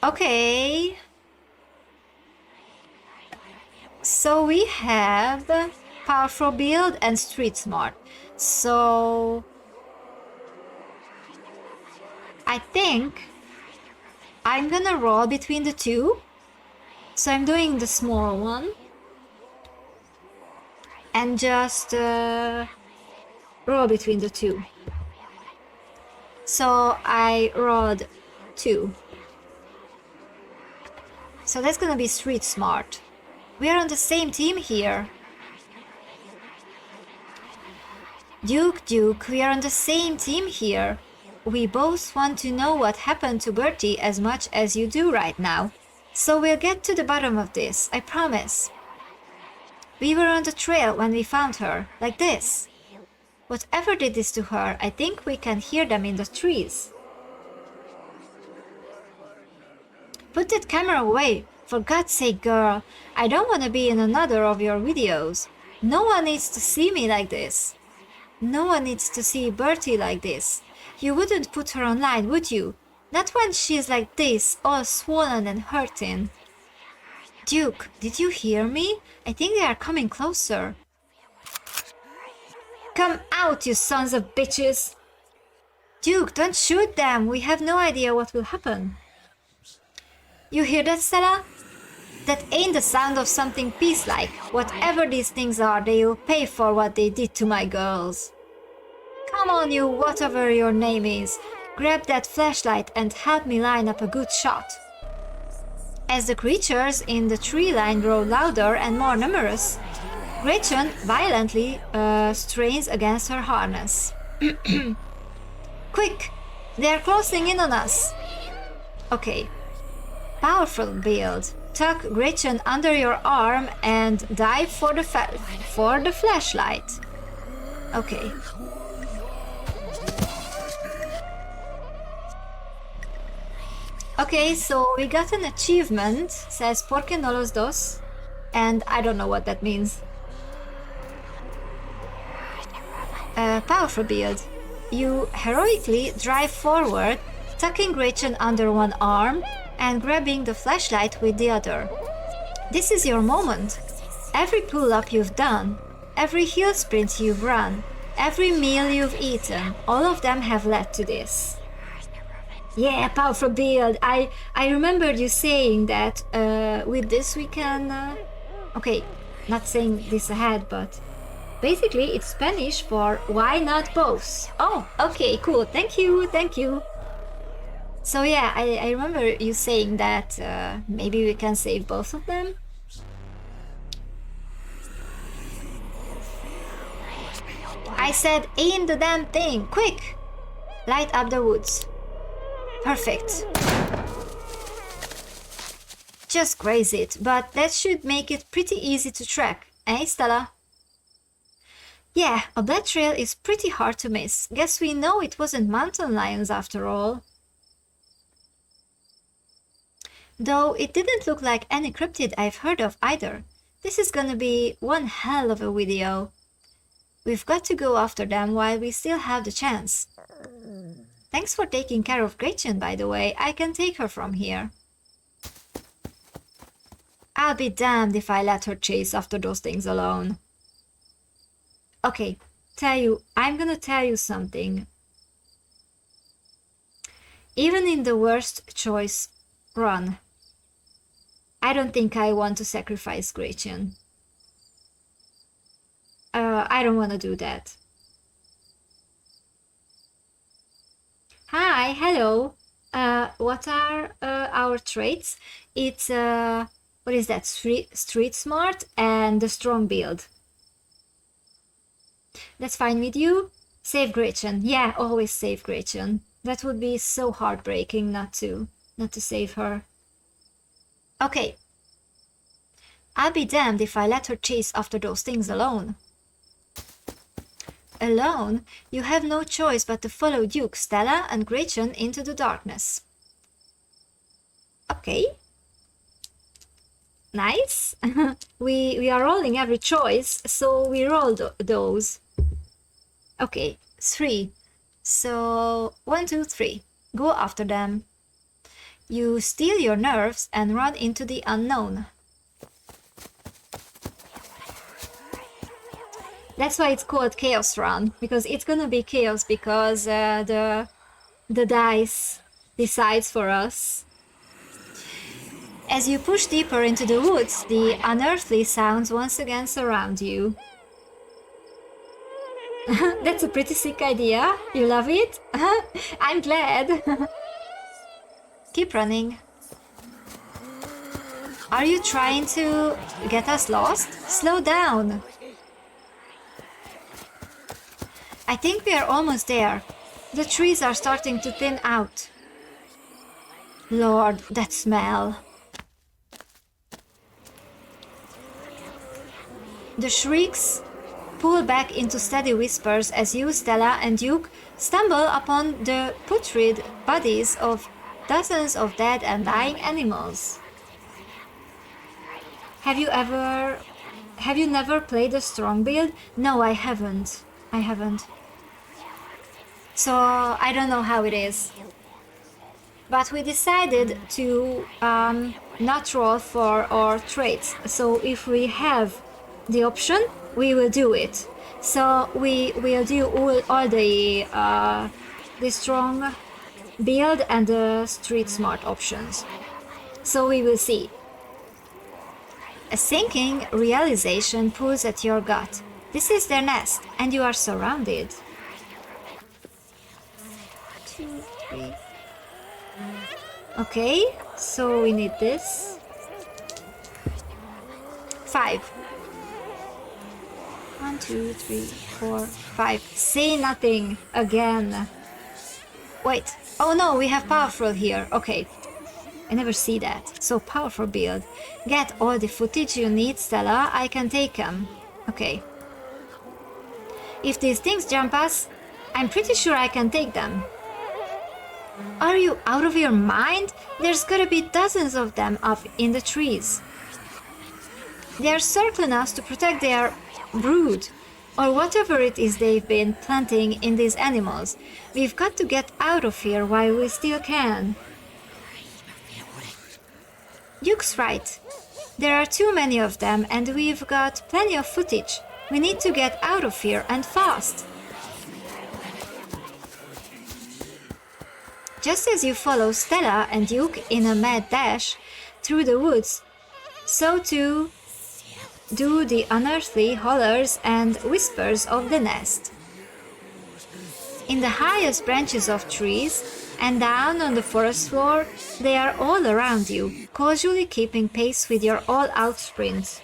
Okay. So we have powerful build and street smart. So I think I'm gonna roll between the two. So I'm doing the small one and just roll between the two. So I rolled 2. So that's gonna be street smart. We are on the same team here. Duke, we are on the same team here. We both want to know what happened to Bertie as much as you do right now. So we'll get to the bottom of this, I promise. We were on the trail when we found her, like this. Whatever did this to her, I think we can hear them in the trees. Put that camera away, for God's sake, girl. I don't want to be in another of your videos. No one needs to see me like this. No one needs to see Bertie like this. You wouldn't put her online, would you? Not when she's like this, all swollen and hurting. Duke, did you hear me? I think they are coming closer. Come out, you sons of bitches! Duke, don't shoot them! We have no idea what will happen. You hear that, Stella? That ain't the sound of something peace-like. Whatever these things are, they'll pay for what they did to my girls. Come on, you whatever your name is. Grab that flashlight and help me line up a good shot. As the creatures in the tree line grow louder and more numerous, Gretchen violently strains against her harness. Quick! They are closing in on us! Okay. Powerful build. Tuck Gretchen under your arm and dive for the flashlight. Okay. Okay, so we got an achievement, says Porque no los dos, and I don't know what that means. Powerful build. You heroically drive forward, tucking Gretchen under one arm and grabbing the flashlight with the other. This is your moment. Every pull-up you've done, every hill sprint you've run, every meal you've eaten, all of them have led to this. Yeah, powerful build. I remembered you saying that with this we can... Okay, not saying this ahead, but basically it's Spanish for why not both. Oh, okay, cool. Thank you, thank you. So yeah, I remember you saying that maybe we can save both of them. I said aim the damn thing, quick! Light up the woods. Perfect. Just graze it, but that should make it pretty easy to track, eh, Stella? Yeah, a blood trail is pretty hard to miss. Guess we know it wasn't mountain lions after all. Though it didn't look like any cryptid I've heard of either. This is gonna be one hell of a video. We've got to go after them while we still have the chance. Thanks for taking care of Gretchen, by the way. I can take her from here. I'll be damned if I let her chase after those things alone. Okay, I'm gonna tell you something. Even in the worst choice, run. I don't think I want to sacrifice Gretchen. I don't want to do that. Hi, hello. What are our traits? It's what is that? Street smart and the strong build. That's fine with you? Save Gretchen. Yeah, always save Gretchen. That would be so heartbreaking not to save her. Okay. I'll be damned if I let her chase after those things alone. Alone? You have no choice but to follow Duke, Stella, and Gretchen into the darkness. Okay. Nice. we are rolling every choice, so we roll those. Okay, 3. So 1, 2, 3. Go after them. You steel your nerves and run into the unknown. That's why it's called Chaos Run, because it's gonna be chaos, because the dice decides for us. As you push deeper into the woods, the unearthly sounds once again surround you. That's a pretty sick idea. You love it? I'm glad. Keep running. Are you trying to get us lost? Slow down. I think we are almost there. The trees are starting to thin out. Lord, that smell. The shrieks pull back into steady whispers as you, Stella, and Duke stumble upon the putrid bodies of dozens of dead and dying animals. Have you never played a strong build? No, I haven't. So I don't know how it is. But we decided to not roll for our traits. So if we have the option, we will do it. So we will do all the strong build and the street smart options. So we will see. A sinking realization pulls at your gut. This is their nest, and you are surrounded. 2, 3. Okay, so we need this. 5. 1, 2, 3, 4, 5. Say nothing again. Wait. Oh no, we have powerful here. Okay. I never see that. So powerful build. Get all the footage you need, Stella. I can take them. Okay. If these things jump us, I'm pretty sure I can take them. Are you out of your mind? There's gotta be dozens of them up in the trees. They're circling us to protect their brood, or whatever it is they've been planting in these animals. We've got to get out of here while we still can. Duke's right. There are too many of them, and we've got plenty of footage. We need to get out of here, and fast. Just as you follow Stella and Duke in a mad dash through the woods, so too do the unearthly hollers and whispers of the nest. In the highest branches of trees and down on the forest floor, they are all around you, casually keeping pace with your all-out sprint.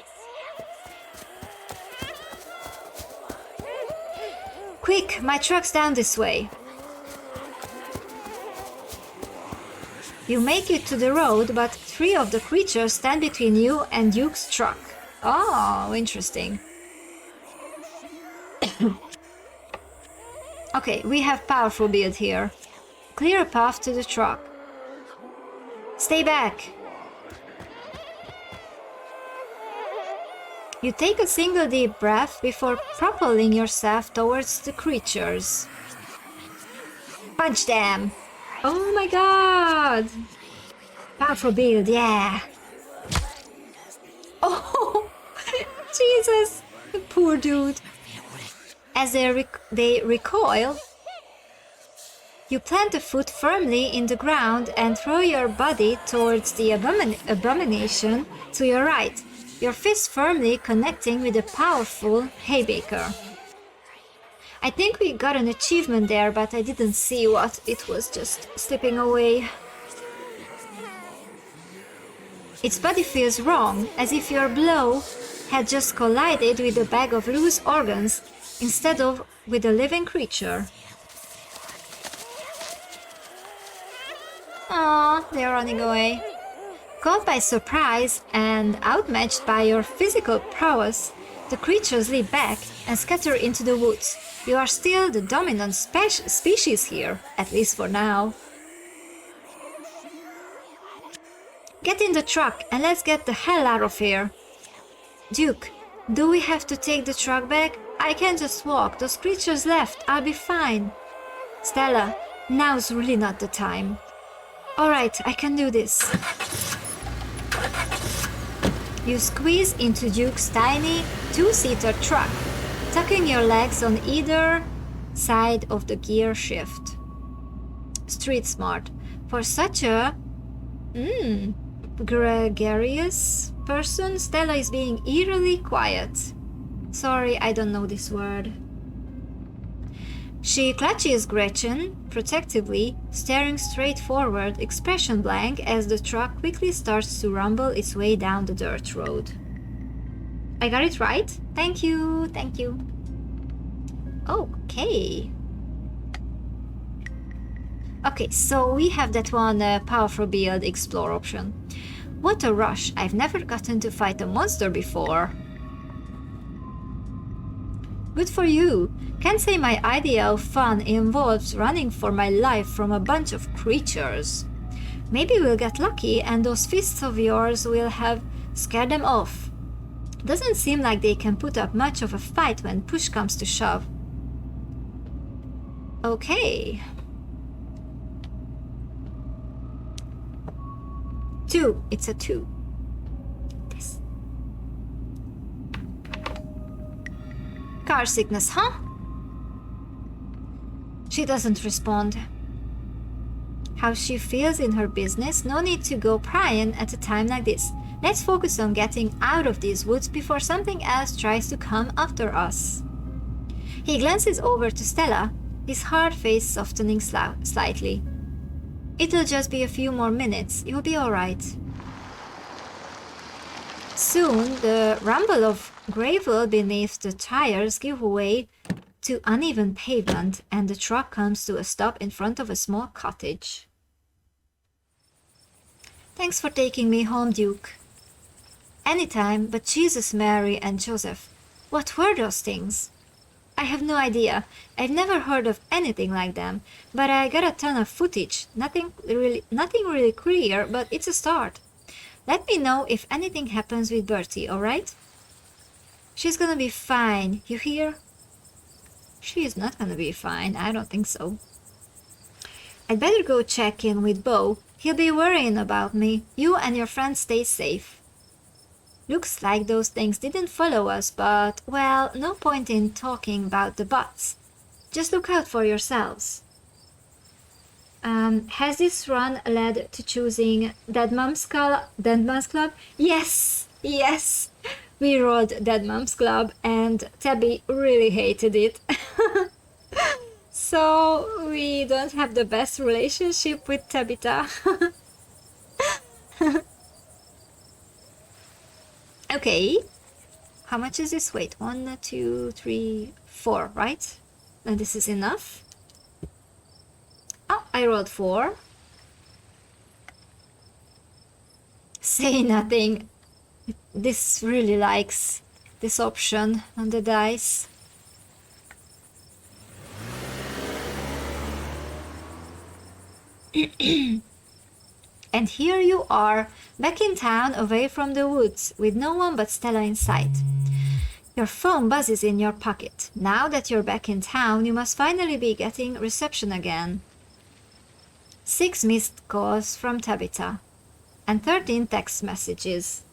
Quick, my truck's down this way. You make it to the road, but 3 of the creatures stand between you and Duke's truck. Oh, interesting. Okay, we have powerful build here. Clear a path to the truck. Stay back. You take a single deep breath before propelling yourself towards the creatures. Punch them! Oh my god! Powerful build, yeah! Oh! Jesus! Poor dude! As they recoil, you plant a foot firmly in the ground and throw your body towards the abomination to your right, your fist firmly connecting with the powerful haymaker. I think we got an achievement there, but I didn't see what. It was just slipping away. Its body feels wrong, as if your blow had just collided with a bag of loose organs instead of with a living creature. Aww, they're running away. Caught by surprise and outmatched by your physical prowess, the creatures leap back and scatter into the woods. You are still the dominant species here, at least for now. Get in the truck and let's get the hell out of here. Duke, do we have to take the truck back? I can just walk. Those creatures left. I'll be fine. Stella, now's really not the time. Alright, I can do this. You squeeze into Duke's tiny two-seater truck, tucking your legs on either side of the gear shift. Street smart. For such a gregarious person, Stella is being eerily quiet. Sorry, I don't know this word. She clutches Gretchen protectively, staring straight forward, expression blank, as the truck quickly starts to rumble its way down the dirt road. I got it right? Thank you, thank you. Okay. Okay, so we have that one powerful build explore option. What a rush! I've never gotten to fight a monster before. Good for you. Can't say my idea of fun involves running for my life from a bunch of creatures. Maybe we'll get lucky and those fists of yours will have scared them off. Doesn't seem like they can put up much of a fight when push comes to shove. Okay. 2. It's a 2. This. Car sickness, huh? She doesn't respond. How she feels in her business, no need to go prying at a time like this. Let's focus on getting out of these woods before something else tries to come after us. He glances over to Stella, his hard face softening slightly. It'll just be a few more minutes. You'll be alright. Soon, the rumble of gravel beneath the tires gives way to uneven pavement, and the truck comes to a stop in front of a small cottage. Thanks for taking me home, Duke. Anytime, but Jesus, Mary, and Joseph. What were those things? I have no idea. I've never heard of anything like them, but I got a ton of footage. Nothing really clear, but it's a start. Let me know if anything happens with Bertie, alright? She's gonna be fine, you hear? She is not gonna be fine, I don't think so. I'd better go check in with Bo. He'll be worrying about me. You and your friends stay safe. Looks like those things didn't follow us, but, well, no point in talking about the buts. Just look out for yourselves. Has this run led to choosing Dead Moms Club? Yes! Yes! We rolled Dead Moms Club and Tabby really hated it. So we don't have the best relationship with Tabitha. Okay. How much is this? Wait, 1, 2, 3, 4, right? And this is enough. Oh, I rolled 4. Say nothing. This really likes this option on the dice. And here you are, back in town, away from the woods, with no one but Stella in sight. Your phone buzzes in your pocket. Now that you're back in town, you must finally be getting reception again. 6 missed calls from Tabitha, and 13 text messages.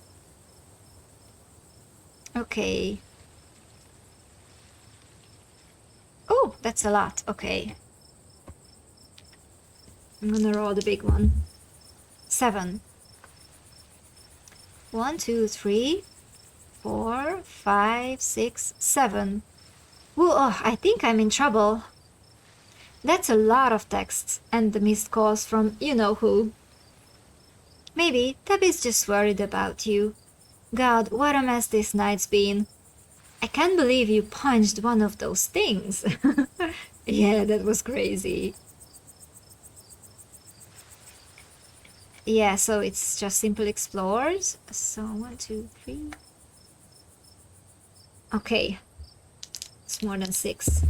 Okay. Oh, that's a lot. Okay. I'm gonna roll the big one. 7. 1, 2, 3, 4, 5, 6, 7. Ooh, oh, I think I'm in trouble. That's a lot of texts and the missed calls from you-know-who. Maybe Tabby's just worried about you. God, what a mess this night's been. I can't believe you punched one of those things. Yeah, that was crazy. Yeah, so it's just simple explores. So 1, 2, 3. Okay, it's more than 6.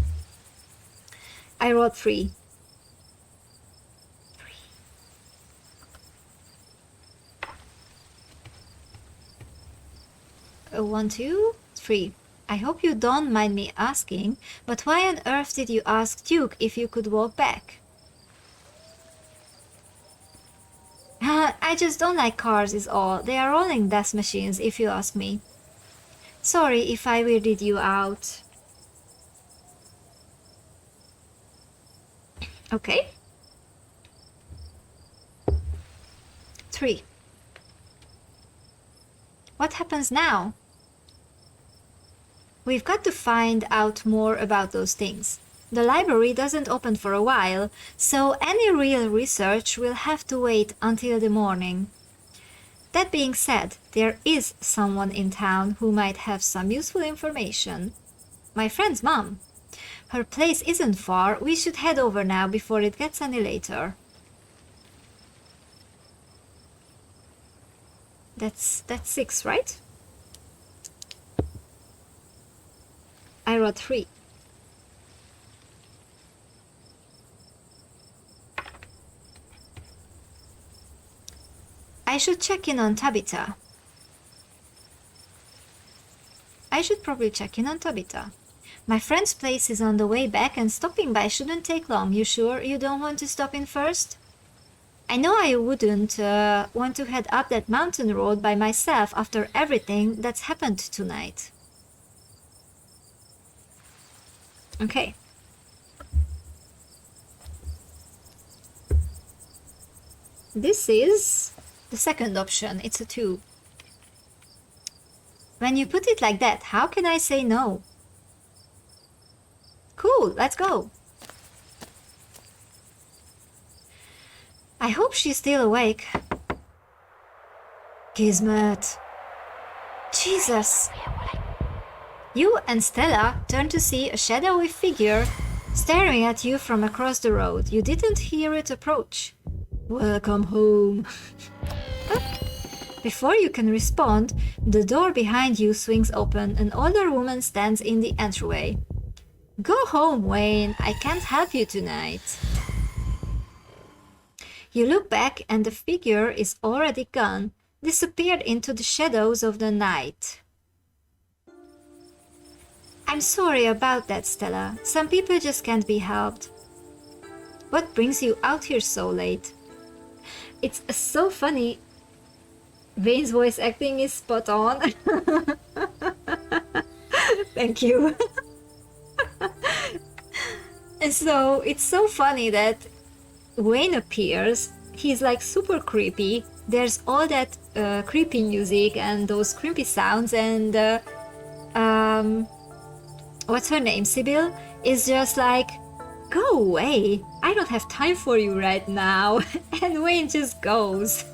I rolled 3. 1, 2, 3. I hope you don't mind me asking, but why on earth did you ask Duke if you could walk back? I just don't like cars is all. They are rolling death machines if you ask me. Sorry if I weirded you out. Okay. 3. What happens now? We've got to find out more about those things. The library doesn't open for a while, so any real research will have to wait until the morning. That being said, there is someone in town who might have some useful information. My friend's mom. Her place isn't far. We should head over now before it gets any later. That's 6, right? I wrote 3. I should check in on Tabitha. I should probably check in on Tabitha. My friend's place is on the way back and stopping by shouldn't take long. You sure you don't want to stop in first? I know I wouldn't want to head up that mountain road by myself after everything that's happened tonight. Okay. This is the second option. It's a 2. When you put it like that, how can I say no? Cool, let's go. I hope she's still awake. Kismet. Jesus. You and Stella turn to see a shadowy figure staring at you from across the road. You didn't hear it approach. Welcome home. Before you can respond, the door behind you swings open. An older woman stands in the entryway. Go home, Wayne. I can't help you tonight. You look back and the figure is already gone, disappeared into the shadows of the night. I'm sorry about that, Stella. Some people just can't be helped. What brings you out here so late? It's so funny. Wayne's voice acting is spot on. Thank you. And so it's so funny that Wayne appears. He's like super creepy. There's all that creepy music and those creepy sounds, and what's her name? Sybil is just like, go away. I don't have time for you right now. And Wayne just goes.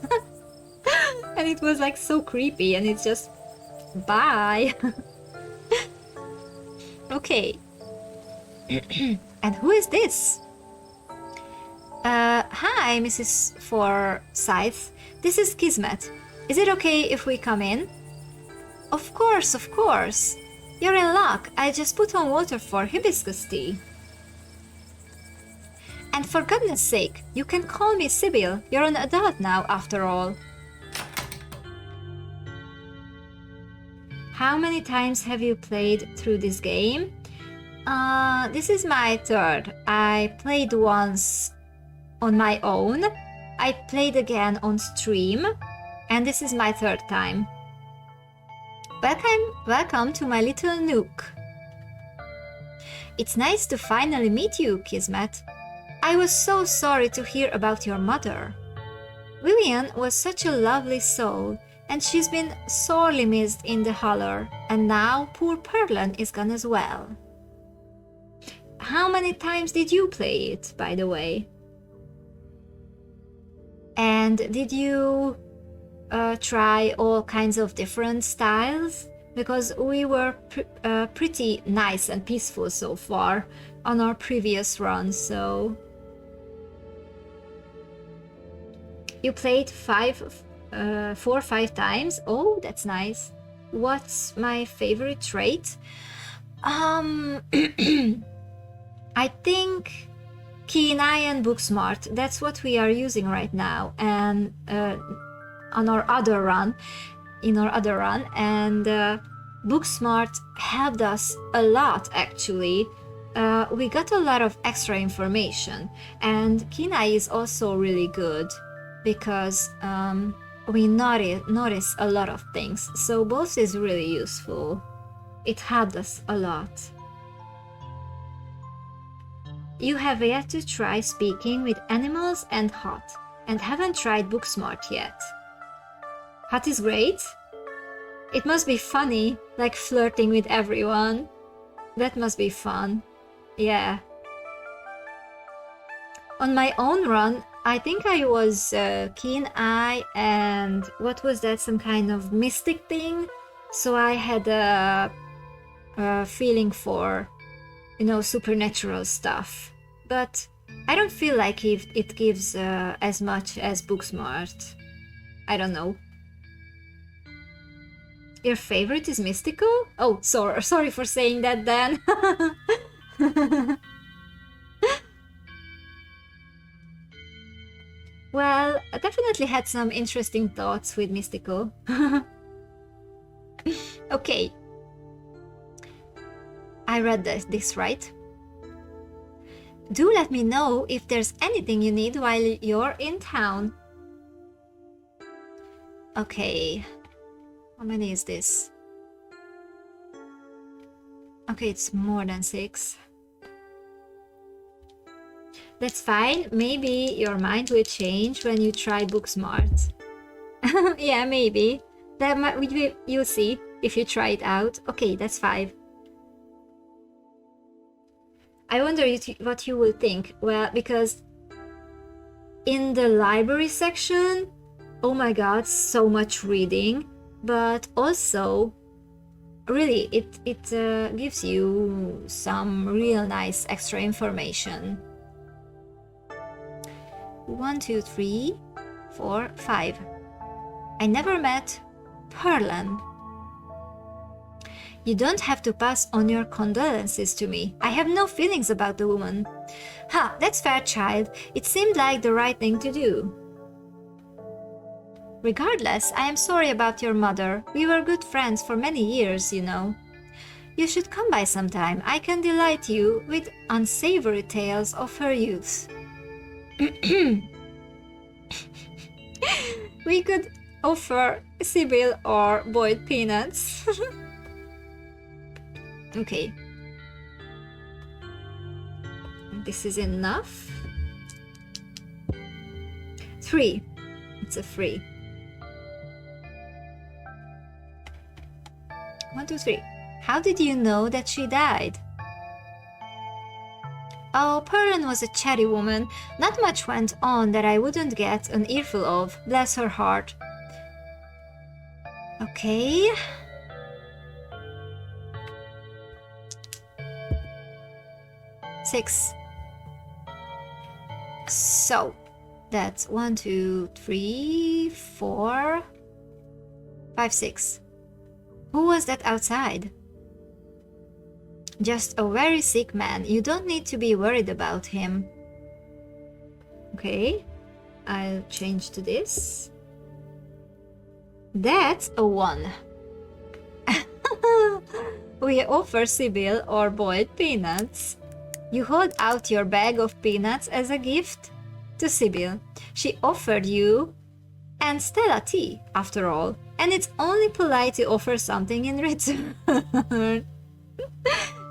And it was like so creepy, and it's just bye. Okay. And who is this? Hi, Mrs. Forsyth. This is Kismet. Is it okay if we come in? Of course, of course. You're in luck. I just put on water for hibiscus tea. And for goodness sake, you can call me Sybil. You're an adult now, after all. How many times have you played through this game? This is my 3rd. I played once on my own. I played again on stream. And this is my 3rd time. Welcome to my little nook. It's nice to finally meet you, Kismet. I was so sorry to hear about your mother. Vivian was such a lovely soul, and she's been sorely missed in the holler, and now poor Perlin is gone as well. How many times did you play it, by the way? And did you try all kinds of different styles? Because we were pretty nice and peaceful so far on our previous run, so... You played 4 or 5 times? Oh, that's nice. What's my favorite trait? I think keen eye and book smart. That's what we are using right now, and on our other run, and Booksmart helped us a lot, actually. We got a lot of extra information, and Kina is also really good because we notice a lot of things. So both is really useful. It helped us a lot. You have yet to try speaking with animals and Hot, and haven't tried Booksmart yet. Hot is great. It must be funny, like flirting with everyone. That must be fun. Yeah. On my own run, I think I was Keen Eye and what was that? Some kind of mystic thing. So I had a feeling for, supernatural stuff. But I don't feel like it gives as much as Booksmart. I don't know. Your favorite is mystical? Oh, sorry for saying that then. Well, I definitely had some interesting thoughts with mystical. Okay. I read this right. Do let me know if there's anything you need while you're in town. Okay. How many is this? Okay, it's more than 6. That's fine. Maybe your mind will change when you try Booksmart. Yeah, maybe. You'll see if you try it out. Okay, that's 5. I wonder what you will think. Well, because in the library section, oh my god, so much reading. But also, really, it gives you some real nice extra information. 1, 2, 3, 4, 5. I never met Perlan. You don't have to pass on your condolences to me. I have no feelings about the woman. Ha, that's fair, child. It seemed like the right thing to do. Regardless, I am sorry about your mother. We were good friends for many years, you know. You should come by sometime. I can delight you with unsavory tales of her youth. We could offer Sybil or Boyd peanuts. Okay. This is enough. 3. It's a 3. 1, 2, 3. How did you know that she died? Oh, Perrin was a chatty woman. Not much went on that I wouldn't get an earful of. Bless her heart. Okay. Six. So, that's 1, 2, 3, 4, 5, 6. Who was that outside? Just a very sick man. You don't need to be worried about him. Okay, I'll change to this. That's a 1. We offer Sybil or Boyd peanuts. You hold out your bag of peanuts as a gift to Sybil. She offered you and Stella tea, after all, and it's only polite to offer something in return.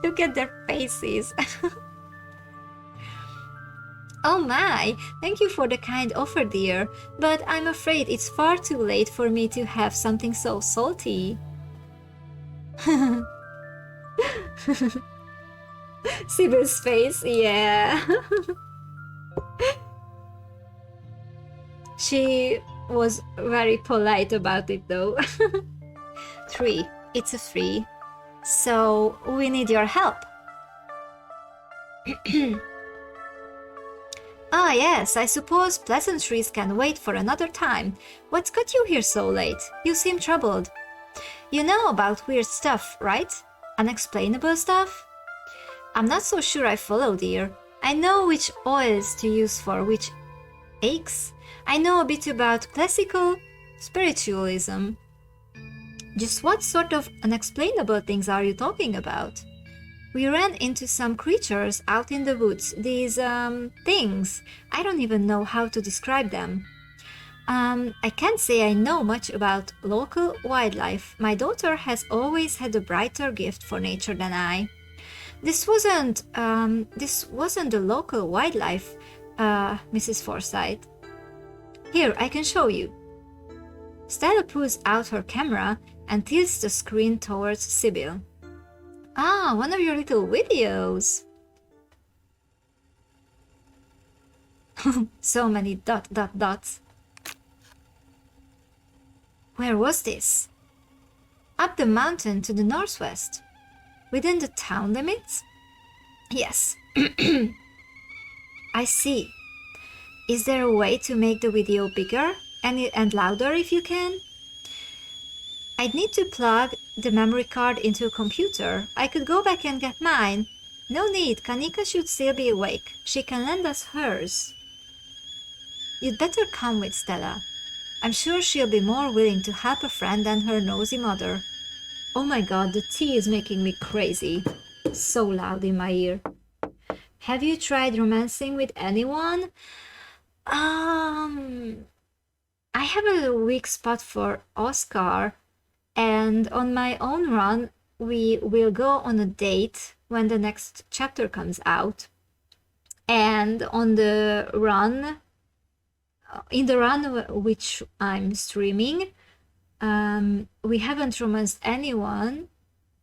Look at their faces. Oh my, thank you for the kind offer, dear, but I'm afraid it's far too late for me to have something so salty. Sybil's face, yeah. She was very polite about it though. 3. It's a 3. So we need your help. Ah yes, I suppose pleasantries can wait for another time. What's got you here so late? You seem troubled. You know about weird stuff, right? Unexplainable stuff? I'm not so sure I follow, dear. I know which oils to use for which aches. I know a bit about classical spiritualism. Just what sort of unexplainable things are you talking about? We ran into some creatures out in the woods. These, things. I don't even know how to describe them. I can't say I know much about local wildlife. My daughter has always had a brighter gift for nature than I. This wasn't the local wildlife, Mrs. Forsyth. Here, I can show you. Stella pulls out her camera and tilts the screen towards Sybil. Ah, one of your little videos. So many dots. Where was this? Up the mountain to the northwest. Within the town limits? Yes. I see. Is there a way to make the video bigger and louder if you can? I'd need to plug the memory card into a computer. I could go back and get mine. No need, Kanika should still be awake. She can lend us hers. You'd better come with Stella. I'm sure she'll be more willing to help a friend than her nosy mother. Oh my god, the tea is making me crazy. So loud in my ear. Have you tried romancing with anyone? I have a weak spot for Oscar, and on my own run, we will go on a date when the next chapter comes out. And on the run, in the run which I'm streaming, we haven't romanced anyone,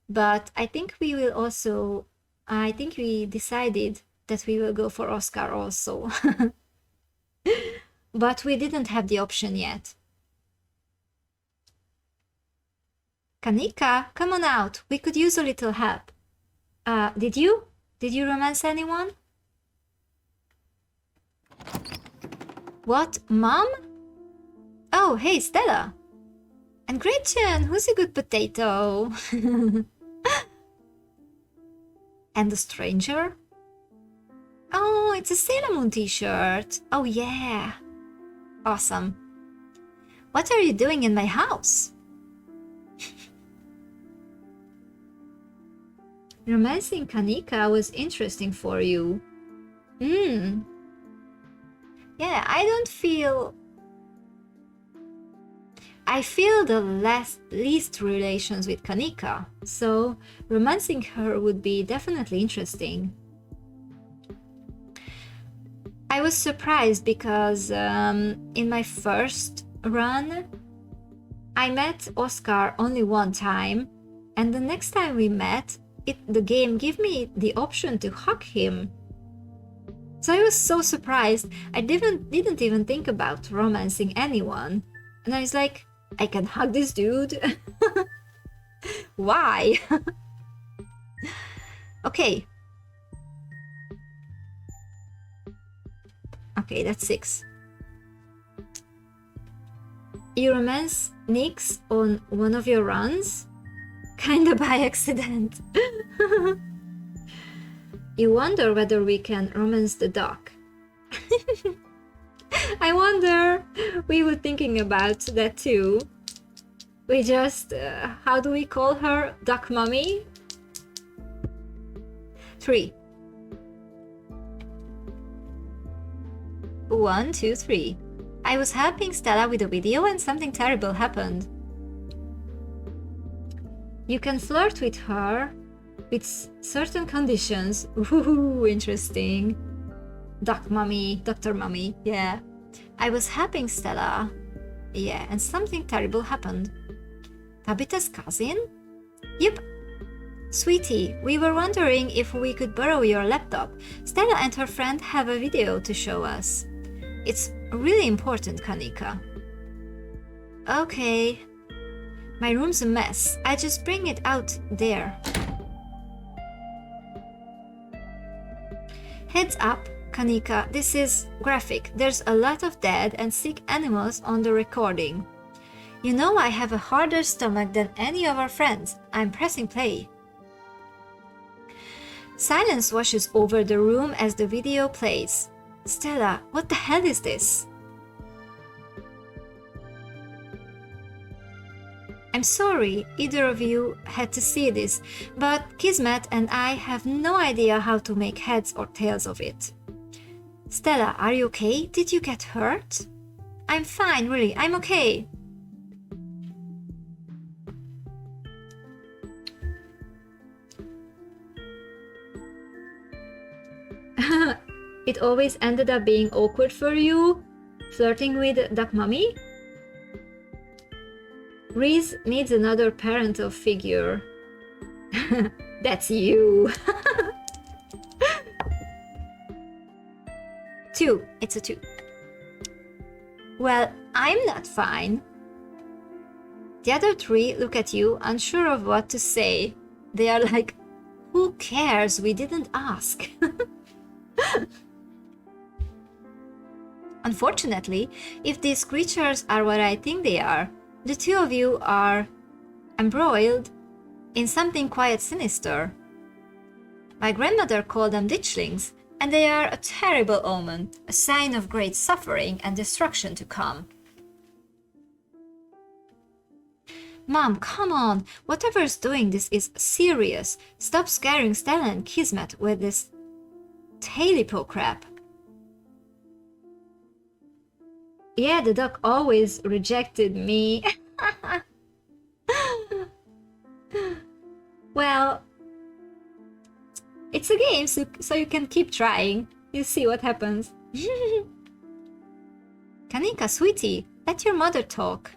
but I think we decided that we will go for Oscar also. But we didn't have the option yet. Kanika, come on out. We could use a little help. Did you romance anyone? What, Mom? Oh, hey, Stella. And Gretchen, who's a good potato? And the stranger? Oh, it's a Sailor Moon t-shirt. Oh, yeah. Awesome. What are you doing in my house? Romancing Kanika was interesting for you. Yeah, I feel the least relations with Kanika, so romancing her would be definitely interesting. I was surprised because in my first run, I met Oscar only one time, and the next time we met, the game gave me the option to hug him. So I was so surprised. I didn't even think about romancing anyone, and I was like, I can hug this dude. Why? Okay. Okay, that's 6. You romance Nyx on one of your runs? Kinda by accident. You wonder whether we can romance the duck. I wonder. We were thinking about that too. We just, how do we call her? Duck Mommy? 3. 1, 2, 3. I was helping Stella with a video and something terrible happened. You can flirt with her with certain conditions. Ooh, interesting. Duck Mommy, Dr. Mommy, yeah. I was helping Stella. Yeah, and something terrible happened. Tabitha's cousin? Yep. Sweetie, we were wondering if we could borrow your laptop. Stella and her friend have a video to show us. It's really important, Kanika. Okay. My room's a mess. I just bring it out there. Heads up, Kanika, this is graphic. There's a lot of dead and sick animals on the recording. You know I have a harder stomach than any of our friends. I'm pressing play. Silence washes over the room as the video plays. Stella, what the hell is this? I'm sorry either of you had to see this, but Kismet and I have no idea how to make heads or tails of it. Stella, are you okay? Did you get hurt? I'm fine, really, I'm okay. It always ended up being awkward for you, flirting with Duck Mummy? Reese needs another parental figure. That's you. 2. It's a 2. Well, I'm not fine. The other 3 look at you, unsure of what to say. They are like, who cares? We didn't ask. Unfortunately, if these creatures are what I think they are, the 2 of you are embroiled in something quite sinister. My grandmother called them ditchlings, and they are a terrible omen, a sign of great suffering and destruction to come. Mom, come on, whatever's doing this is serious. Stop scaring Stella and Kismet with this tailipo crap. Yeah, the duck always rejected me. Well, it's a game, so you can keep trying. You'll see what happens. Kanika, sweetie, let your mother talk.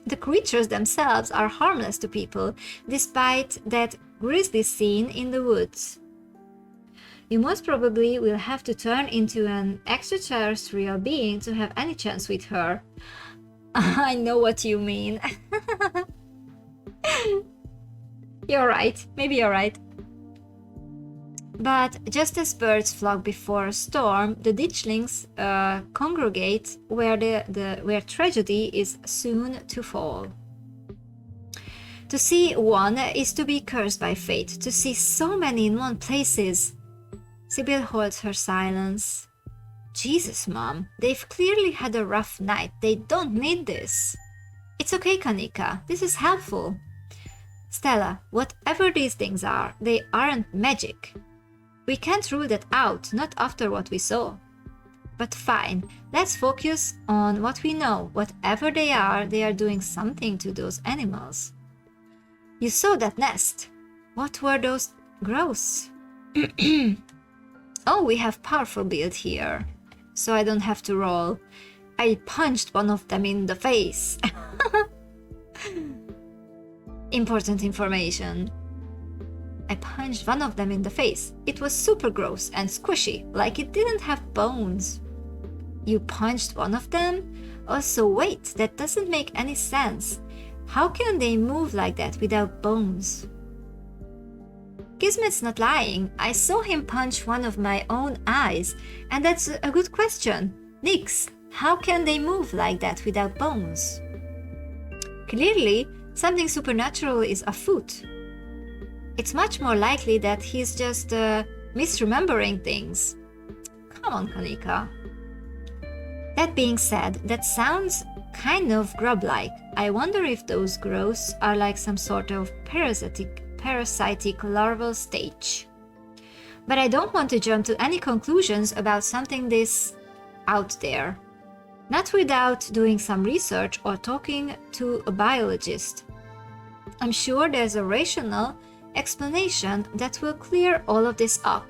The creatures themselves are harmless to people, despite that grisly scene in the woods. You most probably will have to turn into an extraterrestrial being to have any chance with her. I know what you mean. You're right, maybe you're right. But just as birds flock before a storm, the ditchlings congregate where tragedy is soon to fall. To see one is to be cursed by fate. To see so many in one place is... Sybil holds her silence. Jesus, Mom, they've clearly had a rough night. They don't need this. It's okay, Kanika. This is helpful. Stella, whatever these things are, they aren't magic. We can't rule that out, not after what we saw. But fine, let's focus on what we know. Whatever they are doing something to those animals. You saw that nest. What were those growths? Oh, we have powerful build here, so I don't have to roll. I punched one of them in the face. Important information. I punched one of them in the face. It was super gross and squishy, like it didn't have bones. You punched one of them? Also, wait, that doesn't make any sense. How can they move like that without bones? Kismet's not lying. I saw him punch one of my own eyes, and that's a good question. Nix, how can they move like that without bones? Clearly, something supernatural is afoot. It's much more likely that he's just misremembering things. Come on, Kanika. That being said, that sounds kind of grub-like. I wonder if those growths are like some sort of parasitic larval stage. But I don't want to jump to any conclusions about something this out there. Not without doing some research or talking to a biologist. I'm sure there's a rational explanation that will clear all of this up.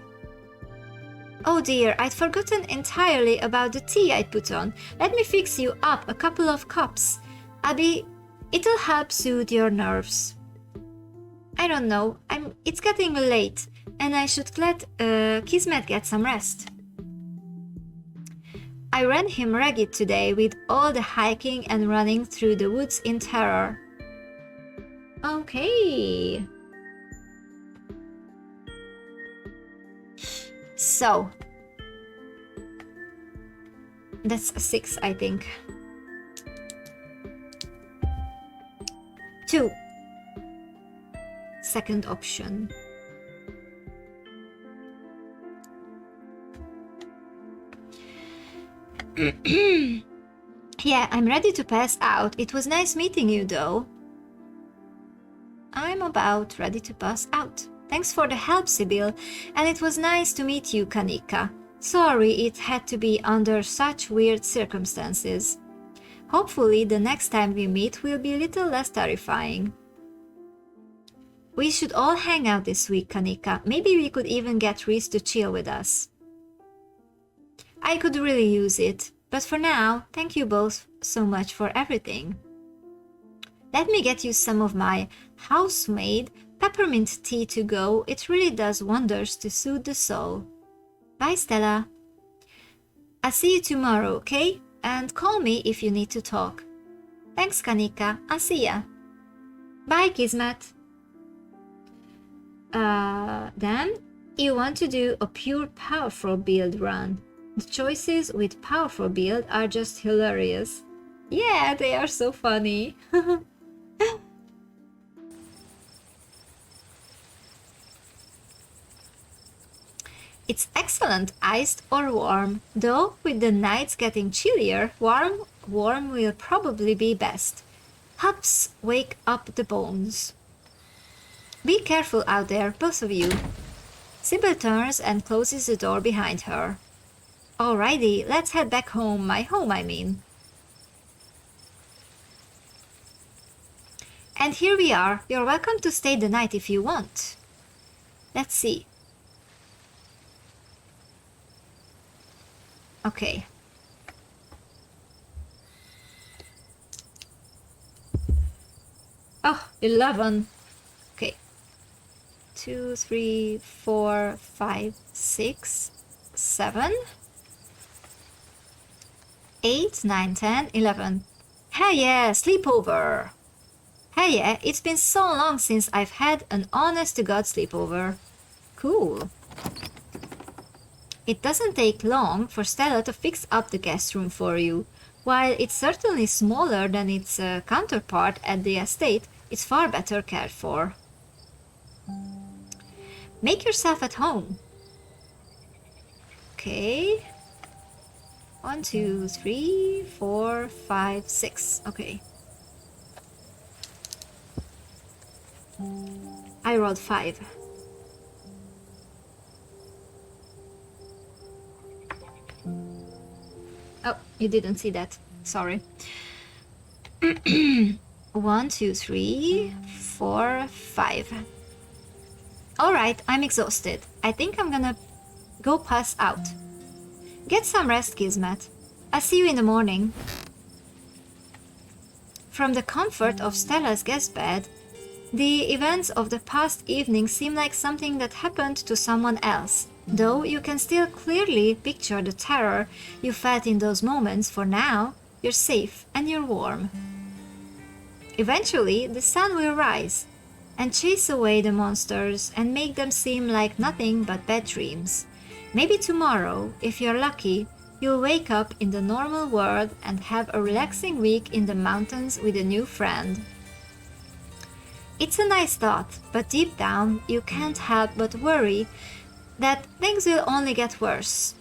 Oh dear, I'd forgotten entirely about the tea I put on. Let me fix you up a couple of cups. It'll help soothe your nerves. I don't know, it's getting late, and I should let Kismet get some rest. I ran him ragged today with all the hiking and running through the woods in terror. Okay. So, that's a 6, I think. 2. Second option. Yeah, I'm ready to pass out. It was nice meeting you, though. I'm about ready to pass out. Thanks for the help, Sibyl, and it was nice to meet you, Kanika. Sorry it had to be under such weird circumstances. Hopefully the next time we meet will be a little less terrifying. We should all hang out this week, Kanika. Maybe we could even get Reese to chill with us. I could really use it, but for now, thank you both so much for everything. Let me get you some of my house-made peppermint tea to go. It really does wonders to soothe the soul. Bye, Stella. I'll see you tomorrow, okay? And call me if you need to talk. Thanks, Kanika. I'll see ya. Bye, Kismet. Then you want to do a pure powerful build run. The choices with powerful build are just hilarious. Yeah, they are so funny. It's excellent iced or warm, though with the nights getting chillier, warm will probably be best. Helps wake up the bones. Be careful out there, both of you. Sybil turns and closes the door behind her. Alrighty, let's head back home, my home I mean. And here we are. You're welcome to stay the night if you want. Let's see. Okay. Oh, 11. Okay. 2, 3, 4, 5, 6, 7, 8, 9, 10, 11. Hey yeah, sleepover. Hey yeah, it's been so long since I've had an honest-to-God sleepover. Cool. It doesn't take long for Stella to fix up the guest room for you. While it's certainly smaller than its counterpart at the estate, it's far better cared for. Make yourself at home. Okay. 1, 2, 3, 4, 5, 6. Okay. I rolled 5. Oh, you didn't see that. Sorry. 1, 2, 3, 4, 5. Alright, I'm exhausted. I think I'm gonna go pass out. Get some rest, Kismet. I'll see you in the morning. From the comfort of Stella's guest bed, the events of the past evening seem like something that happened to someone else, though you can still clearly picture the terror you felt in those moments. For now, you're safe and you're warm. Eventually, the sun will rise and chase away the monsters and make them seem like nothing but bad dreams. Maybe tomorrow, if you're lucky, you'll wake up in the normal world and have a relaxing week in the mountains with a new friend. It's a nice thought, but deep down you can't help but worry that things will only get worse.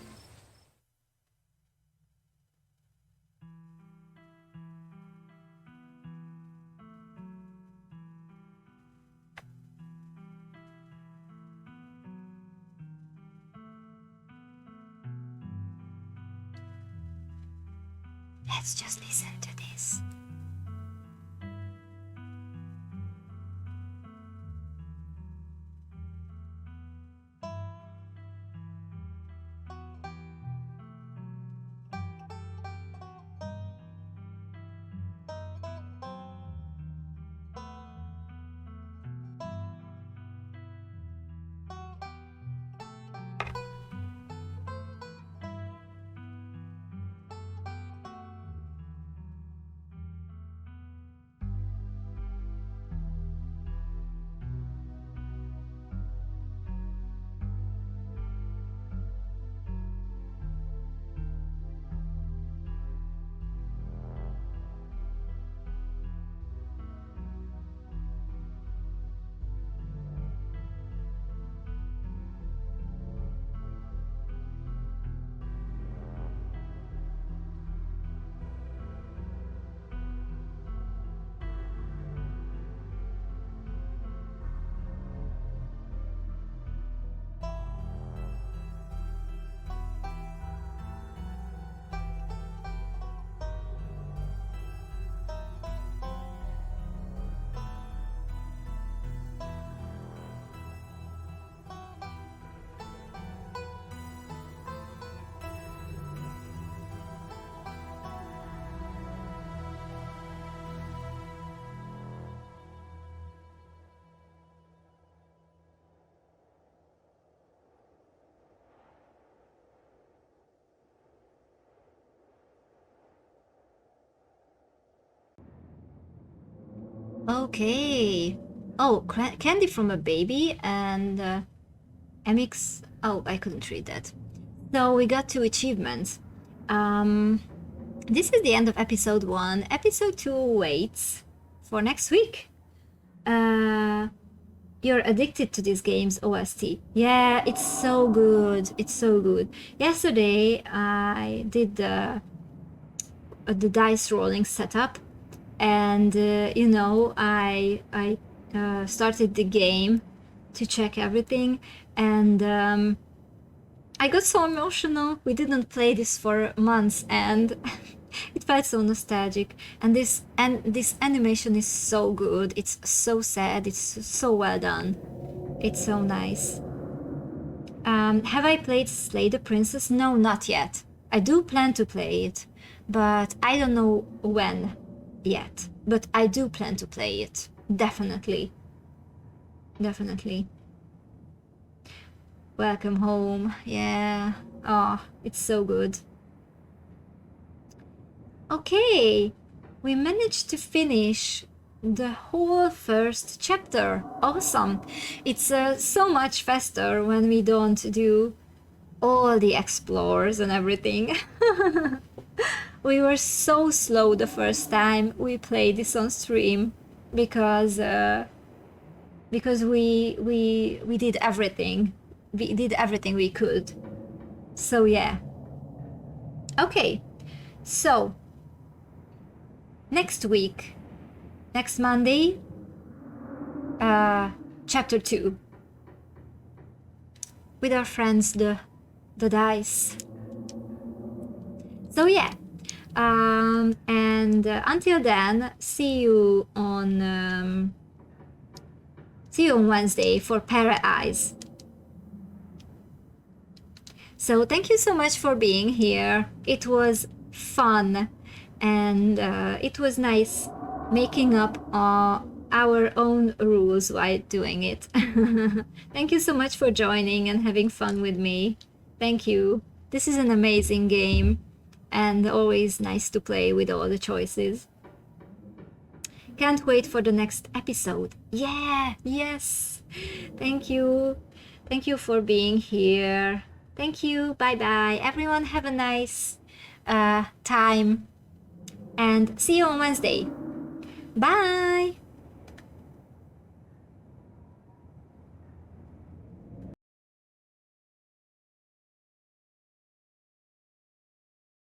Let's just listen to this. Okay. Oh, candy from a baby and MX. Oh, I couldn't read that. So we got 2 achievements. This is the end of episode 1. Episode 2 waits for next week. You're addicted to these games, OST. Yeah, it's so good. It's so good. Yesterday I did the dice rolling setup, and you know, I started the game to check everything, and I got so emotional. We didn't play this for months, and it felt so nostalgic. And this animation is so good. It's so sad. It's so well done. It's so nice. Have I played Slay the Princess? No, not yet. I do plan to play it, but I don't know when yet. But I do plan to play it. Definitely. Definitely. Welcome home. Yeah. Oh, it's so good. Okay. We managed to finish the whole first chapter. Awesome. It's so much faster when we don't do all the explores and everything. We were so slow the first time we played this on stream because we did everything. We did everything we could. So yeah. Okay. So next week, next Monday, chapter 2 with our friends the dice. So yeah, and until then, see you on Wednesday for Para Eyes. So thank you so much for being here. It was fun, and it was nice making up our own rules while doing it. Thank you so much for joining and having fun with me. Thank you. This is an amazing game and always nice to play with all the choices. Can't wait for the next episode. Yeah, yes. Thank you. Thank you for being here. Thank you. Bye-bye. Everyone have a nice time. And see you on Wednesday. Bye.